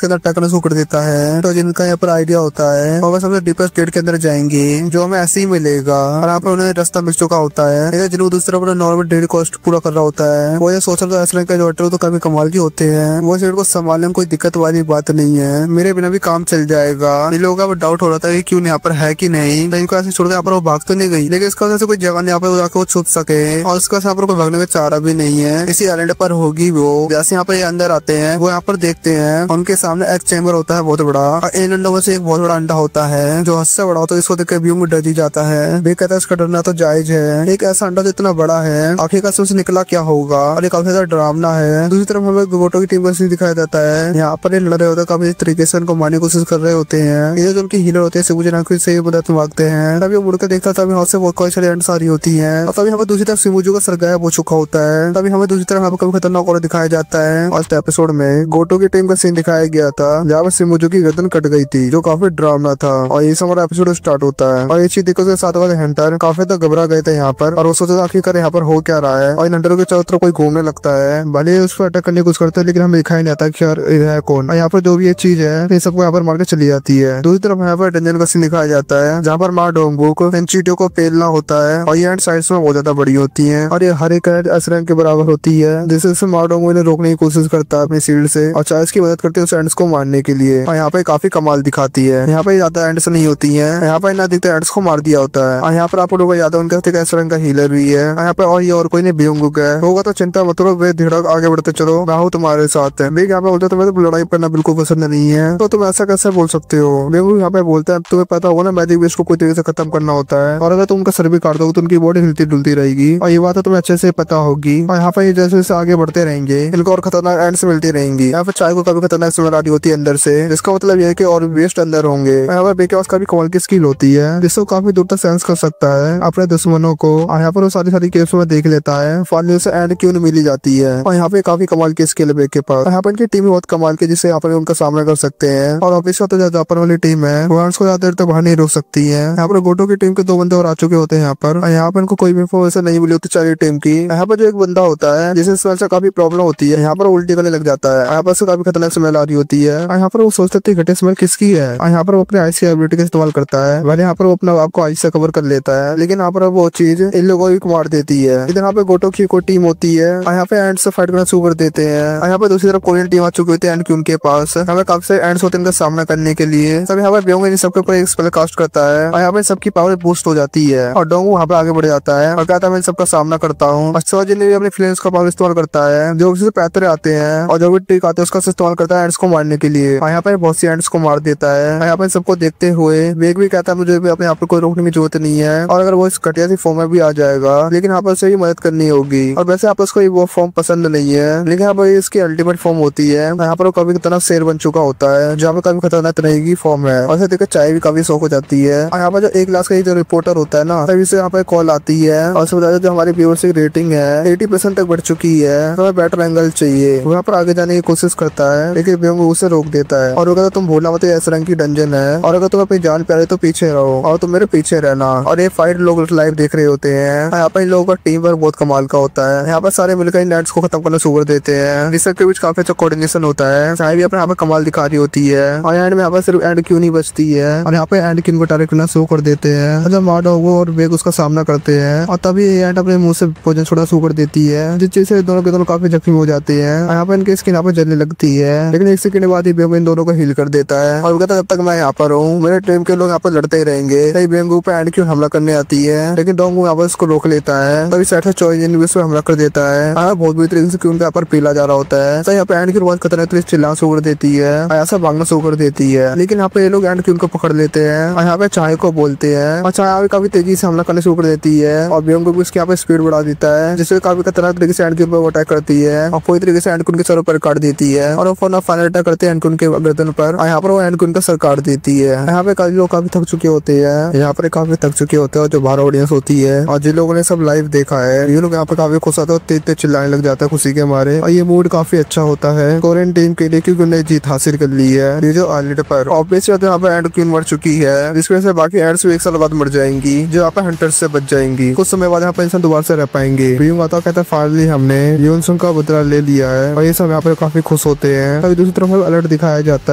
के अंदर अटैक करना शुरू कर देता है। चौजिन का यहाँ पर आइडिया होता है और सबसे डीपेस्ट गेट के अंदर जाएंगे जो हमें ऐसे ही मिलेगा, और यहाँ पर उन्हें रास्ता मिल चुका होता है। इधर जिन्होंने दूसरी तरफ नॉर्मल डेली कॉस्ट पूरा कर रहा होता है। वो ये सोच रहा था ऐसा का जो तो काफी कमाल की होते हैं। वो शेड को संभालने में कोई दिक्कत वाली बात नहीं है, मेरे बिना भी काम चल जाएगा। इन लोगों का डाउट हो रहा था कि क्यों यहाँ पर है कि नहीं, इनको ऐसे छोड़ के यहाँ पर वो भाग तो नहीं गई, लेकिन इसका वजह से कोई जगह नहीं यहाँ पर जाकर वो छुप सके, और उसका यहाँ पर कोई भागने का चारा भी नहीं है। इसी आइलैंड पर होगी वो। जैसे यहाँ पर ये अंदर आते हैं वो यहाँ पर देखते हैं उनके सामने एक चैम्बर होता है बहुत बड़ा, और इन अंडों में से एक बहुत बड़ा अंडा होता है जो हद से बड़ा होता है। इसको देख के व्यू में डर ही जाता है। वे कहता है इसका डरना तो जायज है, एक ऐसा अंडा जो इतना बड़ा है आखिरकार से निकला क्या होगा, और ये काफी ज्यादा डरावना है। दूसरी तरफ हमें गोटो की टीम का सीन दिखाया जाता है। यहाँ पर ये लड़ रहे होते हैं, काफी तरीके से उनको मारने की कोशिश कर रहे होते हैं। ये जो उनके हीलर होते हैं सिबुजी नाकी से मदद मांगते हैं। तभी वो मुड़कर देखता तभी हाथ से बहुत सारी एंड्स आ रही होती है, और तभी हमें दूसरी तरफ सिमुजू का सर गायब हो चुका होता है। तभी हमें दूसरी तरफ यहाँ पर खतरनाक और दिखाया जाता है। आज एपिसोड में गोटो की टीम का सीन दिखाया गया था जहाँ पर सिमुजू की गर्दन कट गई थी जो काफी डरावना था, और ये हमारा एपिसोड स्टार्ट होता है। और ये चीज देखो उसके साथ वाले हंटर काफी तक घबरा गए थे यहाँ पर, और वो सोचते आखिरकार यहाँ पर हो क्या रहा है। और इन हंटरों के चारों तरफ कोई घूमने लगता है, भले उस पर अटैक करने की कोशिश करते हैं लेकिन हमें दिखाई नहीं आता कि यार है कौन। और यहाँ पर जो भी ये चीज है ये सबको यहाँ पर मार के चली जाती है। दूसरी तरफ यहाँ पर डंजन का सीन दिखाया जाता है जहाँ पर माँ डोंगबू को चीटियों को पेलना होता है, और ये साइड्स में बहुत ज्यादा बड़ी होती है, और ये हर एक रैंक के बराबर होती है, जिससे माँ डोंगबू इन्हें रोकने की कोशिश करता है अपनी शील्ड से, और चार्ज की मदद करती है उस एंड्स को मारने के लिए। और यहाँ पे काफी कमाल दिखाती है। यहाँ पे ज्यादा एंड्स नहीं होती है, यहाँ पे ना दिखते एंड्स को मार दिया होता है। और यहाँ पर आप लोगों को याद है उनका रैंक का हीलर भी है। यहाँ पे और कोई नहीं बियोंगुक है। होगा तो चिंता मत करो, वे धीरज आगे बढ़ते चलो, मैं हूँ तुम्हारे साथ है। यहाँ पे बोलते तुम्हें तो लड़ाई करना बिल्कुल पसंद नहीं है, तो तुम ऐसा कैसे बोल सकते हो। बियोंगुक यहाँ पे बोलते हैं तुम्हें पता होगा ना मैजिक बेस को कोई तरीके से खत्म करना होता है, और अगर तुम उनका सर भी काट दो तो उनकी बॉडी हिलती डुलती रहेगी, और ये बात तो तुम्हें अच्छे से पता होगी। और यहाँ पे जैसे जैसे आगे बढ़ते रहेंगे इनको और खतरनाक एंड्स मिलती रहेंगी। यहाँ पे चाय को काफी खतरनाक स्मेल आ रही होती है अंदर से, जिसका मतलब यह है कि और वेस्ट अंदर होंगे। यहाँ पर बे के पास काफी कमाल की स्किल होती है जिससे काफी दूर तक सेंस कर सकता है अपने दुश्मनों को। यहाँ पर वो सारी केव्स में देख लेता है, फाइनली उसे एंड क्यों मिली जाती है। और यहाँ पे काफी कमाल की स्किल है बे के पास। यहाँ पर इनकी टीम बहुत कमाल की जिससे यहाँ पर उनका सामना कर सकते हैं, और ऑफिस का तो जापान वाली टीम है वो को ज्यादा देर तक बाहर नहीं रोक सकती है। यहाँ पर गोटो की टीम के 2 बंदे और आ चुके होते हैं यहाँ पर, और यहाँ पर इनको कोई भी इन्फॉर्मेशन नहीं मिली होती चारी टीम की। यहाँ पर जो एक बंदा होता है जिसे स्मेल से काफी प्रॉब्लम होती है, यहाँ पर उल्टी गले लग जाता है। यहाँ पर से काफी खतरनाक स्मेल आ रही होती है, और यहाँ पर वो सोचते घटे स्मेल किसकी है। और यहाँ पर वो अपने आइस की एबिलिटी का इस्तेमाल करता है, भले यहाँ पर वो अपना आपको आइस से कवर कर लेता है, लेकिन यहाँ पर वो चीज इन लोगों को मार देती है। इधर यहाँ पे गोटो की कोई टीम होती है, और यहाँ पे एंड से फाइट करना शुरू कर देते हैं। और यहाँ पे दूसरी तरफ कोरियन टीम आ चुकी होती है एंड क्यून के पास। हमें काफी से एंड्स होते हैं इनका सामना करने के लिए। तब यहाँ पर बियोंग इन सबके ऊपर एक स्पेल कास्ट करता है, और यहाँ पे सबकी पावर बूस्ट हो जाती है, और डोंगू वहाँ पे आगे बढ़ जाता है और कहता है मैं सब सबका सामना करता हूँ। अच्छा जिन्हें भी अपनी फ्लेम्स का पावर इस्तेमाल करता है, जो किसी पैतरे आते हैं और जो भी ट्रिक आते हैं उसका इस्तेमाल करता है एंड्स को मारने के लिए। और यहाँ पे बहुत सी एंड्स को मार देता है। यहाँ पे सबको देखते हुए वेग भी कहता है मुझे भी अपने आप को कोई रोकने की जरूरत नहीं है, और अगर वो इस घटिया सी फॉर्म में भी आ जाएगा लेकिन यहाँ पर उसे ही मदद करनी होगी। और वैसे आपस को वो फॉर्म पसंद नहीं है, लेकिन यहाँ पर इसकी अल्टीमेट फॉर्म होती है। यहाँ पर वो कभी तरह शेर बन चुका होता है, जहाँ पे काफी खतरनाक तरह की फॉर्म है, और देखकर चाय भी काफी शौक हो जाती है। और यहाँ पर जो एक क्लास का जो रिपोर्टर होता है ना, तभी से यहाँ पे कॉल आती है और उसे बताया जो हमारी व्यूअरशिप रेटिंग है 80% तक बढ़ चुकी है, तो हमें बेटर एंगल चाहिए। वो यहाँ पर आगे जाने की कोशिश करता है, लेकिन बेंगू उसे रोक देता है और वो कहता तुम भूलना मत एस रंग की डंजन है, और अगर तुम अपनी जान प्यारे तो पीछे रहो और तुम मेरे पीछे रहना। और ये फाइट लोग लाइव देख रहे होते हैं। यहाँ पर इन लोगों का टीम वर्क बहुत कमाल का होता है। यहाँ पर सारे मिलकर इन लैंड्स को खत्म करना शुरू कर देते हैं, जिसके बीच काफी अच्छा कोऑर्डिनेशन होता है। चाहे भी अपने यहाँ पर कमाल दिखा रही होती है, और एंड में यहाँ पर सिर्फ एंड क्यों नहीं बचती है, और यहाँ पे एंड क्यों को टारगेट करना शुरू कर देते हैं। जब मार्डोगो और वेग उसका सामना करते हैं, और तभी एंड अपने मुंह से भोजन छोड़ा शुरू कर देती है, जिस चीज से दोनों के दोनों काफी जख्मी हो जाते हैं। यहाँ पे इनके स्किन यहाँ पे जलने लगती है, लेकिन एक सेकंड बाद ही बेंगू इन दोनों को हील कर देता है और वो कहता है जब तक मैं यहाँ पर हूँ मेरे टीम के लोग यहाँ पर लड़ते ही रहेंगे। तभी बेंगू पे एंड क्यों हमला करने आती है, लेकिन डोंगू यहाँ पर उसको रोक लेता है। तभी सेट चॉइजिन भी उस पर हमला कर देता है। बहुत बुरी तरीके से क्यों यहाँ पर पीला जा रहा होता है। यहाँ पे एंड की रोज खतरनाक तरीके से चिल्लाना शुरू कर देती है, ऐसा भागना शुरू कर देती है, लेकिन यहाँ पे ये लोग एंड क्यों को पकड़ लेते हैं और यहाँ पे चाय को बोलते हैं, और चाय काफी तेजी से हमला करने शुरू कर देती है, और बेंगू भी उसके यहाँ पे स्पीड बढ़ा देता है, जिससे काफी खतरनाक तरीके से एंड के ऊपर अटैक करती है और पूरी तरीके से एंड के सर पर काट देती है, और वो फाइनल अटैक करते हैं एंड के गर्दन पर। यहाँ पर वो एंड का सर काट देती है। यहाँ पे काफी लोग काफी थक चुके होते हैं, यहाँ पर काफी थक चुके होते हैं, जो बाहर ऑडियंस होती है और जिन लोगों ने सब लाइव देखा है ये लोग यहाँ पे काफी खुश होते हैं, तेज तेज चिल्लाने लग जाता है खुशी के मारे। और ये मूड काफी अच्छा होता है कोरियन टीम के लिए, क्योंकि उन्हें जीत हासिल कर ली है ये जो आर्लिट पर। ऑब्वियसली यहाँ पे एंड क्वीन मर चुकी है, जिसकी वजह से बाकी एंड्स भी एक साल बाद मर जाएंगी, जो यहाँ पे हंटर्स से बच जाएंगी। कुछ समय बाद यहाँ पे इंसान दोबारा से रह पाएंगे। आता कहता है फाइनली हमने यूनसुंग का बदला ले लिया है, और ये सब यहाँ पे काफी खुश होते हैं। तभी दूसरी तरफ अलर्ट दिखाया जाता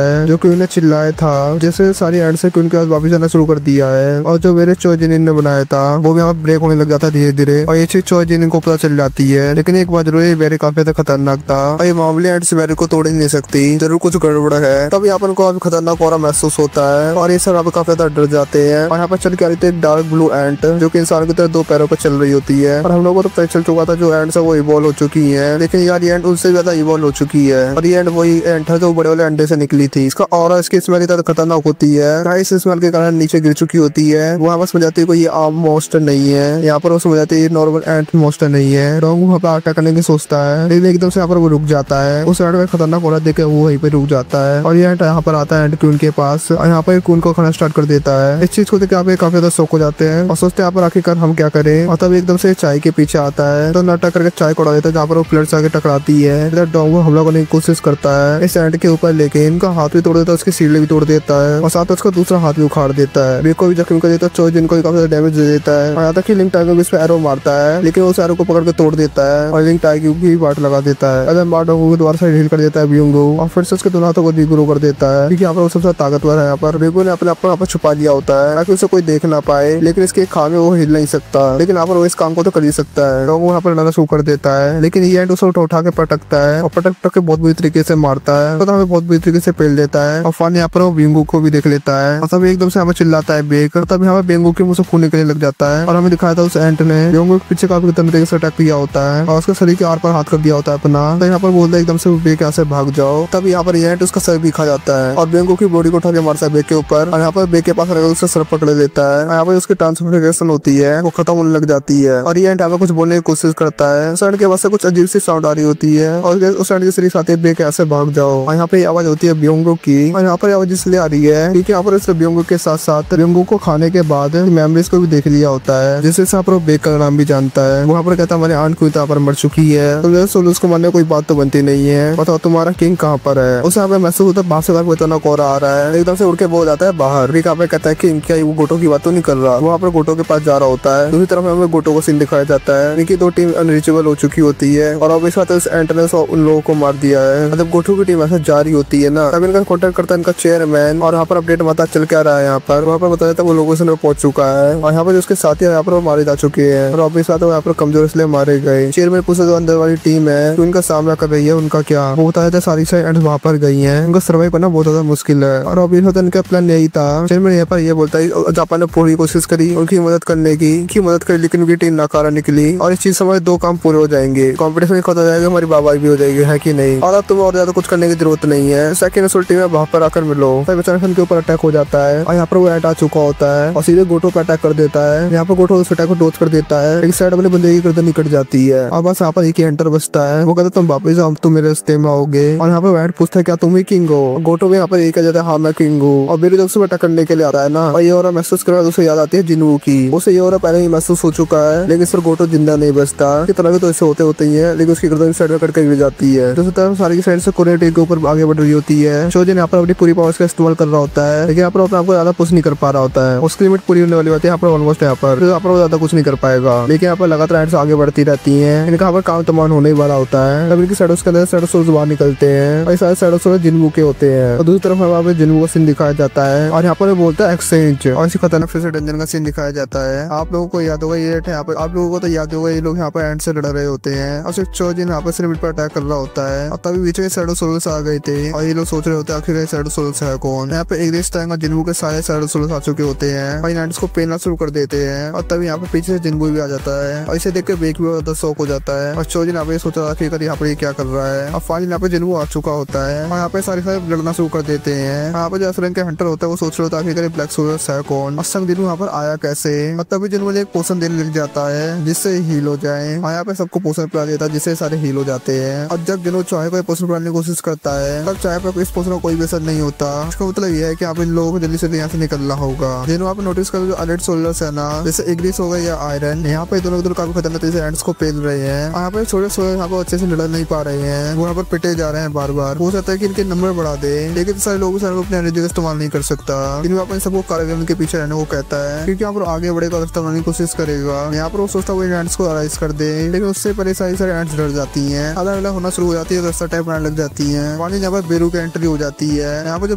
है जो क्वीन ने चिल्लाया था, जैसे सारी एंड से क्वीन के पास वापस जाना शुरू कर दिया है, और जो मेरे चोजिन ने बनाया था वो भी यहाँ ब्रेक होने लग जाता है धीरे धीरे, और ये चीज चोजिन को पता चल जाती है। लेकिन एक बात जरूर वेरी काफी खतरनाक था, और ये मामले एंड से मेरे को तोड़ ही नहीं सकती, जरूर कुछ गड़बड़ है। तब यहाँ पर काफी खतरनाक और महसूस होता है, और ये सब यहाँ पे काफी ज्यादा डर जाते हैं। और यहाँ पर चल के आ रही थी एक डार्क ब्लू एंट, जो कि इंसान की तरह दो पैरों पर चल रही होती है, और हम लोगों को तो पता चल चुका था जो एंड है वो इवॉल्व हो चुकी है, लेकिन यार ये एंड उनसे ज्यादा इवॉल्व हो चुकी है, और ये एंड वही एंड है जो बड़े वाले अंडे से निकली थी। इसका और इसकी स्मेल इतना खतरनाक होती है, इस स्मेल के कारण नीचे गिर चुकी होती है। वो आपस में जाती है कोई ये आम मॉन्स्टर नहीं है, यहाँ पर वो समझ जाती है नॉर्मल एंट मॉन्स्टर नहीं है। डोंगू वहाँ पे अटैक करने की सोचता है, लेकिन एकदम से यहाँ पर वो रुक जाता है। उस एंड में खतरनाक औरत देख के वो वहीं पे रुक जाता है, और ये एंड यहाँ पर आता है एंड क्वीन के पास, और यहाँ पर क्वीन को खाना स्टार्ट कर देता है। इस चीज को देख के काफी ज्यादा शौक हो जाते हैं और सोचते हैं यहाँ पर आखिरकार हम क्या करें। और तब एकदम से चाय के पीछे आता है, तो नाटक करके चाय को उड़ा देता है, जहाँ पर वो प्लेट से आगे टकराती है। इधर डोंगू हमला करने की कोशिश करता है इस एंड के ऊपर, लेकिन इनका हाथ भी तोड़ देता है, उसकी सीढ़ी भी तोड़ देता है, और साथ उसका दूसरा हाथ भी उखाड़ देता है। बेक को भी जख्मी कर देता है, चोजिन को भी काफी डैमेज दे देता है, और यहाँ तक कि लिंक टाइगर इस पे एरो मारता है, लेकिन उस एरो को पकड़ के तोड़ देता है और लिंक टाइगर की वाट लगा देता है। अगर मार्डोगो को दोबारा से हील कर देता है बियोंगो, और फिर से उसके दोनों हाथों को डिग्रो कर देता है, क्योंकि यहाँ पर वो सबसे ताकतवर है। यहाँ पर बेगो ने अपने आप को छुपा लिया होता है ताकि उसे कोई देख ना पाए, लेकिन इसके खामे वो हिल नहीं सकता, लेकिन यहाँ पर वो इस काम को तो कर ही सकता है। डोंगो यहाँ पर लड़ना शुरू कर देता है, लेकिन ये एंड उसे उठा के पटकता है, और पटक के बहुत बुरी तरीके से मारता है, तो हमें बहुत बुरी तरीके से पेल देता है। और फान यहाँ पर वो बियोंगो को भी देख लेता है, और तब एकदम से हमें चिल्लाता है बेक, तब यहाँ पर बियोंगो के मुंह से खून निकलने लग जाता है, और हमें दिखाया था उस एंट ने बियोंगो के पीछे काफी तरीके से अटैक किया होता है, और उसके शरीर के आर पर हाथ कर दिया होता है अपना। तो यहाँ पर बोलता है एकदम से बेक यहाँ से भाग जाओ। तब यहाँ पर एंट उसका सर भी खा जाता है, और बियोंगो की बॉडी को उठा के मारता है बेक के ऊपर, और यहाँ पर बेक के पास उसका सर पकड़ लेता है। यहाँ पर उसकी ट्रांसफॉर्मेशन होती है, वो खत्म होने लग जाती है, और ये एंट यहाँ पर कुछ बोलने की कोशिश करता है। उस एंट के पास से कुछ अजीब सी साउंड आ रही होती है, और उस एंट के शरीर आते बेक ऐसे भाग जाओ। और यहाँ पे आवाज होती है बियोंगो की, और यहाँ पर आवाज इसलिए आ रही है क्योंकि यहाँ पर इस बियोंगो के साथ साथ बियोंगो को खाने के बाद मेमोरीज को भी देख लिया होता है, जिससे यहाँ पर बेक का नाम भी जानता है। वहाँ पर कहता है हमारी आंट क्वीन यहाँ पर मर चुकी है, तो सोलूस को मारने कोई बात तो बनती नहीं है, बताओ तुम्हारा किंग कहाँ पर है। उसे यहाँ पे महसूस होता है बाहर से इतना कोहरा आ रहा है, एकदम से उड़ के बोल जाता है बाहर। भी यहाँ पे कहता है कि क्या वो गोटो की बात तो नहीं कर रहा, वहाँ पर गोटो के पास जा रहा होता है। दूसरी तरफ हमें गोटो को सीन दिखाया जाता है, इनकी दो टीम अनरीचेबल हो चुकी होती है, और अब इस बात उस एंट ने उन लोगों को मार दिया है। मतलब गोटो की टीम ऐसे जा रही होती है ना, तब इनका कॉन्टेक्ट करता है इनका चेयरमैन, और यहाँ पर अपडेट पता चल क्या रहा है। यहाँ पर वहाँ पर बताया था वो लोगों से पहुंच चुका है, और यहाँ पर उसके साथी यहाँ पर मारे जा चुके हैं, और अब इस बात यहाँ पर कमजोर इसलिए मारे गए। चेयरमैन पूछा जो अंदर वाली टीम है तो उनका सामना कर रही है, उनका क्या। वो बताया था सारी साइड वहाँ पर गई है, उनका सर्वाइव करना बहुत ज्यादा मुश्किल है, और अब इनका प्लान यही था। चेयरमैन यहाँ पर ये बोलता है जापान ने पूरी कोशिश करी उनकी मदद करने की मदद करी, लेकिन उनकी टीम टीम नाकारा निकली और इस चीज से हमारे 2 काम पूरे हो जाएंगे, कंपटीशन खत्म हो जाएगा, हमारी बाबाई भी हो जाएगी, है कि नहीं। और अब तुम्हें और ज्यादा कुछ करने की जरूरत नहीं है। सेकंड असुल टीम है, वहां पर आकर मिलो। तब अचानक के ऊपर अटैक हो जाता है और यहाँ पर वो एट आ चुका होता है और सीधे गोटो पे अटैक कर देता है। यहाँ पर गोटो उस अटैक को डोज कर देता है। एक साइड अपने बंदे की गर्दन निकट जाती है और बस यहाँ पर एक ही एंटर बचता है। वो कहता है तुम वापस आओ, तुम मेरे रास्ते में आओगे। और यहाँ पे वैट पूछता है क्या तुम ही किंग हो। गोटो भी यहाँ पर एक जाता है हाँ मैं किंग हूँ। और मेरे जब से अटैक करने के लिए आता है ना, और ये और महसूस कर उसे याद आती है जिनवू की। उसे ये और पहले ही महसूस हो चुका है, लेकिन इस पर गोटो जिंदा नहीं बचता। की तरह तो ऐसे होते होते ही है, लेकिन उसकी गर्दन साइड में कटकर गिर जाती है। दूसरी तरफ सारी की साइड से कोरियन टीम के ऊपर आगे बढ़ रही होती है। शोजिन यहाँ पर अपनी पूरी पावर्स का इस्तेमाल कर रहा होता है, लेकिन यहाँ पर अपने आपको ज्यादा पुश नहीं कर पा रहा होता है। उसकी लिमिट पूरी होने वाली होती है यहाँ पर ऑलमोस्ट। यहाँ पर वो ज्यादा कुछ नहीं कर पाएगा, लेकिन यहाँ पर लगातार एड्स आगे बढ़ती रहती है। इनका यहाँ पर काम तमाम होने ही वाला होता है। तब इनकी साइडों के अंदर साइडो सोल्स बाहर निकलते हैं और सारे साइडो सोल्स जिनवू के होते हैं। और दूसरी तरफ वहाँ पे जिनवू का सीन दिखाया जाता है और यहाँ पर बोलता है एक्सचेंज और इसी खतरनाक फिर से डंजन का सीन दिखाया जाता है। आप लोगों को याद होगा ये यहाँ पर, आप लोगों को तो याद होगा ये लोग यहाँ पर एंड से लड़ रहे होते हैं और सिर्फ चोजिन यहाँ पर सिर्फ पर अटैक कर रहा होता है। और तभी बीच में साइडो सोल्स आ गए थे और ये लोग सोच रहे होते हैं आखिर साइडो सोल्स है कौन। यहाँ पे एक देश टाइम जिनवू के सारे साइडो सोल्स आ चुके होते हैं और इन को पेलना शुरू कर देते हैं। और तभी यहाँ पे पीछे से जिनवू भी आ जाता है और इसे देख के बेक भी ज्यादा शौक हो जाता है। और चोजिन यहाँ पे सोच रहा था यहाँ पे क्या कर रहा है। और फाइनली यहाँ पे जिनवू आ चुका होता है और यहाँ पे सारे लड़ना शुरू कर देते हैं। यहाँ पे जो एफरेन के हंटर होता है वो सोच रहे होता है ब्लैक सोल्स है कौन और संग जिनवू यहाँ पर आया कैसे। और तभी जिनवू एक पोशन देने लग जाता है जिससे हील हो जाए। और यहाँ पे सबको पोशन पिला देता है जिससे सारे हील हो जाते हैं। और जब जिनवू चाहे को पोशन पिलाने की कोशिश करता है तब चाहे पर इस पोशन का कोई भी असर नहीं होता। इसका मतलब यह है कि आप इन लोगों को जल्दी से यहाँ से निकलना होगा। जिन्होंने आप नोटिस कर जो अलर्ट सोल्जर्स है ना, जैसे इग्रिस हो गया या आयरन, यहाँ पे दोनों काफी खतरनाक तरीके से एंड्स को पेल रहे हैं। यहाँ पे छोटे सोल्जर यहाँ पे अच्छे से लड़ नहीं पा रहे हैं, वो यहाँ पर पिटे जा रहे हैं बार बार। हो सकता है कि इनके नंबर बढ़ा दे, लेकिन सारे लोग अपने एनर्जी का इस्तेमाल नहीं कर सकता। लेकिन आप इन सबको कार्यक्रम के पीछे रहने को कहता है क्योंकि यहाँ पर आगे बढ़ेगा और इस्तेमाल की कोशिश करेगा। यहाँ पर वो सोचता है एंड्स को अराइज कर दे, लेकिन उससे पहले सारी एंड्स डर जाती है, अलग अलग होना शुरू हो जाती है, रास्ता टाइप बनाने लग जाती है। वहाँ यहाँ पर बेरू की एंट्री हो जाती है। यहाँ पर जो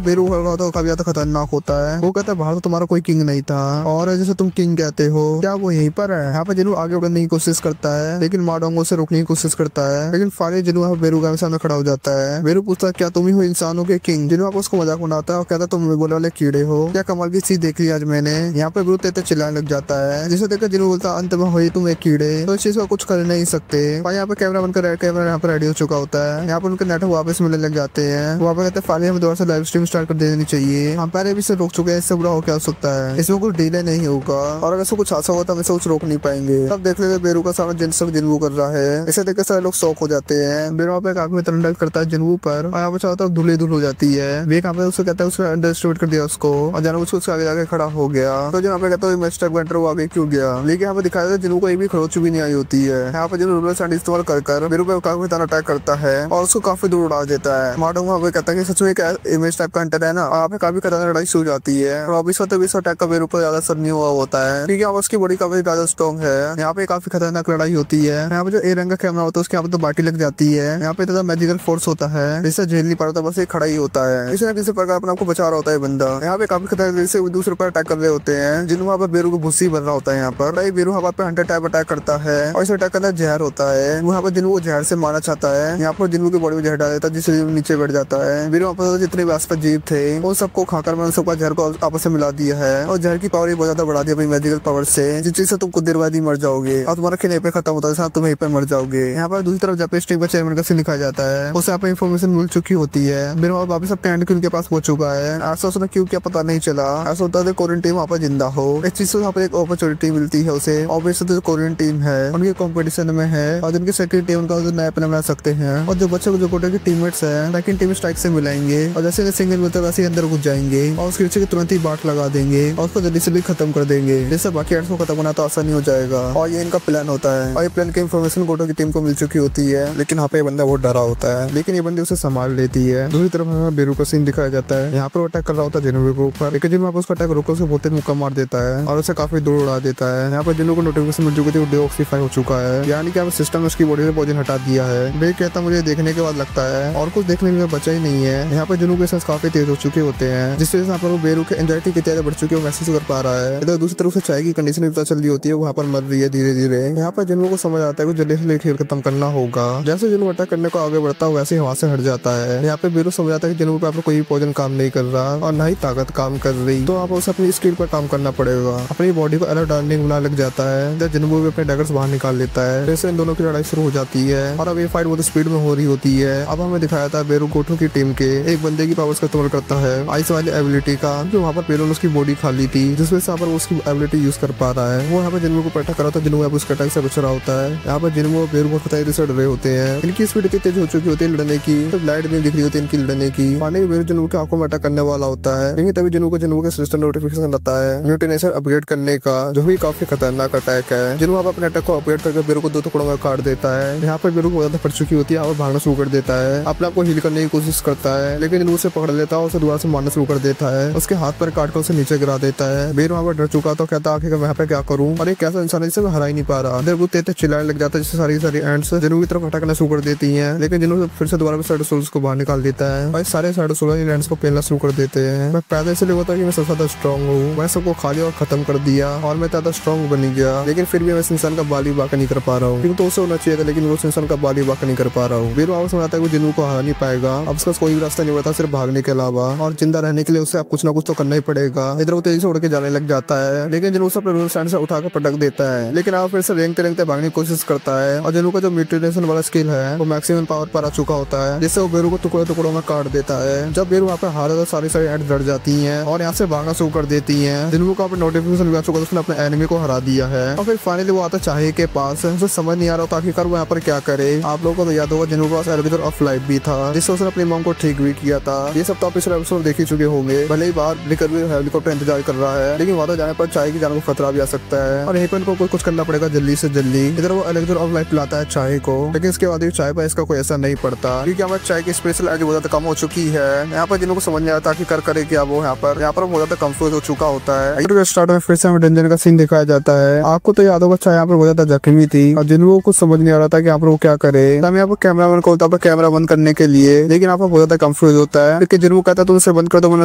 बेरू होता है काफी ज्यादा खतरनाक होता है। वो कहता है बाहर तो तुम्हारा कोई किंग नहीं था और जैसे तुम किंग कहते हो क्या वो यहीं पर है। यहाँ पे जिनू आगे बढ़ने की कोशिश करता है, लेकिन माडोंगो से रोकने की कोशिश करता है। लेकिन फाइनली जिनू यहाँ बेरू के सामने खड़ा हो जाता है। बेरू पूछता है क्या तुम ही हो इंसानों के किंग। जिनू आप उसको मजाक बनाता है और कहता है तुम बोले वाले कीड़े हो, क्या कमाल की चीज देख ली आज मैंने। यहाँ पे बेरू तेते चिल्लाने लग जाता है, जिसे देखकर जिनू बोलता है अंत में हो तुम एक कीड़े, तो इस चीज का कुछ कर नहीं सकते। और यहाँ पे कैमरा बनकर कैमरा यहाँ पर रेडी हो चुका होता है। यहाँ पर उनके नेटवर्क वापस मिलने लग जाते हैं। वहाँ पे कहते हैं फाइनली हमें दोबारा से लाइव स्ट्रीम स्टार्ट कर देनी चाहिए, हम पहले भी इसे रोक चुके हैं, इससे बुरा हो क्या हो सकता है, इसमें कुछ डिले नहीं होगा और अगर इसको कुछ हादसा होता है हम इसे कुछ रोक नहीं पाएंगे। तब देख लेते बेरू का सामने जिनसक जिनवू कर रहा है। इसे देखकर सारे लोग शौक हो जाते हैं। बेरू पे काफी तरंडा करता है जिनवू पर और यहाँ पर चारों तरफ धुले धुल हो जाती है। वे यहाँ पे उसको कहता है उसने अंडर एस्टिमेट कर दिया उसको और जानवर उसके आगे जाके खड़ा हो गया। तो जो यहाँ पे कहता है मिस्टर वेंटर वो आगे क्यों गया, लेकिन यहाँ पे दिखाया था जिनवू को एक भी खरोच भी नहीं आई होती है। यहाँ पे जिनवू रूलर सैंड इस्तेमाल कर बेरू पे काफी तरह अटैक करता है और उसको काफी दूर उड़ा देता है। माडोंगो वहाँ पे कहता है कि सच में एक इमेज टाइप का हंटर है ना, यहाँ पे काफी खतरनाक लड़ाई शुरू हो जाती है। और अभी अटैक का बेरू पर ज्यादा असर नहीं हुआ होता है क्योंकि यहाँ उसकी बॉडी काफी ज्यादा स्ट्रॉन्ग है। यहाँ पे काफी खतरनाक लड़ाई होती है। यहाँ पे जो ए रंग का कैमरा होता है उसके यहाँ पे तो बाटी लग जाती है। यहाँ पे तो मैजिकल फोर्स होता है जिससे झेल नहीं पाता, बस एक खड़ा ही होता है। किसी न किसी प्रकार अपने आपको बचा रहा होता है बंदा। यहाँ पे काफी खतरनाक से दूसरे पर अटैक कर रहे होते हैं जिन्होंने वहाँ पे बेरू को भूसी बन रहा होता है। यहाँ पर बेरू हवा पे हंटर टाइप अटैक करता है और इस अटैक का जहर होता है। वहाँ पर जिन्हों को जहर से मारना चाहता है। यहाँ पर जिन्हों की बॉडी में जहर डाल देता है जिससे नीचे बैठ जाता है। बेरू वहाँ पर जितने भी आसपास जीव थे वो सबको खाकर मैंने सबका जहर को आपस में मिला दिया है और जहर की पावर बहुत ज्यादा बढ़ा दी अपनी मैजिकल पावर से, जिस चीज से तुम कुछ देर बाद ही मर जाओगे और तुम्हारा खेल पे खत्म होता है, तुम यहीं पर मर जाओगे। यहाँ पर दूसरी तरफ जापानीज टीम का चेयरमैन का सीन दिखाया जाता है, उसे यहाँ पे इन्फॉर्मेशन मिल चुकी होती है। मेरे वहाँ वापस अपने एंड उनके पास पहुंच चुका है। ऐसा उसने क्यों क्या पता नहीं चला। ऐसा होता है कोरियन टीम वहाँ पर जिंदा हो, इस चीज से वहाँ पर एक अपॉर्चुनिटी मिलती है उसे। ऑब्वियसली जो कोरियन टीम है उनके कॉम्पिटिशन में है और जिनके सेकंड टीम उनका नया प्लान बना सकते हैं और जो बच्चे जो कोटे के टीममेट्स है सेकंड टीम स्ट्राइक से मिलाएंगे और जैसे सिंगल मिलता है वैसे अंदर घुस जाएंगे और उसके पीछे तुरंत ही बाट लगा देंगे और उसको जल्दी से भी खत्म कर देंगे, जिससे बाकी एंड्स को खत्म होना तो आसानी हो जाएगा। और ये इनका प्लान होता है और ये प्लान की इन्फॉर्मेशन गोटो की टीम को मिल चुकी होती है, लेकिन यहाँ पे बंदा बहुत डरा होता है, लेकिन ये बंदी उसे संभाल लेती है। दूसरी तरफ हमें बेरू का सीन दिखाया जाता है। यहाँ पर अटैक कर रहा होता है जिनू के ऊपर, लेकिन जिनू उसका अटैक रोको से बहुत मुक्का मार देता है और उसे काफी दूर उड़ा देता है। यहाँ पर जिनू को नोटिफिकेशन मिल चुकी थी वो डिऑक्सीफाई हो चुका है, यानी कि सिस्टम ने उसकी बॉडी से पॉइजन हटा दिया है। वे कहता मुझे देखने के बाद लगता है और कुछ देखने में बचा ही नहीं है। यहाँ पर जिनू के सेंस काफी तेज हो चुके होते हैं, जिससे यहाँ पर बेरू के एंजाइटी कितनी ज्यादा बढ़ चुकी है महसूस कर पा रहा है। इधर दूसरी तरफ से चाय की कंडीशन भी पता चल रही होती है, वहाँ पर मर रही है धीरे धीरे। यहाँ पर जिनू को समझ आता है कि जल्दी से खेल खत्म करना होगा। जैसे जिनू अटैक करने को आगे बढ़ता है वैसे ही वहाँ से हट जाता है। यहाँ पे बेरू समझ आता है कि जिनू पे कोई पॉइजन काम नहीं कर रहा और न ही ताकत काम कर रही, तो आप उसे अपनी स्किल पर काम करना पड़ेगा। अपनी बॉडी को अलग डार्निंग बना लग जाता है जब जिन्हों भी अपने डैगर्स बाहर निकाल लेता है। जैसे इन दोनों की लड़ाई शुरू हो जाती है और अब ये फाइट बहुत स्पीड में हो रही होती है। अब हमें दिखाया था बेरू गोटो की टीम के एक बंदे की पावर्स का इस्तेमाल करता है आइस वाली एबिलिटी का, जो वहाँ पर बेरू ने उसकी बॉडी खा ली थी, जिस वजह से यहाँ पर वो उसकी एबिलिटी यूज कर पा रहा है। वो यहाँ पर जिन्हों को पैठा करा था, जिन्हों उसके अटैक से बच रहा होता है। यहाँ पर जिन्हों बेरू बहुत खतरे से डरे होते हैं। इनकी स्पीड इतनी तेज हो चुकी होती है लड़ने की, तो लाइट नहीं दिख रही होती इनकी लड़ने की। पानी बेरू जिन्हों के आंखों में अटैक करने वाला होता है, लेकिन तभी जिन्हों के सिस्टम नोटिफिकेशन आता है म्यूटेशन अपग्रेड करने का, जो भी काफी खतरनाक अटैक है। जिन्हों अपने अटैक को अपग्रेड करके बेरू को 2 टुकड़ों में काट देता है। यहाँ पर बेरू को ज्यादा फट चुकी होती है और भागना शुरू कर देता है। अपने आप को हील करने की कोशिश करता है, लेकिन जिन्हों से पकड़ लेता है, उसे दोबारा से मारना शुरू कर देता है। उसके हाथ पर काट कर उसे नीचे गिरा देता है। बेरू वहाँ पर डर चुका तो कहता आखिर मैं यहाँ पे क्या करूँ, और एक ऐसा इंसान जिसे मैं हरा ही नहीं पा रहा। वो तेज चिल्लाने लग जाता है, जिससे सारी एंड्स जिन्हों की तरफ अटैकना शुरू कर देती है। लेकिन जिन्हों फिर से दोबारा साइड सोल्स को बाहर निकाल देता है और सारे साइड सोल्स एंड्स को पेलना शुरू कर देते हैं। मैं पैदा इसलिए होता कि मैं सबसे ज्यादा स्ट्रॉन्ग हूँ, मैं सबको खा लिया और खत्म कर दिया और मैं ज्यादा स्ट्रॉन्ग बन गया। लेकिन फिर भी मैं इस इंसान का बाली बाका नहीं कर पा रहा हूँ, क्योंकि तो उसे होना चाहिए था, लेकिन वो उस इंसान का बाली बाका नहीं कर पा रहा हूँ। बेरू आवाज समझाता है कि जिन्हों को हरा नहीं पाएगा। अब उसका कोई भी रास्ता नहीं बता सिर्फ भागने के अलावा, और जिंदा रहने के लिए उसे कुछ ना कुछ तो करना ही पड़ेगा। इधर वो तेजी से उड़ के जाने लग जाता है, लेकिन जिन्हों से अपने स्टैंड से उठाकर पटक देता है। लेकिन आप फिर से रेंगते भागने की कोशिश करता है, और जिन्हों का जो म्यूटेशन वाला स्किल है वो मैक्सिमम पावर पर आ चुका होता है, जिससे वो बेरू को टुकड़ों में काट देता है। जब बेरू वहाँ पे हारा तो सारी एंड डर जाती हैं और यहाँ से भागना शुरू कर देती हैं। जिन्हों को अपने नोटिफिकेशन भी आ चुका, उसने अपने एनिमी को हरा दिया है। और फिर फाइनली वो आता चाहे के पास, उसे समझ नहीं आ रहा आखिरकार वो यहाँ पर क्या करे। आप लोगों को तो याद होगा जिन्हों के पास एलिवेटर ऑफ लाइफ भी था, जिससे उसने अपनी मॉम को ठीक भी किया था। ये सब तो आप पिछले एपिसोड देख ही चुके होंगे। भले ही बाहर निकल हेलीकॉप्टर इंतजार कर रहा है, लेकिन वहाँ जाने पर चाय की जान को खतरा भी आ सकता है और यहीं पर इनको कुछ करना पड़ेगा जल्दी से जल्दी। इधर वो एलिवेटर ऑफ लाइफ लाता है चाय को, लेकिन इसके बाद चाय पर इसका कोई ऐसा नहीं पड़ता, क्योंकि हमारे चाय की स्पेशल एनर्जी बहुत ज्यादा कम हो चुकी है। यहाँ पर जिन्हों को समझ नहीं आता कि करे क्या वो यहाँ पर बहुत ज्यादा कंफ्यूज हो चुका होता है। स्टार्ट में फिर से हमें डेंजर का सीन दिखाया जाता है। आपको तो याद होगा चाय यहाँ पर बहुत ज्यादा जख्मी थी और जिन्हों को समझ नहीं आ रहा था कि यहाँ पर वो क्या करे। हम यहाँ पर कैमरामैन को होता है कैमरा बंद करने के लिए, लेकिन यहाँ पर बहुत ज्यादा कंफ्यूज होता है, क्योंकि जिन्हों कहता है तुम इसे बंद कर दो, मैं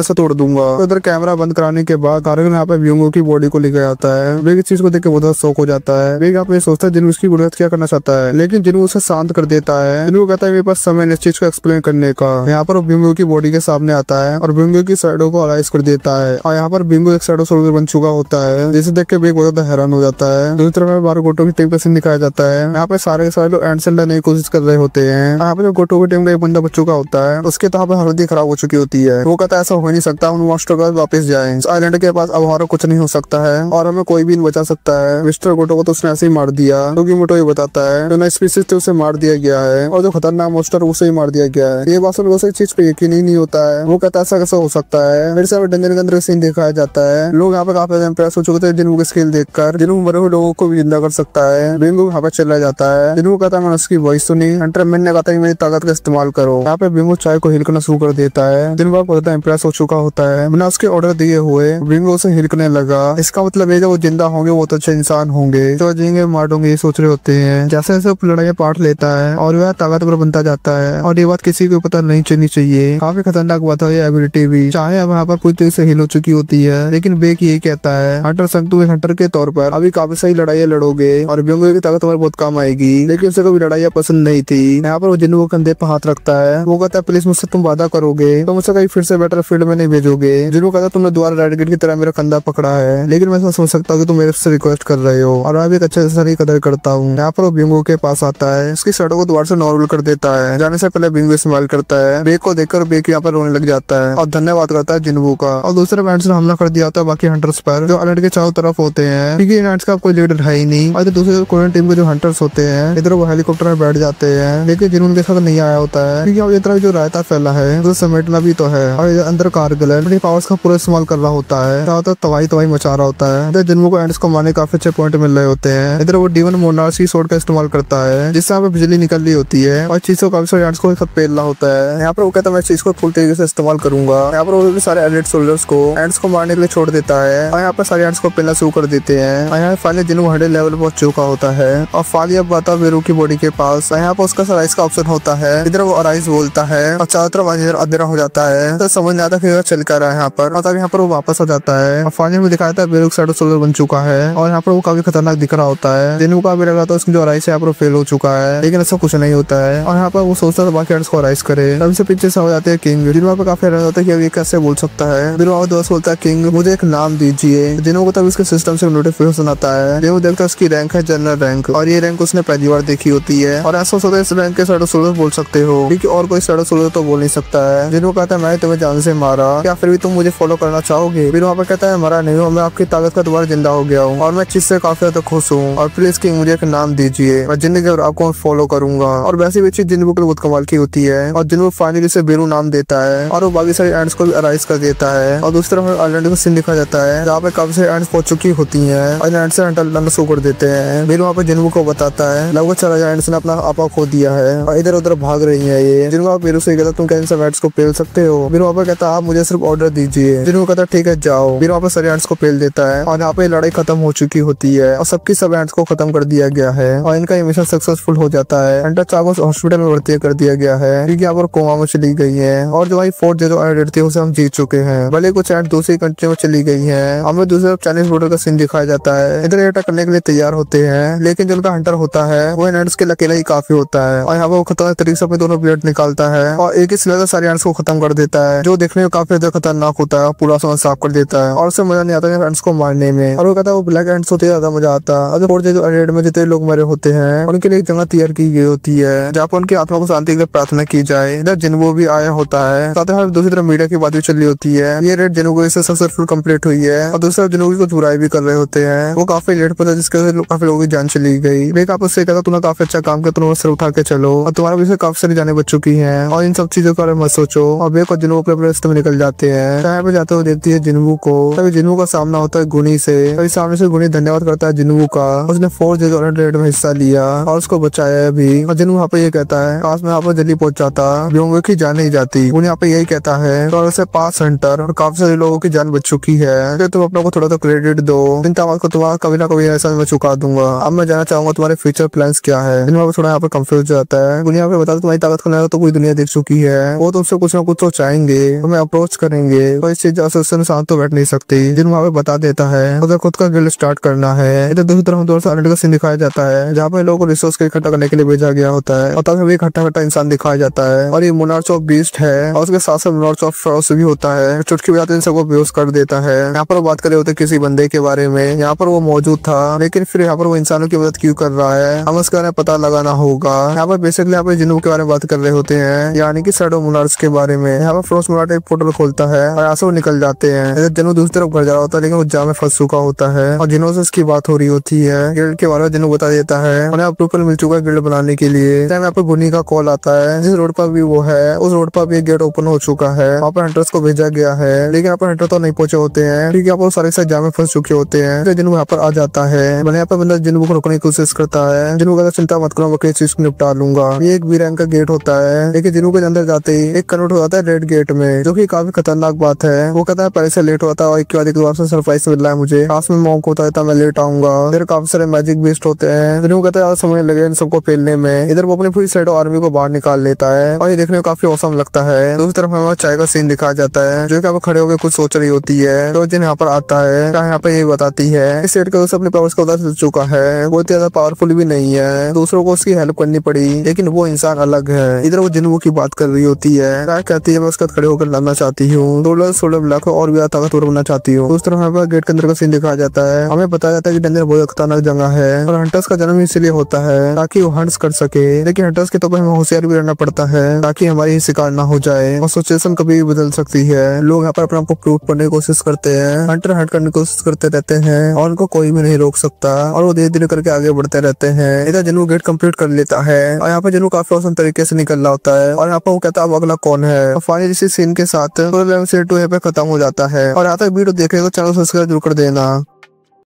इसे तोड़ दूंगा। तो इधर कैमरा बंद कराने के बाद कारगिल यहाँ पे व्यूंगो की बॉडी को लेकर आता है। वे इस चीज को देख के बहुत शौक हो जाता है। वे यहाँ पे सोचता है जिन्हों इसकी बुनियाद क्या करना चाहता है, लेकिन जिन्हों उसे शांत कर देता है। जिन्हों कहता है मेरे पास समय इस चीज को एक्सप्लेन करने का। यहाँ पर बिंगो की बॉडी के सामने आता है और बिंगो की साइडों को अलाइज कर देता है, और यहाँ पर बिंगो एक साइडो सोल्जर बन चुका होता है, जिसे देख के बेग बहुत ज्यादा हैरान हो जाता है। दूसरी तरफ बार गोटो की टीम का सीन दिखाया जाता है। यहाँ पे सारे लोग एंड सेंड लेने की कोशिश कर रहे होते हैं। यहाँ पे जो गोटो की टीम का एक बंदा बच चुका होता है, उसके यहाँ पे हल्दी खराब हो चुकी होती है। वो कहता है ऐसा हो नहीं सकता, हम मास्टर के पास वापस जाएं। इस आइलैंड के पास अब हमारा कुछ नहीं हो सकता है और हमें कोई भी नहीं बचा सकता है। मिस्टर गोटो को तो उसने ऐसे ही मार दिया, क्योंकि मोटो ये बताता है जो नई स्पीसीज थे उसे मार दिया गया है और जो खतरनाक मास्टर उसे ही मार दिया गया है। ये बात सुनकर उसे इस चीज पे यकीन ही नहीं होता है। वो कहता है ऐसा कैसा हो सकता है। फिर से डेंजर के अंदर सीन दिखाया जाता है। लोग यहाँ पे काफी इंप्रेस हो चुके थे जिन्हों की स्किल देखकर। जिन्हों मरे हुए लोगों को भी जिंदा कर सकता है। बिंगो यहाँ पे चला जाता है। जिन्हों कहता है मैंने उसकी वॉइस सुनी, एंटरमैन ने कहता है मेरी ताकत का इस्तेमाल करो। यहाँ पे बिंगो चाय को हिल करना शुरू कर देता है। दिन भर बहुत इंप्रेस हो चुका होता है। बिना उसके ऑर्डर दिए हुए बिंगो उसे हिल करने लगा। इसका मतलब है जब वो जिंदा होंगे वो तो अच्छे इंसान होंगे, तो जिंगे मार दूंगे ये सोच रहे होते हैं। जैसे जैसे लड़ाई पार्ट लेता है और वह ताकतवर बनता जाता है, और ये बात किसी को पता नहीं चलनी चाहिए। काफी खतरनाक बात है ये एबिलिटी भी। चाहे अब यहाँ पर पूरी तरह से हिल हो चुकी होती है, लेकिन बेक ये कहता है हंटर संग तुम एक हंटर के तौर पर अभी काफी सही लड़ाई लड़ोगे और बिंगो की ताकत तुम्हारे बहुत काम आएगी। लेकिन उसे कभी लड़ाई पसंद नहीं थी। यहाँ पर वो जिन्हों को कंधे पर हाथ रखता है। वो कहता है प्लीज मुझसे तुम वादा करोगे तो मुझसे कहीं फिर से बेटर फील्ड में नहीं भेजोगे। जिन्हों कहता है तुमने दोबारा रेड गेट की तरह मेरा कंधा पकड़ा है, लेकिन मैं समझ सकता हूँ कि तुम मेरे से रिक्वेस्ट कर रहे हो और मैं भी एक अच्छे से कदर करता हूँ। यहाँ पर वो बिंगो के पास आता है, उसकी शर्टों को दोबारा से नॉर्मल कर देता है। जाने से पहले बिंगो स्माइल करता है। बेक को देखकर बेक यहाँ पर रोने लग जाता है और धन्यवाद करता है जिन्हों का। और दूसरे बैंड ने हमला कर दिया होता है बाकी हंटर्स पर, जो आइलैंड के चारों तरफ होते हैं, क्योंकि नाइट्स का कोई लीडर है ही नहीं। और दूसरे कोरियन टीम के जो हंटर्स होते हैं इधर वो हेलीकॉप्टर में बैठ जाते हैं, लेकिन जिन्हों के साथ नहीं आया होता है, क्योंकि इतना जो रायता फैला है उसे समेटना भी तो है। और अंदर कारगिल अपनी पावर्स का पूरा इस्तेमाल कर रहा होता है, ज्यादातर तबाही मचा रहा होता है। इधर जिन्हों को एंड्स को मारने काफी अच्छे पॉइंट मिल रहे होते हैं। इधर वो डीवन मोनार्च की सोर्ड का इस्तेमाल करता है, जिससे यहाँ पे बिजली निकल रही होती है और चीजों काफी सारे एंड्स को पेल रहा होता है। यहाँ पर वो कहता है मैं इस चीज को फुल तरीके से इस्तेमाल करूंगा। यहाँ पर वो भी सारे एलिट सोल्जर्स को एंड्स को मारने के लिए छोड़ देता है और यहाँ पर सारे एंड्स को पेलना शुरू कर देते हैं। और यहाँ फाइनली जिन्हों 100 लेवल पहुंच चुका होता है और फाली अब आता बेरू की बॉडी के पास। यहाँ पर उसका अराइज का ऑप्शन होता है। इधर वो अराइज बोलता है और चारों तरफ अंधेरा हो जाता है, तो समझ नहीं आता फिर चल कर रहा है यहाँ पर। और तब यहाँ पर वो वापस आ जाता है और फाइनली में दिखाया था बेरू साइड सोल्जर बन चुका है और यहाँ पर वो काफी खतरनाक दिख रहा होता है। जिन्हों का भी लगा था उसकी जो अराइज है यहाँ पर फेल हो चुका है, लेकिन ऐसा कुछ नहीं होता है। और यहाँ पर वो सोचता था बाकी एंड्स को अराइज करे, तभी से पीछे से हो जाते हैं किंग। जिन्हों पर काफी रहता है कि ये कैसे बोल सकता है। फिर वो दोस्त बोलता है किंग मुझे एक नाम दीजिए। जिन्हों को तब इसके सिस्टम से नोटिफिकेशन आता होता है। जिन्हों देखता है उसकी रैंक है जनरल रैंक और ये रैंक उसने पहली बार देखी होती है और ऐसा सोचता है इस रैंक के शैडो सोल्जर बोल सकते हो क्योंकि और कोई शैडो सोल्जर तो बोल नहीं सकता है। जिन्हों कहता है मैं तुम्हें जान से मारा, क्या फिर भी तुम मुझे फॉलो करना चाहोगे? फिर वहाँ पे कहता है मरा नहीं हूँ, मैं आपकी ताकत का दोबारा जिंदा हो गया हूँ और मैं चीज से काफी ज्यादा खुश हूँ और प्लीज किंग मुझे एक नाम दीजिए, मैं जिंदगी और आपको फॉलो करूंगा। और वैसे भी चीज जिन्हों बहुत कमाल की होती है और जिन्हों फाइनली से बेरू नाम देता है और वो बाकी सारे एंड्स को भी अराइज कर देता है। और दूसरी तरफ आइलैंड का सीन दिखा जाता है जहाँ पे काफी सारे एंड्स पहुंच चुकी होती है और एंड से हंटर शो कर देते हैं। बेरू वहाँ पे जिन्हों को बताता है लगभग 4,000 एंड्स ने अपना आपा खो दिया है और इधर उधर भाग रही है ये। जिन्हों बेरू से कहता तुम क्या इन सब एंड्स को पेल सकते हो? बेरू वहाँ पे कहता आप मुझे सिर्फ ऑर्डर दीजिए। जिन्हों कहता ठीक है जाओ। बेरू वहाँ पे सारे एंड्स को पेल देता है और यहाँ पे लड़ाई खत्म हो चुकी होती है और सबकी सब एंड्स को खत्म कर दिया गया है और इनका ये मिशन सक्सेसफुल हो जाता है। हंटर चाको हॉस्पिटल में भर्ती कर दिया गया है क्योंकि यहाँ पर कोमा में चली गई है और जो भाई फोर्थ जो एंड थी उसे हम जीत चुके हैं। भले कुछ एंड दूसरी कंट्री में चली गई है। हमें दूसरे चाइनीज बॉर्डर का सीन दिखाया जाता है। इधर अटैक करने के लिए तैयार होते हैं लेकिन जो उनका हंटर होता है वो एंड्स के अकेला ही काफी होता है और यहाँ पर वो खतरनाक तरीके से अपने दोनों ब्लेड निकालता है और एक ही स्लेटर सारे एंड्स को खत्म कर देता है जो देखने में काफी ज्यादा खतरनाक होता है। पूरा समय साफ कर देता है और उससे मजा नहीं आता है एंड्स को मारने में। और वो कहता है वो ब्लैक एंड्स होते ज्यादा मजा आता है। और जो रेड में जितने लोग मरे होते हैं उनके लिए एक जगह तैयार की गई होती है जहाँ पर उनकी आत्मा को शांति के लिए प्रार्थना की जाए। इधर जिन्वो भी आया होता है। साथ ही दूसरी तरफ मीडिया की बात भी चल रही होती है। ये रेड जिन्वो से सक्सेसफुल कंप्लीट हुई है और दूसरा जिन्वो को बुराई भी कर रहे होते हैं। वो काफी लेट पर जिसके वजह से काफी लोगों की जान चली गई। लेकिन आप उससे कहता तुमने काफी अच्छा काम किया, तुम सर उठा के चलो और तुम्हारा भी काफी सारी जाने बच चुकी है और इन सब चीजों के बारे में मत सोचो। और बेक और जिन्वो अपने रास्ते में निकल जाते हैं। यहाँ पे जाते हुए देखती है जिन्वो को। तभी जिन्वो का सामना होता है गुनी से। तभी सामने से गुनी धन्यवाद करता है जिन्वो का, उसने फोर्थ रेड में हिस्सा लिया और उसको बचाया भी। और जिन्वो यहाँ पे ये कहता है काश मैं यहाँ पर जल्दी पहुंच जाता, व्योम की जान नहीं जाती। उन्हें यहाँ पे यही कहता है तो उसे 5 हंटर और काफी सारे लोगों की जान बच चुकी है। तो तुम अपने को थोड़ा तो क्रेडिट दो, चिंता मत को तुम्हारा कभी ना कभी ऐसा मैं चुका दूंगा। अब मैं जानना चाहूंगा तुम्हारे फ्यूचर प्लान्स क्या है। जिन्होंने थोड़ा यहाँ पे कंफ्यूज जाता है। दुनिया पे बता तुम्हारी ताकत को तो पूरी दुनिया देख चुकी है, वो तुमसे कुछ ना कुछ तो चाहेंगे, तुम्हें अप्रोच करेंगे तो इस चीज एसोसिएशन शांत तो बैठ नहीं सकती। जिन्होंने वहाँ पे बता देता है उधर खुद का गिल्ड स्टार्ट करना है। इधर दूसरी तरफ दोस्त का सीन दिखाया जाता है जहाँ पे लोगों को रिसोर्स के इकट्ठा करने के लिए भेजा गया होता है और तभी इकट्ठा इंसान दिखाया जाता है। और ये मोनार्च ऑफ बीस्ट है और उसके साथ साथ मोनार्च ऑफ फ्रॉस्ट भी होता है। चुटकी बजाते इन सबको बेहोश कर देता है। यहाँ पर बात कर रहे होते किसी बंदे के बारे में, यहाँ पर वो मौजूद था लेकिन फिर यहाँ पर वो इंसानों की मदद क्यों कर रहा है हम उसके बारे में पता लगाना होगा। यहाँ पर बेसिकली यहाँ पे जिन्हों के बारे में बात कर रहे होते हैं यानी कि शैडो मोनार्च के बारे में। यहाँ पर फ्रॉस्ट मोनार्च एक पोर्टल खोलता है और यहाँ से वो निकल जाते हैं। जिन्हों दूसरी तरफ घर जा रहा होता है लेकिन वो जाम में फंस चुका होता है और जिन्हों से इसकी बात हो रही होती है। गिल्ड के बारे में जिन्हों बता देता है उन्हें अप्रूवल मिल चुका है गिल्ड बनाने के लिए। यहाँ पे गुनी का कॉल आता है जिस रोड पर भी वो है उस रोड पर भी एक गेट ओपन हो चुका है। वहाँ पर हंटर्स को भेजा गया है लेकिन यहाँ पर हंटर तो नहीं पहुंचे होते हैं क्योंकि यहाँ पर सारे सारे जाम में फंस चुके होते हैं। तो जिन्हों यहाँ पर आ जाता है मैंने यहाँ पर बंदा जिन्हों को रोकने की कोशिश करता है। जिन्हों कहता चिंता मत करो मैं चीज को निपटा लूंगा। ये एक बी रैंक का गेट होता है लेकिन जिन्हों के अंदर जाते ही एक कन्वर्ट हो जाता है रेड गेट में जो की काफी खतरनाक बात है। वो कहता है पहले से लेट होता है और एक बार से सरप्राइज मिल रहा है मुझे, पास में मॉन्क होता है मैं लेट आऊंगा। फिर काफी सारे मैजिक बेस्ड होते हैं। जिन्हों कहता है समय लगे इन सबको फेलने में। इधर वो अपनी पूरी शैडो आर्मी को बाहर निकाल लेता है और ये देखने में काफी औसम लगता है। दूसरी तरफ हमें चाय का सीन दिखाया जाता है जो कि खड़े होकर कुछ सोच रही होती है। तो जिन यहाँ पर आता है यहाँ पे ये बताती है इस सेट का अपने पावर्स का उधर चुका है, वो इतना ज्यादा पावरफुल भी नहीं है, दूसरों को उसकी हेल्प करनी पड़ी लेकिन वो इंसान अलग है। इधर वो जिन्हों की बात कर रही होती है क्या कहती है मैं उसका खड़े होकर लड़ना चाहती हूँ, 16 लाख और भी ताकतवर बनना चाहती हूँ। उस तरफ हमें गेट के अंदर का सीन दिखाया जाता है। हमें बताया जाता है कि डेंजर बहुत खतरनाक जगह है और हंटर्स का जन्म इसलिए होता है ताकि वो हंट्स कर सके लेकिन हंटर्स के तो हमें होशियार भी रहना पड़ता है ताकि हमारी शिकार ना हो जाए और सिचुएशन कभी भी बदल सकती है। लोग यहाँ पर अपने आप को प्रूव करने की कोशिश करते हैं, हंटर हंट करने की कोशिश करते रहते हैं और उनको कोई भी नहीं रोक सकता और वो धीरे धीरे करके आगे बढ़ते रहते हैं। इधर जिन्हों गेट कंप्लीट कर लेता है और यहाँ पे जिन्हों काफी औसम तरीके से निकल रहा होता है और यहाँ पर वो कहता है अब अगला कौन है। फाइनली इसी सीन के साथ तो यहाँ पे खत्म हो जाता है और यहाँ तक वीडियो देखेगा तो चैनल सब्सक्राइब जरूर कर देना।